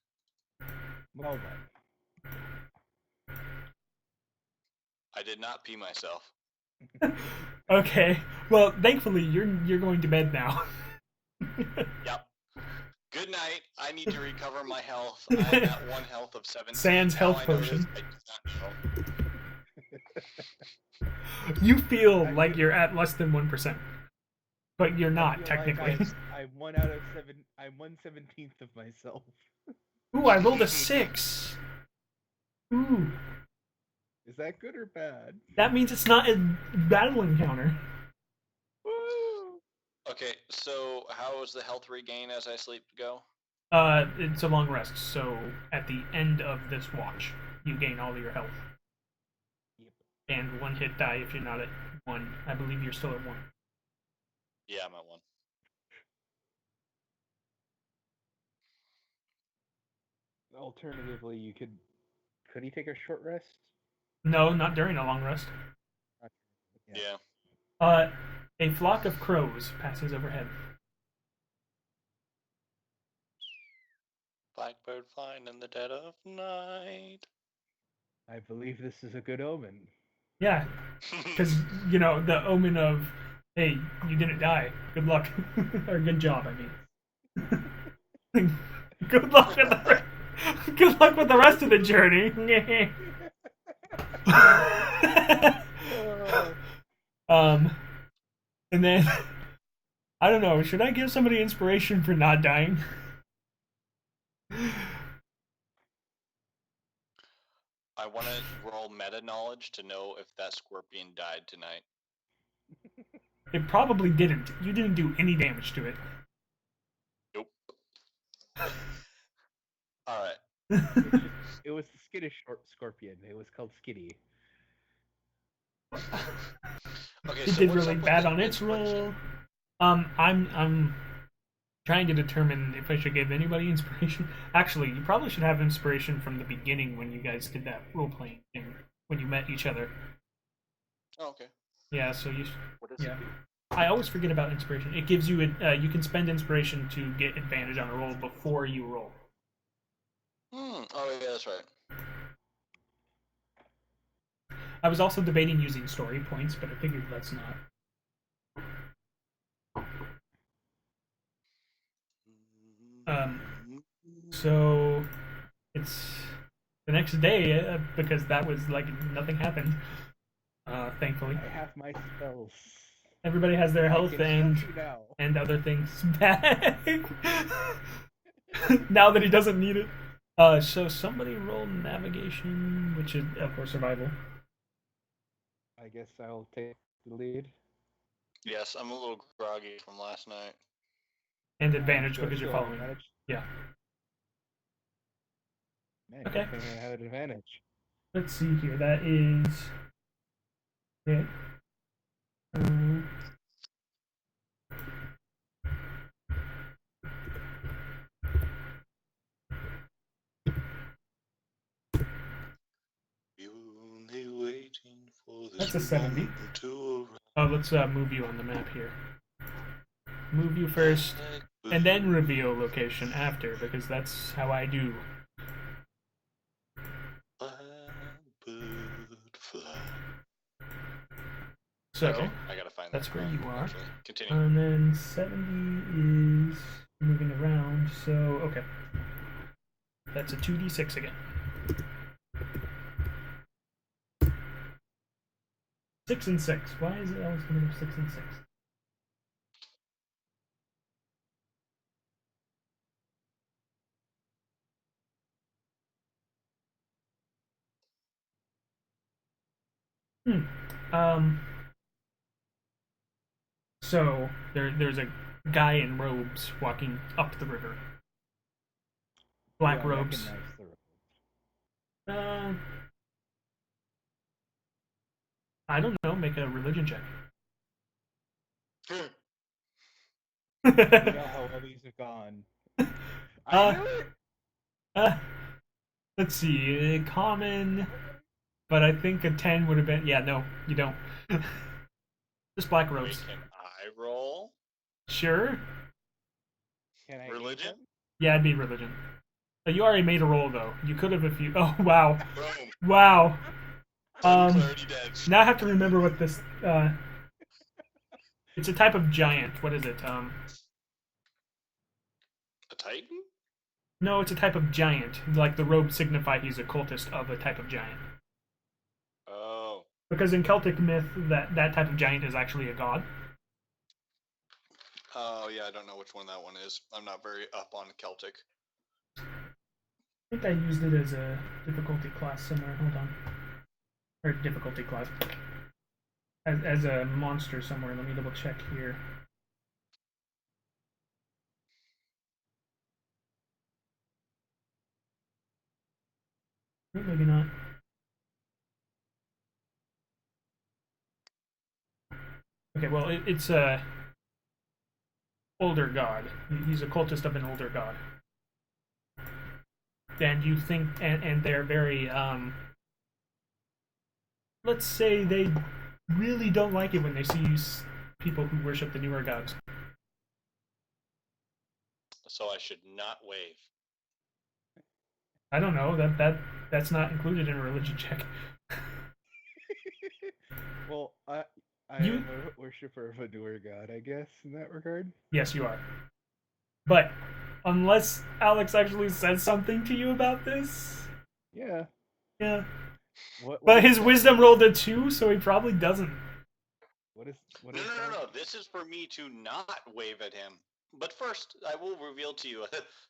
[SPEAKER 3] Well then.
[SPEAKER 2] I did not pee myself.
[SPEAKER 1] Okay. Well, thankfully you're going to bed now.
[SPEAKER 2] Yep. Good night. I need to recover my health. I'm at 1 health of 17.
[SPEAKER 1] Sans
[SPEAKER 2] Now
[SPEAKER 1] health
[SPEAKER 2] I know
[SPEAKER 1] potion.
[SPEAKER 2] this, I did not know.
[SPEAKER 1] You feel
[SPEAKER 3] I
[SPEAKER 1] like
[SPEAKER 3] feel-
[SPEAKER 1] you're at less than 1%, but you're
[SPEAKER 3] I
[SPEAKER 1] not
[SPEAKER 3] feel
[SPEAKER 1] technically.
[SPEAKER 3] Like I'm 1 out of 7. I'm 1/17th of myself.
[SPEAKER 1] Ooh, I rolled a 6. Ooh,
[SPEAKER 3] Is that good or bad?
[SPEAKER 1] that means it's not a battle encounter.
[SPEAKER 3] Woo!
[SPEAKER 2] Okay, so how is the health regain as I sleep go?
[SPEAKER 1] It's a long rest, so at the end of this watch, you gain all your health.
[SPEAKER 3] Yep.
[SPEAKER 1] And 1 hit die if you're not at 1. I believe you're still at 1.
[SPEAKER 2] Yeah, I'm at 1.
[SPEAKER 3] Alternatively, you could. Could he take a short rest?
[SPEAKER 1] No, not during a long rest.
[SPEAKER 2] Yeah.
[SPEAKER 1] A flock of crows passes overhead.
[SPEAKER 2] Blackbird flying in the dead of night.
[SPEAKER 3] I believe this is a good omen.
[SPEAKER 1] Yeah, because, you know, the omen of, hey, you didn't die. Good luck. Or good job, I mean. Good luck with good luck with the rest of the journey. And then I don't know. Should I give somebody inspiration for not dying?
[SPEAKER 2] I want to roll meta knowledge to know if that scorpion died tonight.
[SPEAKER 1] It probably didn't. You didn't do any damage to it.
[SPEAKER 2] Nope. All right.
[SPEAKER 3] It was the skittish scorpion. It was called Skitty.
[SPEAKER 2] Okay,
[SPEAKER 1] It
[SPEAKER 2] so
[SPEAKER 1] did
[SPEAKER 2] what's
[SPEAKER 1] really
[SPEAKER 2] up with
[SPEAKER 1] bad
[SPEAKER 2] the
[SPEAKER 1] on its
[SPEAKER 2] inspiration?
[SPEAKER 1] roll. I'm trying to determine if I should give anybody inspiration. Actually, you probably should have inspiration from the beginning when you guys did that role playing thing when you met each other.
[SPEAKER 2] Oh, okay.
[SPEAKER 1] Yeah, so you.
[SPEAKER 2] What does
[SPEAKER 1] Yeah.
[SPEAKER 2] it do?
[SPEAKER 1] I always forget about inspiration. It gives you you can spend inspiration to get advantage on a roll before you roll.
[SPEAKER 2] Oh yeah, that's right.
[SPEAKER 1] I was also debating using story points, but I figured let's not. So it's the next day because that was like nothing happened. Thankfully,
[SPEAKER 3] I have my spells.
[SPEAKER 1] everybody has their
[SPEAKER 3] I
[SPEAKER 1] health
[SPEAKER 3] can
[SPEAKER 1] and
[SPEAKER 3] help you now.
[SPEAKER 1] other things back. Now that he doesn't need it. So somebody roll navigation, which is of course survival,
[SPEAKER 3] I guess I'll take the lead.
[SPEAKER 2] Yes, I'm a little groggy from last night.
[SPEAKER 1] and advantage
[SPEAKER 3] Do I
[SPEAKER 1] because you're
[SPEAKER 3] still have
[SPEAKER 1] following.
[SPEAKER 3] advantage?
[SPEAKER 1] Yeah.
[SPEAKER 3] Man,
[SPEAKER 1] Okay.
[SPEAKER 3] good thing I have an advantage.
[SPEAKER 1] Let's see here. That is. Okay. Um,
[SPEAKER 2] Only waiting for this
[SPEAKER 1] That's a 70.
[SPEAKER 2] moment to
[SPEAKER 1] let's move you on the map here. Move you first, and then reveal location after, because that's how I do.
[SPEAKER 2] Blackbird fly.
[SPEAKER 1] So,
[SPEAKER 2] Okay, I gotta find
[SPEAKER 1] that's
[SPEAKER 2] that.
[SPEAKER 1] where you are.
[SPEAKER 2] Actually, continue.
[SPEAKER 1] And then 70 is moving around, so, okay. That's a 2d6 again. 6 and 6. Why is it always going to be 6 and 6? So there's a guy in robes walking up the river. Black
[SPEAKER 3] Do I
[SPEAKER 1] robes.
[SPEAKER 3] recognize the robes?
[SPEAKER 1] I don't know. Make a religion check.
[SPEAKER 3] You know how all these have gone. I knew it!
[SPEAKER 1] Let's see. Common, but I think a 10 would have been. Yeah, no, you don't. Just black
[SPEAKER 2] Wait,
[SPEAKER 1] robes.
[SPEAKER 2] can I roll?
[SPEAKER 1] Sure.
[SPEAKER 3] Can I aid
[SPEAKER 2] Religion?
[SPEAKER 3] them?
[SPEAKER 1] Yeah, it'd be religion. You already made a roll though. You could have if you. Oh wow,
[SPEAKER 2] Boom.
[SPEAKER 1] wow.
[SPEAKER 2] 10 clarity deaths.
[SPEAKER 1] Now I have to remember what this. It's a type of giant. What is it?
[SPEAKER 2] A Titan?
[SPEAKER 1] No, it's a type of giant. Like the robes signify he's a cultist of a type of giant.
[SPEAKER 2] Oh.
[SPEAKER 1] Because in Celtic myth, that type of giant is actually a god.
[SPEAKER 2] Oh, yeah, I don't know which one that one is. I'm not very up on Celtic.
[SPEAKER 1] I think I used it as a difficulty class somewhere. Hold on. Or difficulty class. As a monster somewhere. Let me double check here. Maybe not. Okay, well, it's a older god. He's a cultist of an older god. And you think, and they're very, let's say they really don't like it when they see people who worship the newer gods.
[SPEAKER 2] So I should not wave.
[SPEAKER 1] I don't know, that's not included in a religion check.
[SPEAKER 3] Well, I
[SPEAKER 1] You-
[SPEAKER 3] am a worshiper of a newer god, I guess, in that regard.
[SPEAKER 1] Yes, you are. But unless Alex actually says something to you about this,
[SPEAKER 3] Yeah.
[SPEAKER 1] yeah.
[SPEAKER 3] What
[SPEAKER 1] But
[SPEAKER 3] is
[SPEAKER 1] his
[SPEAKER 3] that?
[SPEAKER 1] wisdom rolled a 2, so he probably doesn't.
[SPEAKER 3] What is
[SPEAKER 2] No.
[SPEAKER 3] that?
[SPEAKER 2] This is for me to not wave at him. But first, I will reveal to you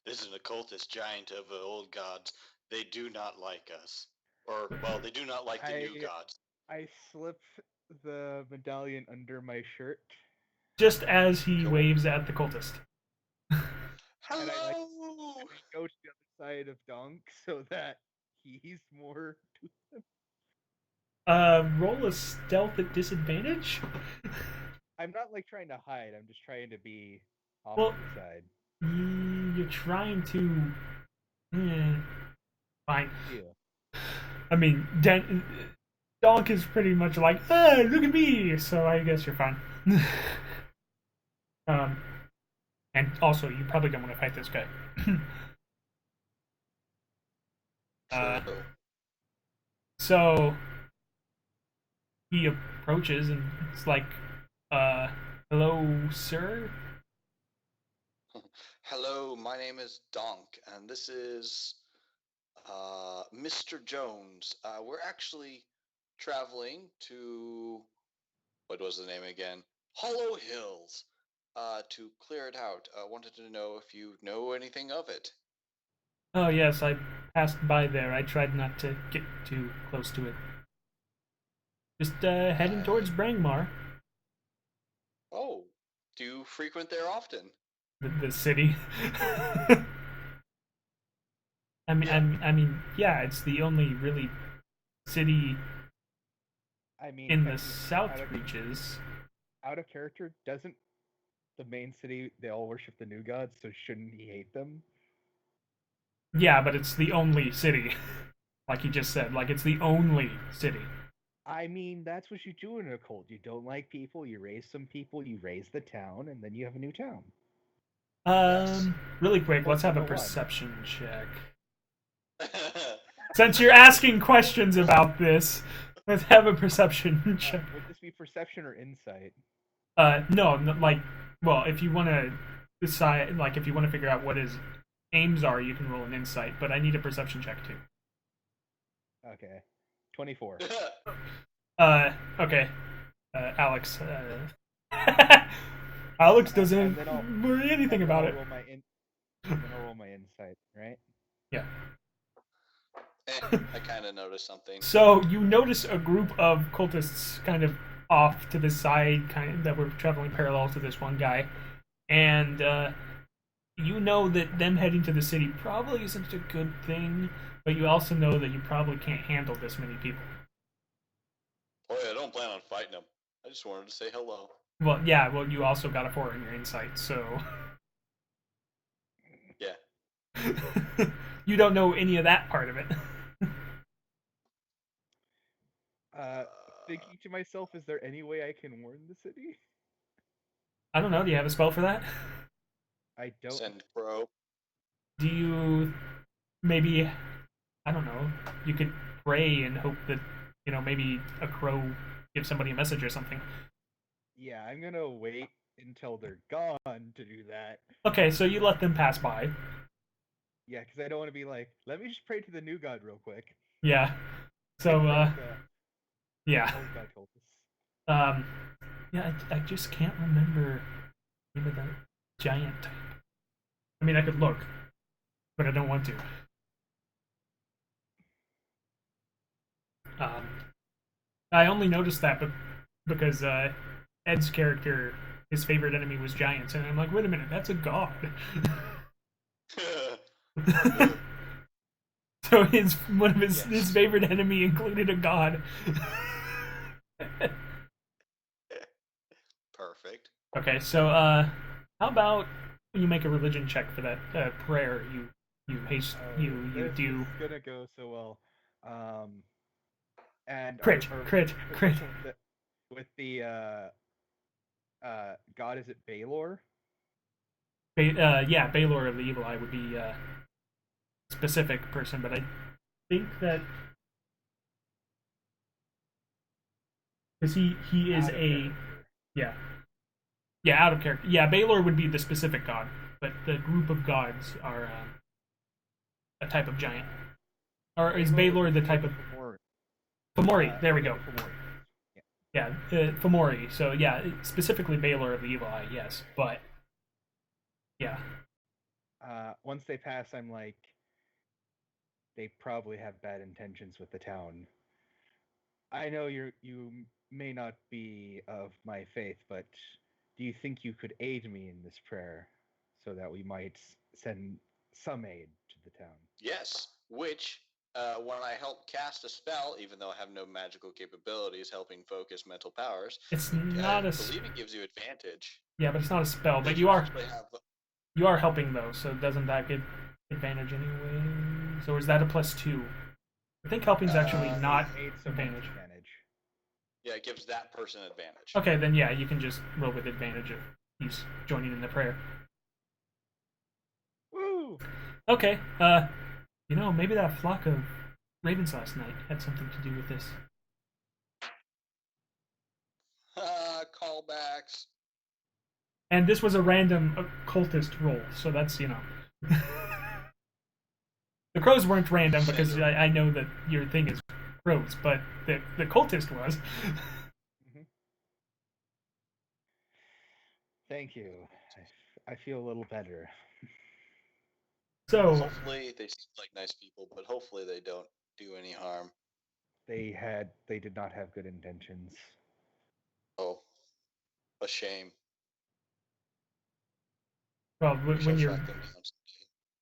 [SPEAKER 2] this is an occultist giant of the old gods. They do not like us. Or, well, they do not like the new gods.
[SPEAKER 3] I slip the medallion under my shirt.
[SPEAKER 1] Just as he
[SPEAKER 2] Cool.
[SPEAKER 1] waves at the cultist.
[SPEAKER 2] Hello!
[SPEAKER 3] And I go to the other side of Dunk so that he's more.
[SPEAKER 1] Roll a stealth at disadvantage?
[SPEAKER 3] I'm not like trying to hide. I'm just trying to be off
[SPEAKER 1] Well-
[SPEAKER 3] to the side.
[SPEAKER 1] You're trying to. Fine.
[SPEAKER 3] Yeah.
[SPEAKER 1] I mean, Donk is pretty much like, look at me! So I guess you're fine. And also, you probably don't want to fight this guy.
[SPEAKER 2] True.
[SPEAKER 1] So he approaches and it's like, hello, sir?
[SPEAKER 2] Hello, my name is Donk, and this is Mr. Jones. We're actually traveling to what was the name again? Hollow Hills. To clear it out. I wanted to know if you know anything of it.
[SPEAKER 1] Oh, yes, I passed by there. I tried not to get too close to it. Just heading towards Brangmar,
[SPEAKER 2] Oh, do you frequent there often?
[SPEAKER 1] the city. I mean, yeah, it's the only really city
[SPEAKER 3] I mean,
[SPEAKER 1] in the
[SPEAKER 3] technically,
[SPEAKER 1] south reaches.
[SPEAKER 3] out of character, doesn't the main city they all worship the new gods? So shouldn't he hate them?
[SPEAKER 1] Yeah, but it's the only city. Like he just said, like it's the only city.
[SPEAKER 3] I mean, that's what you do in a cult. You don't like people, you raise some people, you raise the town, and then you have a new town.
[SPEAKER 2] Yes.
[SPEAKER 1] Really quick, let's have a
[SPEAKER 3] 101.
[SPEAKER 1] perception check. Since you're asking questions about this, let's have a perception check.
[SPEAKER 3] Would this be perception or insight?
[SPEAKER 1] No, like, well, if you want to decide, like, if you want to figure out what his aims are, you can roll an insight, but I need a perception check too.
[SPEAKER 3] Okay. 24.
[SPEAKER 1] Okay. Alex. Alex doesn't
[SPEAKER 3] And then I'll-
[SPEAKER 1] worry anything about it.
[SPEAKER 3] Then I'll roll my insight, right?
[SPEAKER 1] Yeah.
[SPEAKER 2] I kind of noticed something.
[SPEAKER 1] So you notice a group of cultists kind of off to the side, kind of that were traveling parallel to this one guy, and you know that them heading to the city probably isn't a good thing, but you also know that you probably can't handle this many people.
[SPEAKER 2] Oh yeah, I don't plan on fighting them. I just wanted to say hello.
[SPEAKER 1] Well, yeah. Well, you also got a 4 in your insight, so
[SPEAKER 2] Yeah.
[SPEAKER 1] you don't know any of that part of it.
[SPEAKER 3] Thinking to myself, is there any way I can warn the city?
[SPEAKER 1] I don't know. Do you have a spell for that?
[SPEAKER 3] I don't.
[SPEAKER 2] Send pro.
[SPEAKER 1] Do you maybe, I don't know, you could pray and hope that, maybe a crow gives somebody a message or something.
[SPEAKER 3] Yeah, I'm gonna wait until they're gone to do that.
[SPEAKER 1] Okay, so you let them pass by.
[SPEAKER 3] Yeah, because I don't want to be like, let me just pray to the new god real quick.
[SPEAKER 1] Yeah. So,
[SPEAKER 3] Ignore
[SPEAKER 1] yeah.
[SPEAKER 3] the old god cultists.
[SPEAKER 1] Um, yeah, I just can't remember the name of that giant type. I mean, I could look, but I don't want to. Um, I only noticed that because Ed's character, his favorite enemy was giants, and I'm like, wait a minute, that's a god. So one of his
[SPEAKER 3] Yes.
[SPEAKER 1] favorite enemy included a god.
[SPEAKER 2] Perfect.
[SPEAKER 1] Okay, so how about you make a religion check for that prayer you
[SPEAKER 3] This
[SPEAKER 1] do
[SPEAKER 3] is gonna go so well. And
[SPEAKER 1] crit
[SPEAKER 3] our
[SPEAKER 1] crit crit.
[SPEAKER 3] with the god, is it Balor?
[SPEAKER 1] Yeah, Balor of the Evil Eye would be a specific person, but I think that because he is
[SPEAKER 3] Out of
[SPEAKER 1] a
[SPEAKER 3] character.
[SPEAKER 1] yeah out of character. Yeah, Balor would be the specific god, but the group of gods are a type of giant. Or is Balor the type of
[SPEAKER 3] Fomori.
[SPEAKER 1] Fomori? There we go.
[SPEAKER 3] Fomori.
[SPEAKER 1] Yeah, Fomori. So yeah, specifically Balor of the Evil Eye. Yes, but yeah,
[SPEAKER 3] Once they pass, I'm like, they probably have bad intentions with the town. I know you may not be of my faith, but do you think you could aid me in this prayer so that we might send some aid to the town?
[SPEAKER 2] Yes, which when I help cast a spell, even though I have no magical capabilities, helping focus mental powers,
[SPEAKER 1] it's
[SPEAKER 2] I
[SPEAKER 1] not a
[SPEAKER 2] believe it gives you advantage.
[SPEAKER 1] yeah, but it's not a spell. But
[SPEAKER 2] Because
[SPEAKER 1] you
[SPEAKER 2] you
[SPEAKER 1] are
[SPEAKER 2] actually have.
[SPEAKER 1] helping though, so doesn't that get advantage anyway? So is that a +2? I think helping's actually not
[SPEAKER 3] Aid someone's
[SPEAKER 1] advantage.
[SPEAKER 3] advantage.
[SPEAKER 2] Yeah, it gives that person advantage.
[SPEAKER 1] Okay, then yeah, you can just roll with advantage if he's joining in the prayer.
[SPEAKER 3] Woo!
[SPEAKER 1] Okay, maybe that flock of ravens last night had something to do with this.
[SPEAKER 2] Callbacks.
[SPEAKER 1] And this was a random cultist roll, so that's The crows weren't random because I know that your thing is crows, but the cultist was.
[SPEAKER 3] Mm-hmm. Thank you. I feel a little better.
[SPEAKER 1] So
[SPEAKER 2] Hopefully they seem like nice people, but hopefully they don't do any harm.
[SPEAKER 3] They did not have good intentions.
[SPEAKER 2] Oh, a shame.
[SPEAKER 1] well,
[SPEAKER 2] We shall track them down someday.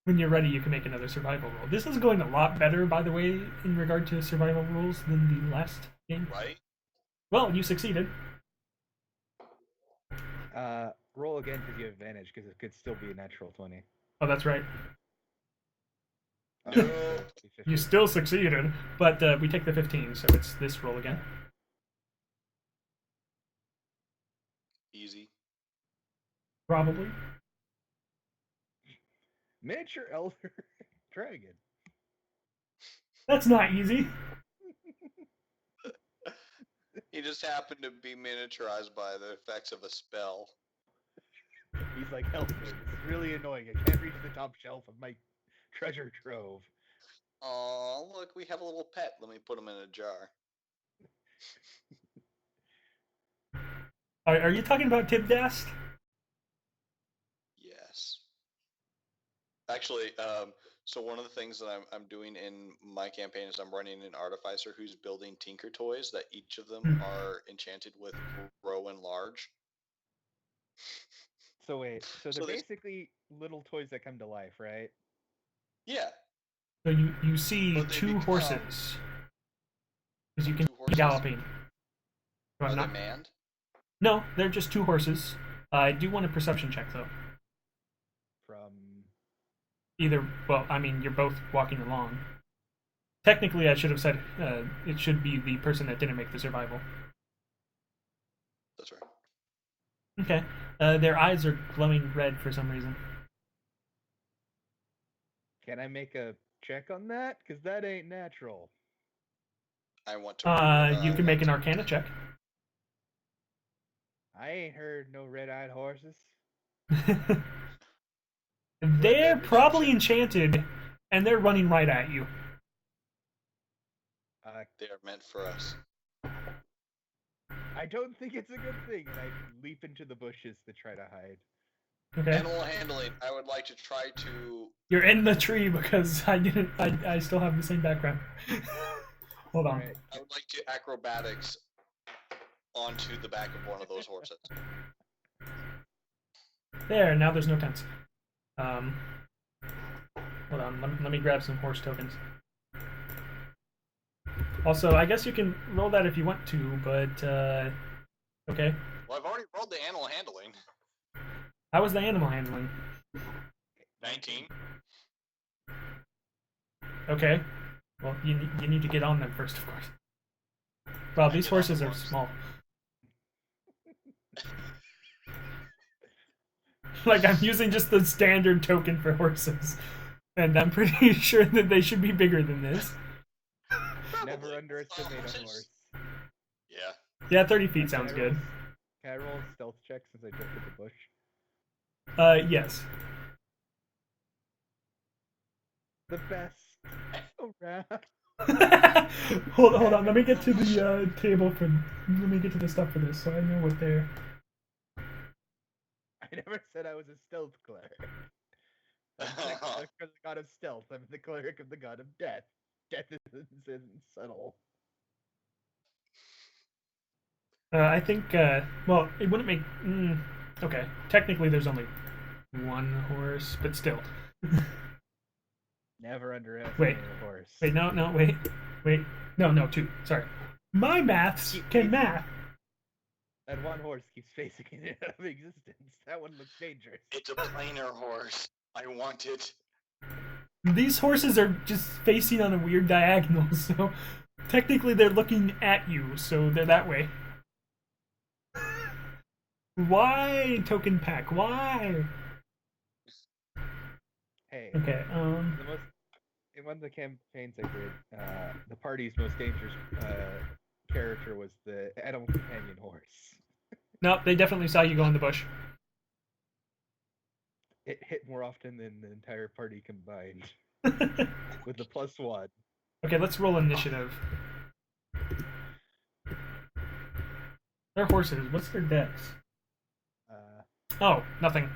[SPEAKER 1] when you're ready, you can make another survival roll. This is going a lot better, by the way, in regard to survival rules than the last game.
[SPEAKER 2] Right?
[SPEAKER 1] Well, you succeeded.
[SPEAKER 3] Roll again because you have advantage because it could still be a natural 20.
[SPEAKER 1] Oh, that's right.
[SPEAKER 2] No.
[SPEAKER 1] You still succeeded, but we take the 15, so it's this roll again.
[SPEAKER 2] Easy.
[SPEAKER 1] Probably.
[SPEAKER 3] Miniature Elder Dragon.
[SPEAKER 1] That's not easy.
[SPEAKER 2] He just happened to be miniaturized by the effects of a spell.
[SPEAKER 3] He's like, help me. This is really annoying. I can't reach the top shelf of my treasure trove.
[SPEAKER 2] Oh, look, we have a little pet. Let me put him in a jar.
[SPEAKER 1] Are you talking about Tibdast?
[SPEAKER 2] Yes. Actually, so one of the things that I'm doing in my campaign is I'm running an artificer who's building Tinker toys that each of them are enchanted with grow and large.
[SPEAKER 3] So wait, so they're
[SPEAKER 2] So they,
[SPEAKER 3] basically little toys that come to life, right?
[SPEAKER 2] yeah,
[SPEAKER 1] So you see
[SPEAKER 2] but they
[SPEAKER 1] two
[SPEAKER 2] become
[SPEAKER 1] horses. Because you can
[SPEAKER 2] 2
[SPEAKER 1] see
[SPEAKER 2] horses.
[SPEAKER 1] galloping. So
[SPEAKER 2] Are they manned?
[SPEAKER 1] No, they're just two horses. I do want a perception check, though.
[SPEAKER 3] From
[SPEAKER 1] Well, I mean, you're both walking along. Technically, I should have said it should be the person that didn't make the survival.
[SPEAKER 2] That's right.
[SPEAKER 1] Okay. Their eyes are glowing red for some reason.
[SPEAKER 3] Can I make a check on that? Because that ain't natural.
[SPEAKER 2] I want to.
[SPEAKER 1] You can make an Arcana check.
[SPEAKER 3] I ain't heard no red-eyed horses.
[SPEAKER 1] They're probably enchanted, and they're running right at you.
[SPEAKER 2] They are meant for us.
[SPEAKER 3] I don't think it's a good thing, and I leap into the bushes to try to hide.
[SPEAKER 1] Okay.
[SPEAKER 2] Animal handling. I would like to try to.
[SPEAKER 1] You're in the tree because I didn't. I still have the same background. Hold on.
[SPEAKER 3] Right.
[SPEAKER 2] I would like to acrobatics onto the back of one of those horses.
[SPEAKER 1] There. Now there's no tents. Hold on. Let me grab some horse tokens. Also, I guess you can roll that if you want to, but okay.
[SPEAKER 2] Well, I've already rolled the animal handling.
[SPEAKER 1] How was the animal handling?
[SPEAKER 2] 19.
[SPEAKER 1] Okay. Well, you need to get on them first, of course. Well, these horses are small. Like, I'm using just the standard token for horses. And I'm pretty sure that they should be bigger than this.
[SPEAKER 3] Never underestimate a horse.
[SPEAKER 2] Yeah.
[SPEAKER 1] Yeah, 30 feet sounds good.
[SPEAKER 3] Can I roll a stealth check since I jumped in the bush?
[SPEAKER 1] Yes.
[SPEAKER 3] The best around.
[SPEAKER 1] hold on. Let me get to the table for. Let me get to the stuff for this, so I know what they're.
[SPEAKER 3] I never said I was a stealth cleric. I'm the cleric of the god of stealth. I'm the cleric of the god of death. Death isn't subtle.
[SPEAKER 1] I think. Well, it wouldn't make. Okay. Technically, there's only one horse, but still.
[SPEAKER 3] Never underestimate a horse.
[SPEAKER 1] Wait, no, wait. No, two. Sorry. My maths can math.
[SPEAKER 3] That one horse keeps facing it out of existence. That one looks dangerous.
[SPEAKER 2] It's a planar horse. I want it.
[SPEAKER 1] These horses are just facing on a weird diagonal, so technically they're looking at you, so they're that way. Why token pack? Why?
[SPEAKER 3] Hey.
[SPEAKER 1] Okay.
[SPEAKER 3] In one of the campaigns I did, the party's most dangerous character was the animal companion horse.
[SPEAKER 1] No, they definitely saw you go in the bush.
[SPEAKER 3] It hit more often than the entire party combined. With the +1.
[SPEAKER 1] Okay, let's roll initiative. They're horses. What's their dex? Oh, nothing.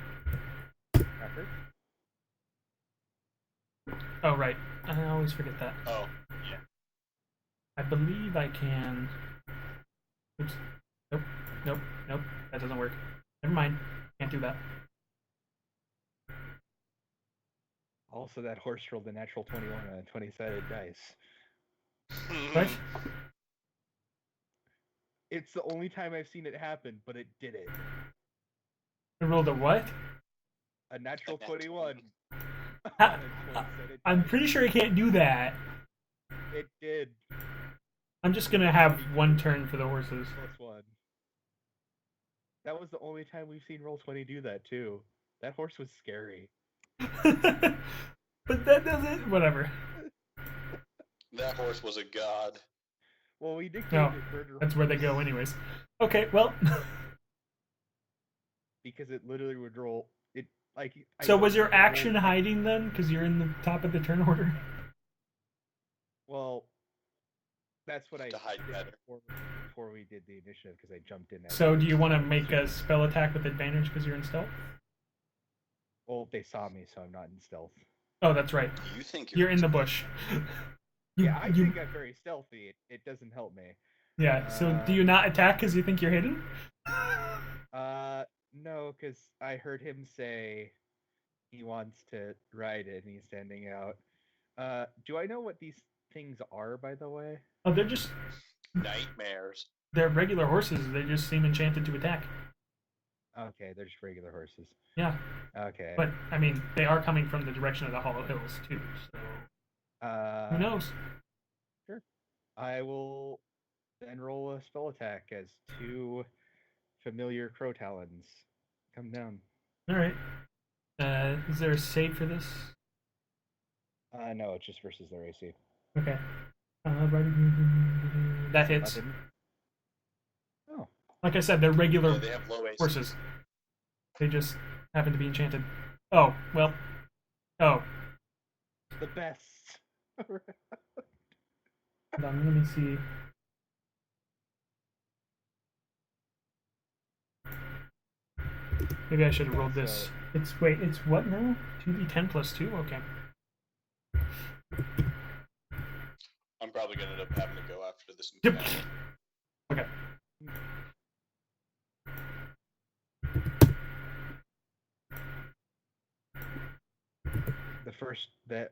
[SPEAKER 3] Effort?
[SPEAKER 1] Oh, right. I always forget that.
[SPEAKER 2] Oh, yeah.
[SPEAKER 1] I believe I can. Oops. Nope. That doesn't work. Never mind. Can't do that.
[SPEAKER 3] Also, that horse rolled a natural 21 on a 20-sided dice.
[SPEAKER 1] What?
[SPEAKER 3] It's the only time I've seen it happen, but it did it.
[SPEAKER 1] I rolled a what?
[SPEAKER 3] A natural 21.
[SPEAKER 1] I'm pretty sure I can't do that.
[SPEAKER 3] It did.
[SPEAKER 1] I'm just gonna have one turn for the horses.
[SPEAKER 3] +1. That was the only time we've seen Roll20 do that, too. That horse was scary.
[SPEAKER 1] But that doesn't. Whatever.
[SPEAKER 2] That horse was a god.
[SPEAKER 3] Well, we did
[SPEAKER 1] No,
[SPEAKER 3] murder.
[SPEAKER 1] that's where they go, anyways. Okay, well.
[SPEAKER 3] Because it literally would roll. It like.
[SPEAKER 1] So was your action hiding then? Because you're in the top of the turn order.
[SPEAKER 3] Well, that's what I
[SPEAKER 2] To hide
[SPEAKER 3] did
[SPEAKER 2] better.
[SPEAKER 3] before we did the initiative because I jumped in.
[SPEAKER 1] So do you want to make a spell attack with advantage because you're in stealth?
[SPEAKER 3] Well, they saw me, so I'm not in stealth.
[SPEAKER 1] Oh, that's right.
[SPEAKER 2] You think
[SPEAKER 1] You're in the bush.
[SPEAKER 3] I think I'm very stealthy. It doesn't help me.
[SPEAKER 1] Yeah. So do you not attack because you think you're hidden?
[SPEAKER 3] No, because I heard him say he wants to ride it, and he's standing out. Do I know what these things are, by the way?
[SPEAKER 1] Oh, they're just.
[SPEAKER 2] nightmares.
[SPEAKER 1] They're regular horses. They just seem enchanted to attack.
[SPEAKER 3] Okay, they're just regular horses.
[SPEAKER 1] Yeah.
[SPEAKER 3] Okay.
[SPEAKER 1] But I mean, they are coming from the direction of the Hollow Hills too. So who knows?
[SPEAKER 3] Sure. I will then roll a spell attack as 2 familiar crow talons come down.
[SPEAKER 1] All right. Is there a save for this?
[SPEAKER 3] No, it's just versus their AC.
[SPEAKER 1] Okay. That hits.
[SPEAKER 3] 11. Oh,
[SPEAKER 1] Like I said, they're regular
[SPEAKER 2] Yeah, they have low AC.
[SPEAKER 1] horses. They just happen to be enchanted. Oh, well. Oh.
[SPEAKER 3] the best.
[SPEAKER 1] Hold on, let me see. Maybe I should have rolled this.
[SPEAKER 3] So-
[SPEAKER 1] It's what now? 2d10 plus 2? Okay.
[SPEAKER 2] I'm probably going to end up having to go after this
[SPEAKER 1] Yep.
[SPEAKER 2] encounter.
[SPEAKER 1] Okay.
[SPEAKER 3] The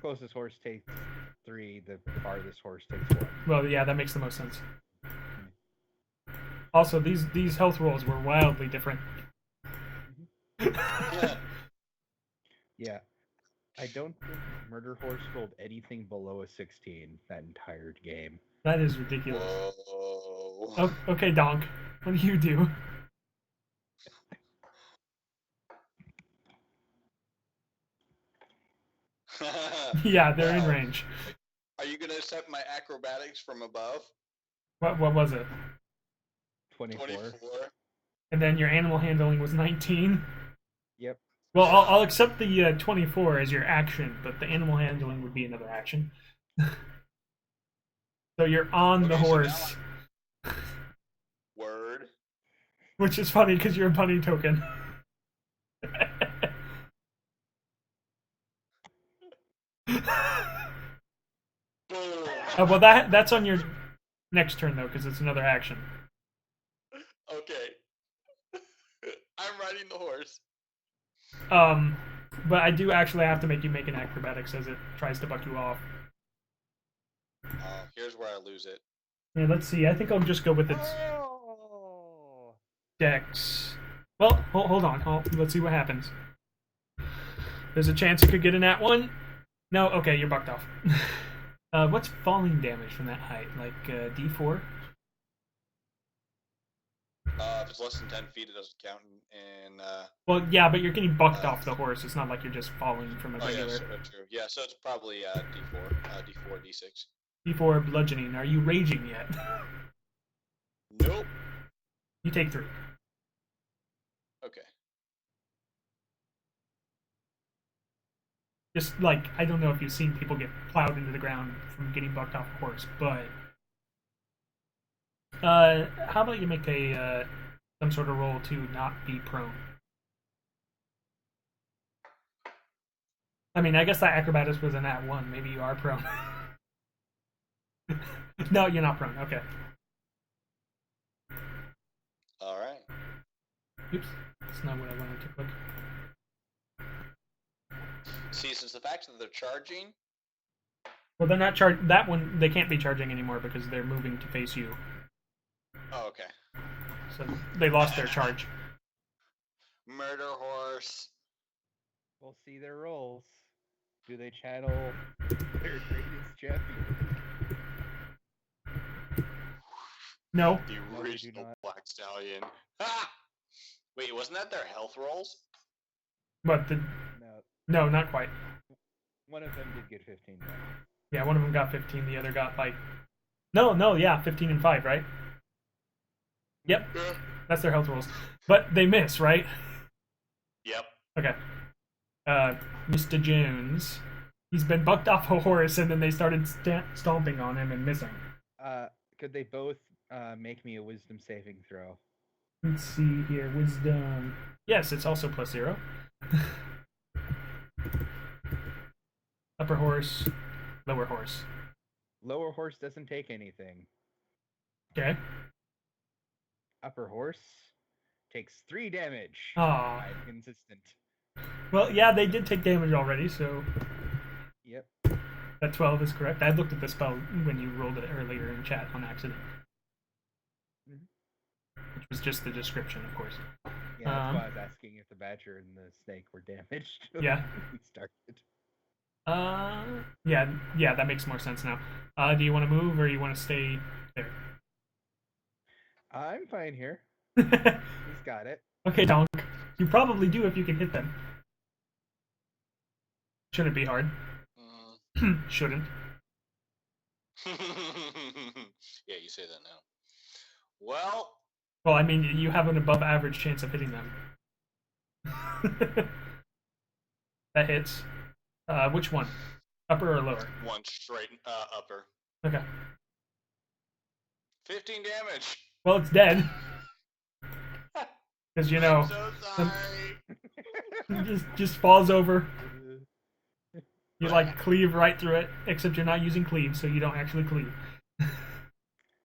[SPEAKER 3] closest horse takes 3. The farthest horse takes 1.
[SPEAKER 1] Well, yeah, that makes the most sense. Also, these health rolls were wildly different.
[SPEAKER 2] Yeah.
[SPEAKER 3] Yeah. I don't think Murder Horse rolled anything below a 16 that entire game.
[SPEAKER 1] That is ridiculous.
[SPEAKER 2] Whoa.
[SPEAKER 1] Oh, okay, Donk. What do you do? Yeah, they're in
[SPEAKER 2] Wow.
[SPEAKER 1] range.
[SPEAKER 2] Are you going to accept my acrobatics from above?
[SPEAKER 1] What was it?
[SPEAKER 3] 24.
[SPEAKER 2] 24.
[SPEAKER 1] And then your animal handling was 19.
[SPEAKER 3] Yep.
[SPEAKER 1] Well, I'll accept the 24 as your action, but the animal handling would be another action. So you're on the
[SPEAKER 2] Okay, so
[SPEAKER 1] horse,
[SPEAKER 2] Word.
[SPEAKER 1] which is funny because you're a bunny token.
[SPEAKER 2] Boom.
[SPEAKER 1] Well, that's on your next turn though, because it's another action.
[SPEAKER 2] Okay. I'm riding the horse.
[SPEAKER 1] But I do actually have to make you make an acrobatics as it tries to buck you off.
[SPEAKER 2] Here's where I lose it.
[SPEAKER 1] Yeah, let's see. I think I'll just go with its
[SPEAKER 3] Oh!
[SPEAKER 1] dex. Well, hold on. Let's see what happens. There's a chance it could get a nat 1. No, okay, you're bucked off. What's falling damage from that height? Like D4?
[SPEAKER 2] If it's less than 10 feet, it doesn't count in
[SPEAKER 1] Well, yeah, but you're getting bucked off the horse. It's not like you're just falling from a
[SPEAKER 2] oh, yeah,
[SPEAKER 1] regular.
[SPEAKER 2] true. Yeah, so it's probably D4. D4, D6.
[SPEAKER 1] D4 bludgeoning. Are you raging yet?
[SPEAKER 2] Nope.
[SPEAKER 1] You take 3.
[SPEAKER 2] Okay.
[SPEAKER 1] Just like, I don't know if you've seen people get plowed into the ground from getting bucked off a horse, but how about you make a some sort of roll to not be prone? I mean, I guess that acrobatics was an at 1. Maybe you are prone. No, you're not prone. Okay.
[SPEAKER 2] All right.
[SPEAKER 1] Oops. That's not what I wanted to click.
[SPEAKER 2] See, since the fact that they're charging,
[SPEAKER 1] Well, they're not charged. That one, they can't be charging anymore because they're moving to face you.
[SPEAKER 2] oh, okay.
[SPEAKER 1] So they lost their charge.
[SPEAKER 2] Murder horse.
[SPEAKER 3] We'll see their rolls. Do they channel their greatest champion?
[SPEAKER 1] No.
[SPEAKER 2] The
[SPEAKER 3] No, they do
[SPEAKER 2] original
[SPEAKER 3] not.
[SPEAKER 2] Black Stallion. Ha! Wait, wasn't that their health rolls?
[SPEAKER 1] But no, not quite.
[SPEAKER 3] One of them did get 15. Right?
[SPEAKER 1] Yeah, one of them got 15. The other got like. No, yeah, 15 and 5, right? Yep,
[SPEAKER 2] Yeah.
[SPEAKER 1] that's their health rolls. But they miss, right?
[SPEAKER 2] Yep.
[SPEAKER 1] Okay. Mr. Jones. He's been bucked off a horse, and then they started stomping on him and missing.
[SPEAKER 3] Could they both make me a wisdom saving throw?
[SPEAKER 1] Let's see here. Wisdom. Yes, it's also +0. Upper horse, lower horse.
[SPEAKER 3] Lower horse doesn't take anything.
[SPEAKER 1] Okay.
[SPEAKER 3] Upper horse takes 3 damage.
[SPEAKER 1] Aw.
[SPEAKER 3] I'm consistent.
[SPEAKER 1] Well, yeah, they did take damage already, so
[SPEAKER 3] Yep.
[SPEAKER 1] that 12 is correct. I looked at the spell when you rolled it earlier in chat on accident.
[SPEAKER 3] Mhm.
[SPEAKER 1] Which was just the description, of course.
[SPEAKER 3] Yeah, that's why I was asking if the badger and the snake were damaged.
[SPEAKER 1] Yeah.
[SPEAKER 3] We started.
[SPEAKER 1] Yeah, that makes more sense now. Do you want to move or you want to stay there?
[SPEAKER 3] I'm fine here. He's got it.
[SPEAKER 1] Okay, Donk. You probably do if you can hit them. Shouldn't be hard. Shouldn't.
[SPEAKER 2] Yeah, you say that now. Well,
[SPEAKER 1] Well, I mean, you have an above average chance of hitting them. That hits. Which one? Upper or lower?
[SPEAKER 2] one straight upper.
[SPEAKER 1] Okay.
[SPEAKER 2] 15 damage.
[SPEAKER 1] Well, it's dead. Because, you know,
[SPEAKER 2] I'm so sorry.
[SPEAKER 1] just falls over. You, like, cleave right through it, except you're not using cleave, so you don't actually cleave.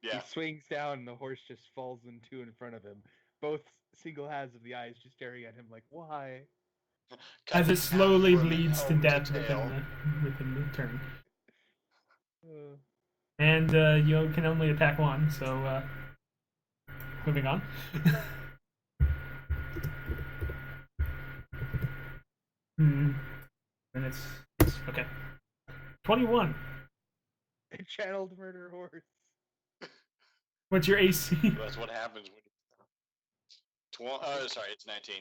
[SPEAKER 2] Yeah.
[SPEAKER 3] He swings down and the horse just falls in two in front of him. Both single halves of the eyes just staring at him like, why?
[SPEAKER 1] As it slowly bleeds to death
[SPEAKER 2] tail.
[SPEAKER 1] within the turn.
[SPEAKER 3] Uh,
[SPEAKER 1] And you can only attack one, so moving on. And it's okay. 21.
[SPEAKER 3] a channeled murder horse.
[SPEAKER 1] What's your AC?
[SPEAKER 2] That's what happens when sorry, it's 19.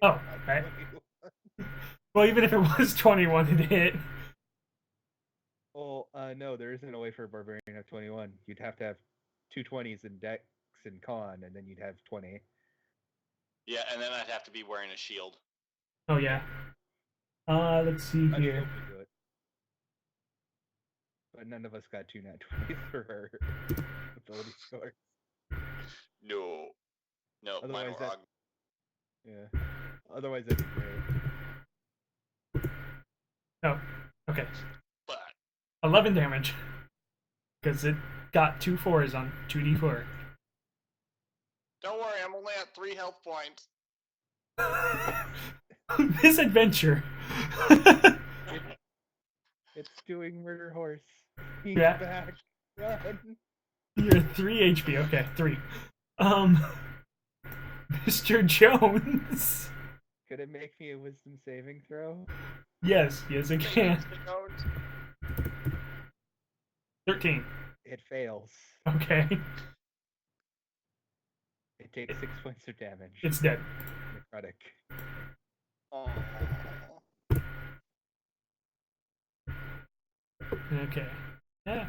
[SPEAKER 1] Oh, right. Well, even if it was 21, it hit.
[SPEAKER 3] Well, no, there isn't a way for a barbarian to have 21. You'd have to have two 20s in dex and con, and then you'd have 20.
[SPEAKER 2] Yeah, and then I'd have to be wearing a shield.
[SPEAKER 1] Oh yeah. Let's see
[SPEAKER 3] A
[SPEAKER 1] here.
[SPEAKER 3] shield would do it. But none of us got two nat 20s for our ability scores.
[SPEAKER 2] No. No, mine
[SPEAKER 3] Otherwise
[SPEAKER 2] were
[SPEAKER 3] that- Yeah. Otherwise, that'd be great.
[SPEAKER 1] Oh, okay.
[SPEAKER 2] But
[SPEAKER 1] 11 damage. Because it got 2 4s on 2d4.
[SPEAKER 2] don't worry, I'm only at 3 health points.
[SPEAKER 1] This adventure.
[SPEAKER 3] It's doing murder horse. He's
[SPEAKER 1] Yeah.
[SPEAKER 3] back. Run.
[SPEAKER 1] You're 3 HP. Okay, 3. Mr. Jones.
[SPEAKER 3] Could it make me a wisdom saving throw?
[SPEAKER 1] Yes, it can. 13.
[SPEAKER 3] It fails.
[SPEAKER 1] Okay.
[SPEAKER 3] It takes 6 points of damage.
[SPEAKER 1] It's dead.
[SPEAKER 3] necrotic.
[SPEAKER 2] Oh.
[SPEAKER 1] Okay. Yeah.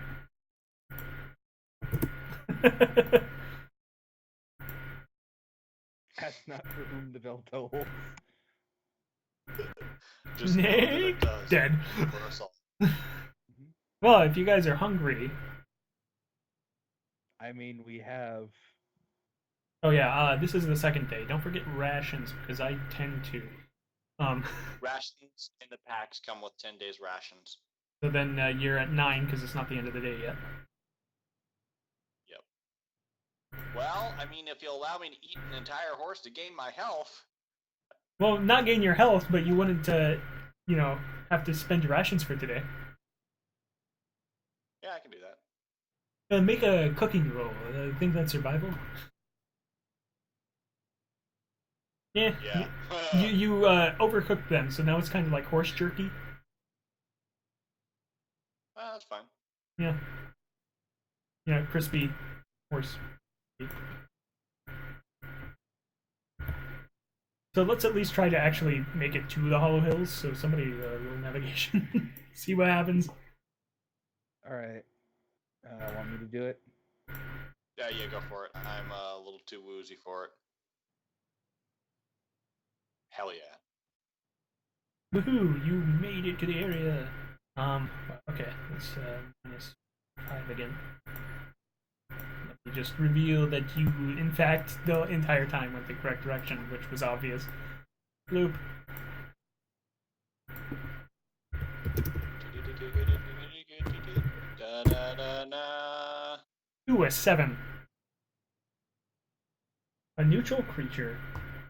[SPEAKER 3] That's not for whom the bell tolls.
[SPEAKER 2] Just know that
[SPEAKER 1] Nick,
[SPEAKER 2] it does
[SPEAKER 1] dead.
[SPEAKER 2] for us all.
[SPEAKER 1] Well, if you guys are hungry.
[SPEAKER 3] I mean, we have.
[SPEAKER 1] Oh yeah, this is the second day. Don't forget rations because I tend to.
[SPEAKER 2] Rations in the packs come with 10 days rations.
[SPEAKER 1] So then you're at 9 because it's not the end of the day yet.
[SPEAKER 2] Well, I mean, if you allow me to eat an entire horse to gain my health.
[SPEAKER 1] Well, not gain your health, but you wouldn't, have to spend your rations for today.
[SPEAKER 2] Yeah, I can do that.
[SPEAKER 1] Make a cooking roll. I think that's survival. Yeah.
[SPEAKER 2] Yeah.
[SPEAKER 1] You overcooked them, so now it's kind of like horse jerky.
[SPEAKER 2] That's fine.
[SPEAKER 1] Yeah. Yeah, crispy horse. So let's at least try to actually make it to the Hollow Hills. So somebody roll navigation. See what happens.
[SPEAKER 3] Alright. Want me to do it?
[SPEAKER 2] Yeah, go for it. I'm a little too woozy for it. Hell yeah.
[SPEAKER 1] Woohoo! You made it to the area. Okay, let's -5 again. Let me just reveal that you, in fact, the entire time went the correct direction, which was obvious. Loop. Ooh, a 7. A neutral creature.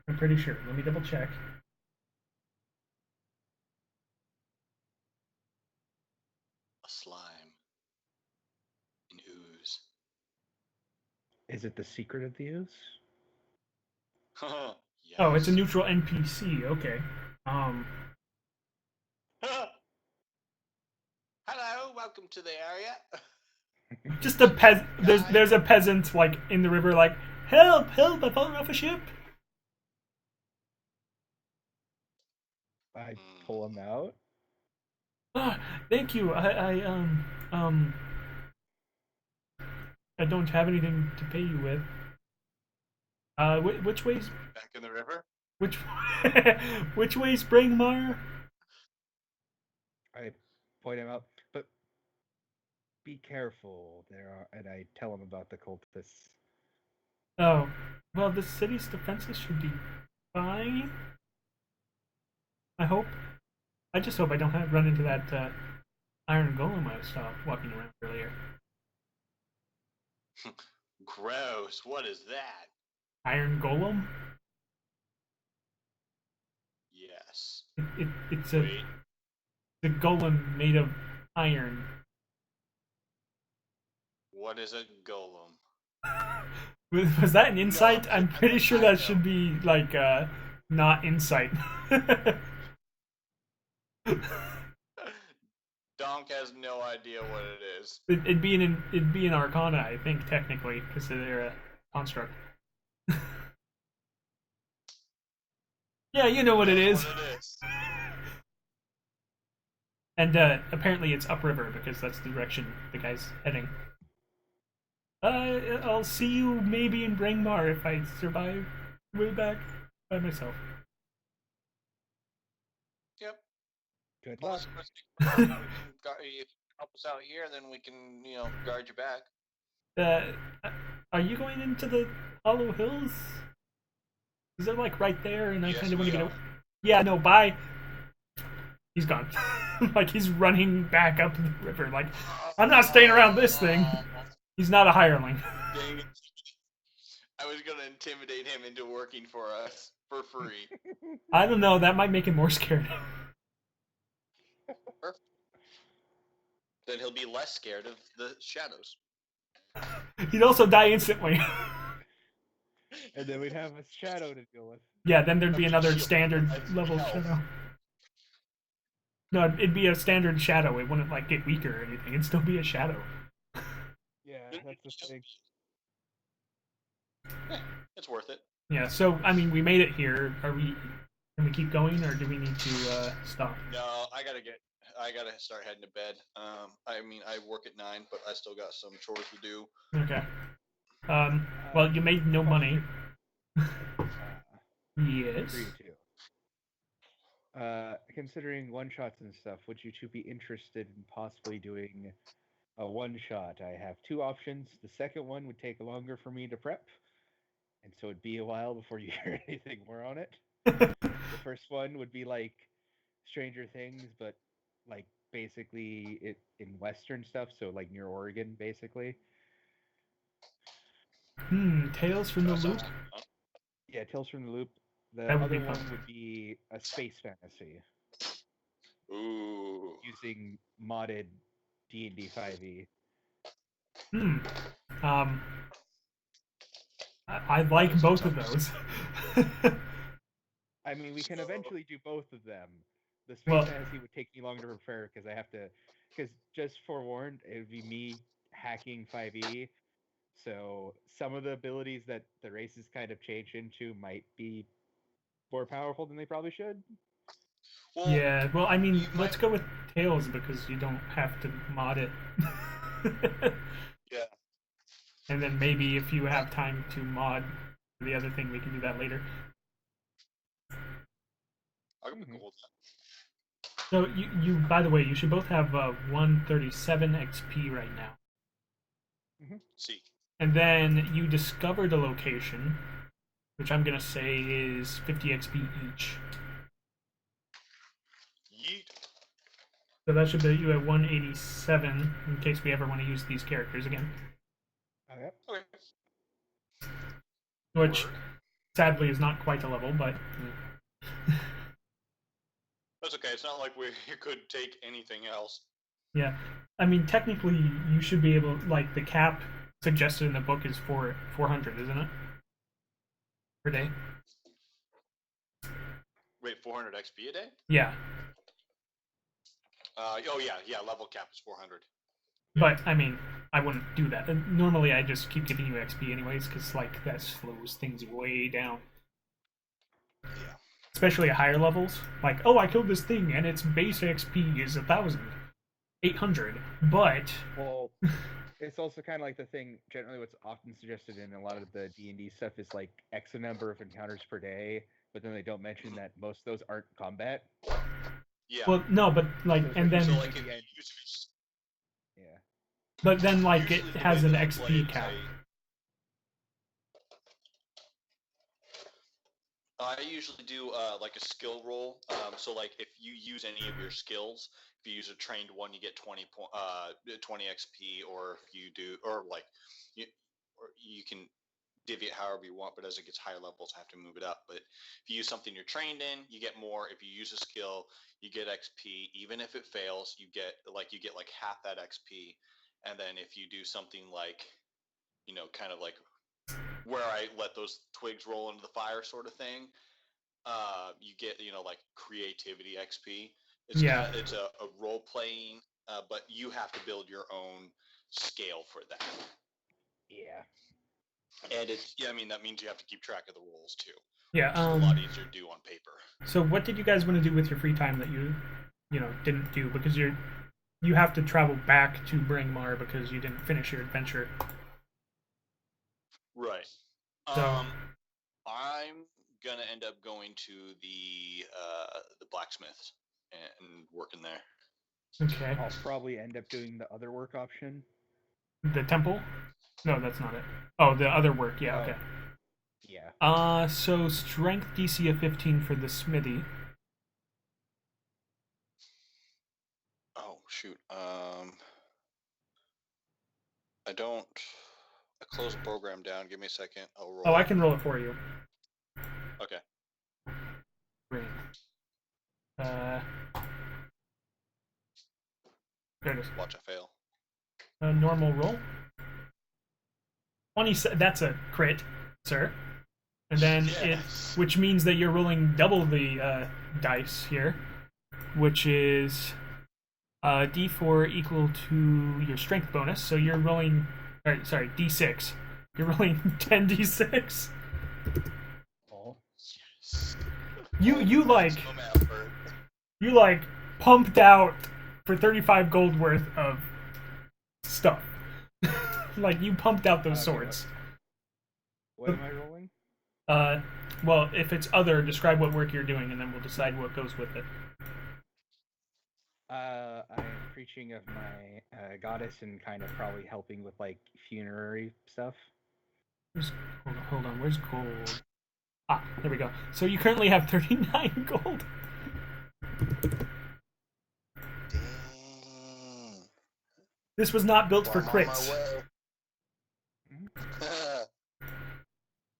[SPEAKER 1] I'm pretty sure. Let me double check.
[SPEAKER 2] A slime. An ooze.
[SPEAKER 3] Is it the secret of the ooze?
[SPEAKER 2] Yes.
[SPEAKER 1] Oh, it's a neutral NPC. Okay.
[SPEAKER 2] Hello, welcome to the area.
[SPEAKER 1] Just a there's a peasant like in the river, like help! I've fallen off a ship.
[SPEAKER 3] I pull him out.
[SPEAKER 1] Ah, thank you. I don't have anything to pay you with. Which way's
[SPEAKER 2] Back in the river?
[SPEAKER 1] which which way's Brangmar?
[SPEAKER 3] I point him out, but be careful. There are, and I tell him about the cultists.
[SPEAKER 1] Oh, well, the city's defenses should be fine. I hope. I just hope I don't run into that iron golem I saw walking around earlier.
[SPEAKER 2] Gross. What is that?
[SPEAKER 1] Iron golem?
[SPEAKER 2] Yes.
[SPEAKER 1] It's
[SPEAKER 2] Wait.
[SPEAKER 1] a golem made of iron.
[SPEAKER 2] What is a golem?
[SPEAKER 1] Was that an insight?
[SPEAKER 2] No,
[SPEAKER 1] I'm pretty sure
[SPEAKER 2] I
[SPEAKER 1] that
[SPEAKER 2] know.
[SPEAKER 1] should be like not insight.
[SPEAKER 2] Donk has no idea what it is.
[SPEAKER 1] It'd be an arcana, I think, technically, because they're a construct. Yeah, you know
[SPEAKER 2] Who
[SPEAKER 1] what it
[SPEAKER 2] knows
[SPEAKER 1] is.
[SPEAKER 2] what it is?
[SPEAKER 1] And apparently it's upriver because that's the direction the guy's heading. I'll see you maybe in Brangmar if I survive way back by myself.
[SPEAKER 2] Yep.
[SPEAKER 3] Good
[SPEAKER 2] Well,
[SPEAKER 3] luck.
[SPEAKER 2] you can you help us out here, then we can, guard your back.
[SPEAKER 1] Are you going into the Hollow Hills? Is it like right there? And I
[SPEAKER 2] Yes,
[SPEAKER 1] kind of want to
[SPEAKER 2] we
[SPEAKER 1] get
[SPEAKER 2] are.
[SPEAKER 1] out. Yeah, no, bye. He's gone. Like he's running back up the river. Like I'm not staying around this thing. He's not a hireling.
[SPEAKER 2] Dang it. I was gonna intimidate him into working for us for free.
[SPEAKER 1] I don't know. That might make him more scared.
[SPEAKER 2] Perfect. Then he'll be less scared of the shadows.
[SPEAKER 1] He'd also die instantly.
[SPEAKER 3] And then we'd have a shadow to deal with.
[SPEAKER 1] Yeah, then there'd be another
[SPEAKER 2] Shield.
[SPEAKER 1] standard
[SPEAKER 2] That's
[SPEAKER 1] level
[SPEAKER 2] health.
[SPEAKER 1] shadow. No, it'd be a standard shadow. It wouldn't like get weaker or anything. It'd still be a shadow.
[SPEAKER 3] Yeah, that's the thing.
[SPEAKER 2] It's worth it.
[SPEAKER 1] Yeah. So I mean, we made it here. Are we? Can we keep going, or do we need to stop?
[SPEAKER 2] No, I gotta start heading to bed. I mean, I work at 9, but I still got some chores to do.
[SPEAKER 1] Okay. Well, you made no money. Yes.
[SPEAKER 3] Agree to. Considering one shots and stuff, would you two be interested in possibly doing a one shot? I have two options. The second one would take longer for me to prep, and so it'd be a while before you hear anything more on it. The first one would be like Stranger Things, but like basically it in Western stuff, so like near Oregon, basically.
[SPEAKER 1] Tales from the
[SPEAKER 2] That
[SPEAKER 1] Loop.
[SPEAKER 2] sounds fun.
[SPEAKER 3] Yeah, Tales from the Loop. The
[SPEAKER 1] That would be
[SPEAKER 3] other
[SPEAKER 1] fun.
[SPEAKER 3] one would be a space fantasy
[SPEAKER 2] Ooh.
[SPEAKER 3] using modded D&D 5e.
[SPEAKER 1] Um, I like
[SPEAKER 2] Those
[SPEAKER 1] both
[SPEAKER 2] are
[SPEAKER 1] of those.
[SPEAKER 3] I mean, we can
[SPEAKER 2] So-
[SPEAKER 3] eventually do both of them. The space
[SPEAKER 1] Well-
[SPEAKER 3] fantasy would take me longer to prepare because I have to. Because just forewarned, it would be me hacking 5e. So some of the abilities that the races kind of change into might be more powerful than they probably should.
[SPEAKER 2] Well,
[SPEAKER 1] Yeah. Well, I mean,
[SPEAKER 2] you
[SPEAKER 1] let's
[SPEAKER 2] might-
[SPEAKER 1] go with Tales because you don't have to mod it.
[SPEAKER 2] Yeah.
[SPEAKER 1] And then maybe if you have time to mod the other thing, we can do that later.
[SPEAKER 2] I can be cool with that.
[SPEAKER 1] So you by the way, you should both have 137 XP right now.
[SPEAKER 2] See.
[SPEAKER 1] And then you discovered a location, which I'm gonna say is 50 XP each.
[SPEAKER 2] Yeet.
[SPEAKER 1] So that should put you at 187 in case we ever want to use these characters again.
[SPEAKER 3] Okay.
[SPEAKER 2] Okay.
[SPEAKER 1] Which
[SPEAKER 2] Word.
[SPEAKER 1] sadly is not quite a level, but
[SPEAKER 2] That's okay. It's not like we could take anything else.
[SPEAKER 1] yeah. I mean, technically, you should be able. Like the cap suggested in the book is 400, isn't it? Per day.
[SPEAKER 2] Wait, 400 XP a day?
[SPEAKER 1] Yeah,
[SPEAKER 2] Oh yeah. Level cap is 400.
[SPEAKER 1] but I mean, I wouldn't do that. And normally, I just keep giving you XP anyways, because like that slows things way down.
[SPEAKER 2] Yeah.
[SPEAKER 1] especially at higher levels. Like, oh, I killed this thing and its base XP is 1,800, but
[SPEAKER 3] Well, it's also kind of like the thing. Generally, what's often suggested in a lot of the D&D stuff is like X number of encounters per day, but then they don't mention that most of those aren't combat.
[SPEAKER 2] Yeah.
[SPEAKER 1] well, no, but like,
[SPEAKER 3] So
[SPEAKER 1] and then
[SPEAKER 2] So
[SPEAKER 3] especially
[SPEAKER 2] like if
[SPEAKER 3] Yeah.
[SPEAKER 2] you use
[SPEAKER 3] Yeah.
[SPEAKER 1] but then like it
[SPEAKER 2] usually the
[SPEAKER 1] has
[SPEAKER 2] way
[SPEAKER 1] an
[SPEAKER 2] that I play
[SPEAKER 1] XP
[SPEAKER 2] it is
[SPEAKER 1] cap.
[SPEAKER 2] I usually do like a skill roll. So like if you use any of your skills, if you use a trained one, you get 20 XP, or if you do, or like you can divvy it however you want. But as it gets higher levels, I have to move it up. But if you use something you're trained in, you get more. If you use a skill, you get XP. Even if it fails, you get like half that XP. And then if you do something like, kind of like where I let those twigs roll into the fire sort of thing, you get like creativity XP. It's
[SPEAKER 1] Yeah.
[SPEAKER 2] it's a role playing, but you have to build your own scale for that.
[SPEAKER 3] Yeah.
[SPEAKER 2] And I mean that means you have to keep track of the rolls too.
[SPEAKER 1] Yeah.
[SPEAKER 2] Which is a lot easier to do on paper.
[SPEAKER 1] So what did you guys want to do with your free time that you didn't do because you have to travel back to Brangmar because you didn't finish your adventure.
[SPEAKER 2] Right.
[SPEAKER 1] So
[SPEAKER 2] I'm gonna end up going to the blacksmith and working there.
[SPEAKER 1] okay.
[SPEAKER 3] I'll probably end up doing the other work option.
[SPEAKER 1] The temple? No, that's not it. Oh, the other work. Yeah.
[SPEAKER 3] Oh.
[SPEAKER 1] Okay.
[SPEAKER 3] Yeah.
[SPEAKER 1] So strength DC of 15 for the smithy.
[SPEAKER 2] Oh shoot. I don't. I close the program down. Give me a second. I'll roll.
[SPEAKER 1] Oh, I can roll it for you.
[SPEAKER 2] Okay.
[SPEAKER 1] Great. There it is.
[SPEAKER 2] Watch I fail.
[SPEAKER 1] Normal roll. 20. That's a crit, sir. And then
[SPEAKER 2] Yes.
[SPEAKER 1] which means that you're rolling double the dice here, which is D4 equal to your strength bonus. So you're rolling, sorry, D6. You're rolling 10d6.
[SPEAKER 3] Oh.
[SPEAKER 2] Yes.
[SPEAKER 1] You like
[SPEAKER 2] Maximum effort.
[SPEAKER 1] you like pumped out for 35 gold worth of stuff. Like you pumped out those
[SPEAKER 3] Okay,
[SPEAKER 1] swords.
[SPEAKER 3] What am I rolling?
[SPEAKER 1] Well, if it's other, describe what work you're doing, and then we'll decide what goes with it.
[SPEAKER 3] I'm preaching of my goddess and kind of probably helping with like funerary stuff.
[SPEAKER 1] Hold on. Where's gold? Ah, there we go. So you currently have 39 gold.
[SPEAKER 2] Dang.
[SPEAKER 1] This was not built
[SPEAKER 2] Well,
[SPEAKER 1] for
[SPEAKER 2] I'm on my
[SPEAKER 1] crits.
[SPEAKER 2] way.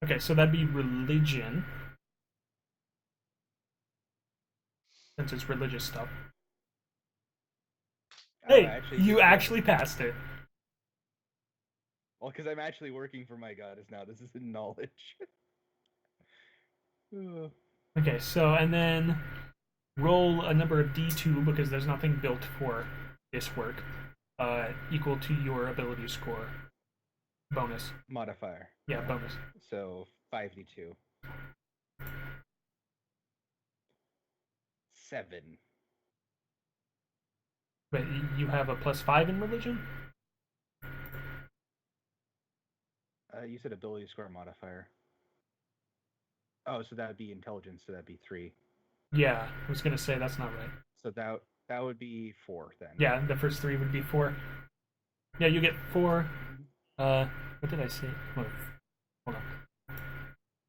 [SPEAKER 1] Okay, so that'd be religion. Since it's religious stuff. Hey, you actually passed it.
[SPEAKER 3] Well, because I'm actually working for my goddess now. This is in knowledge.
[SPEAKER 1] Okay, so and then roll a number of D2 because there's nothing built for this work. Equal to your ability score. Bonus.
[SPEAKER 3] Modifier.
[SPEAKER 1] Yeah, bonus.
[SPEAKER 3] So 5d2. 7.
[SPEAKER 1] But you have a +5 in religion?
[SPEAKER 3] You said ability score modifier. Oh, so that would be intelligence, so that'd be 3.
[SPEAKER 1] Yeah, I was gonna say that's not right.
[SPEAKER 3] So that would be 4 then.
[SPEAKER 1] Yeah, the first 3 would be 4. Yeah, you get 4. What did I say? Hold on. What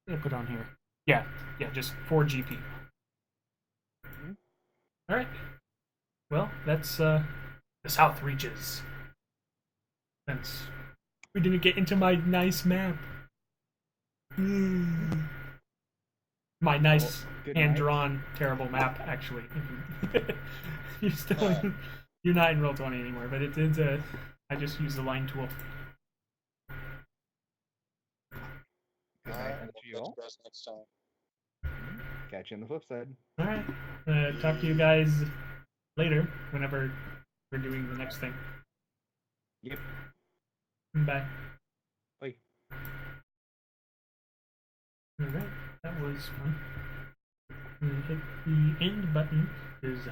[SPEAKER 1] did I put on here? Yeah, just 4 GP.
[SPEAKER 3] Mm-hmm.
[SPEAKER 1] All right. Well, that's the South Reaches. Since we didn't get into my nice map. My nice hand-drawn terrible map, actually. You're still you're not in Roll20 anymore, but it's a. I just use the line tool.
[SPEAKER 3] Good night, and to you all.
[SPEAKER 2] Next time.
[SPEAKER 3] Catch you on the flip side.
[SPEAKER 1] All right. Talk to you guys later, whenever we're doing the next thing.
[SPEAKER 3] Yep.
[SPEAKER 1] Bye.
[SPEAKER 3] Bye.
[SPEAKER 1] All right. That was fun. hit the end button is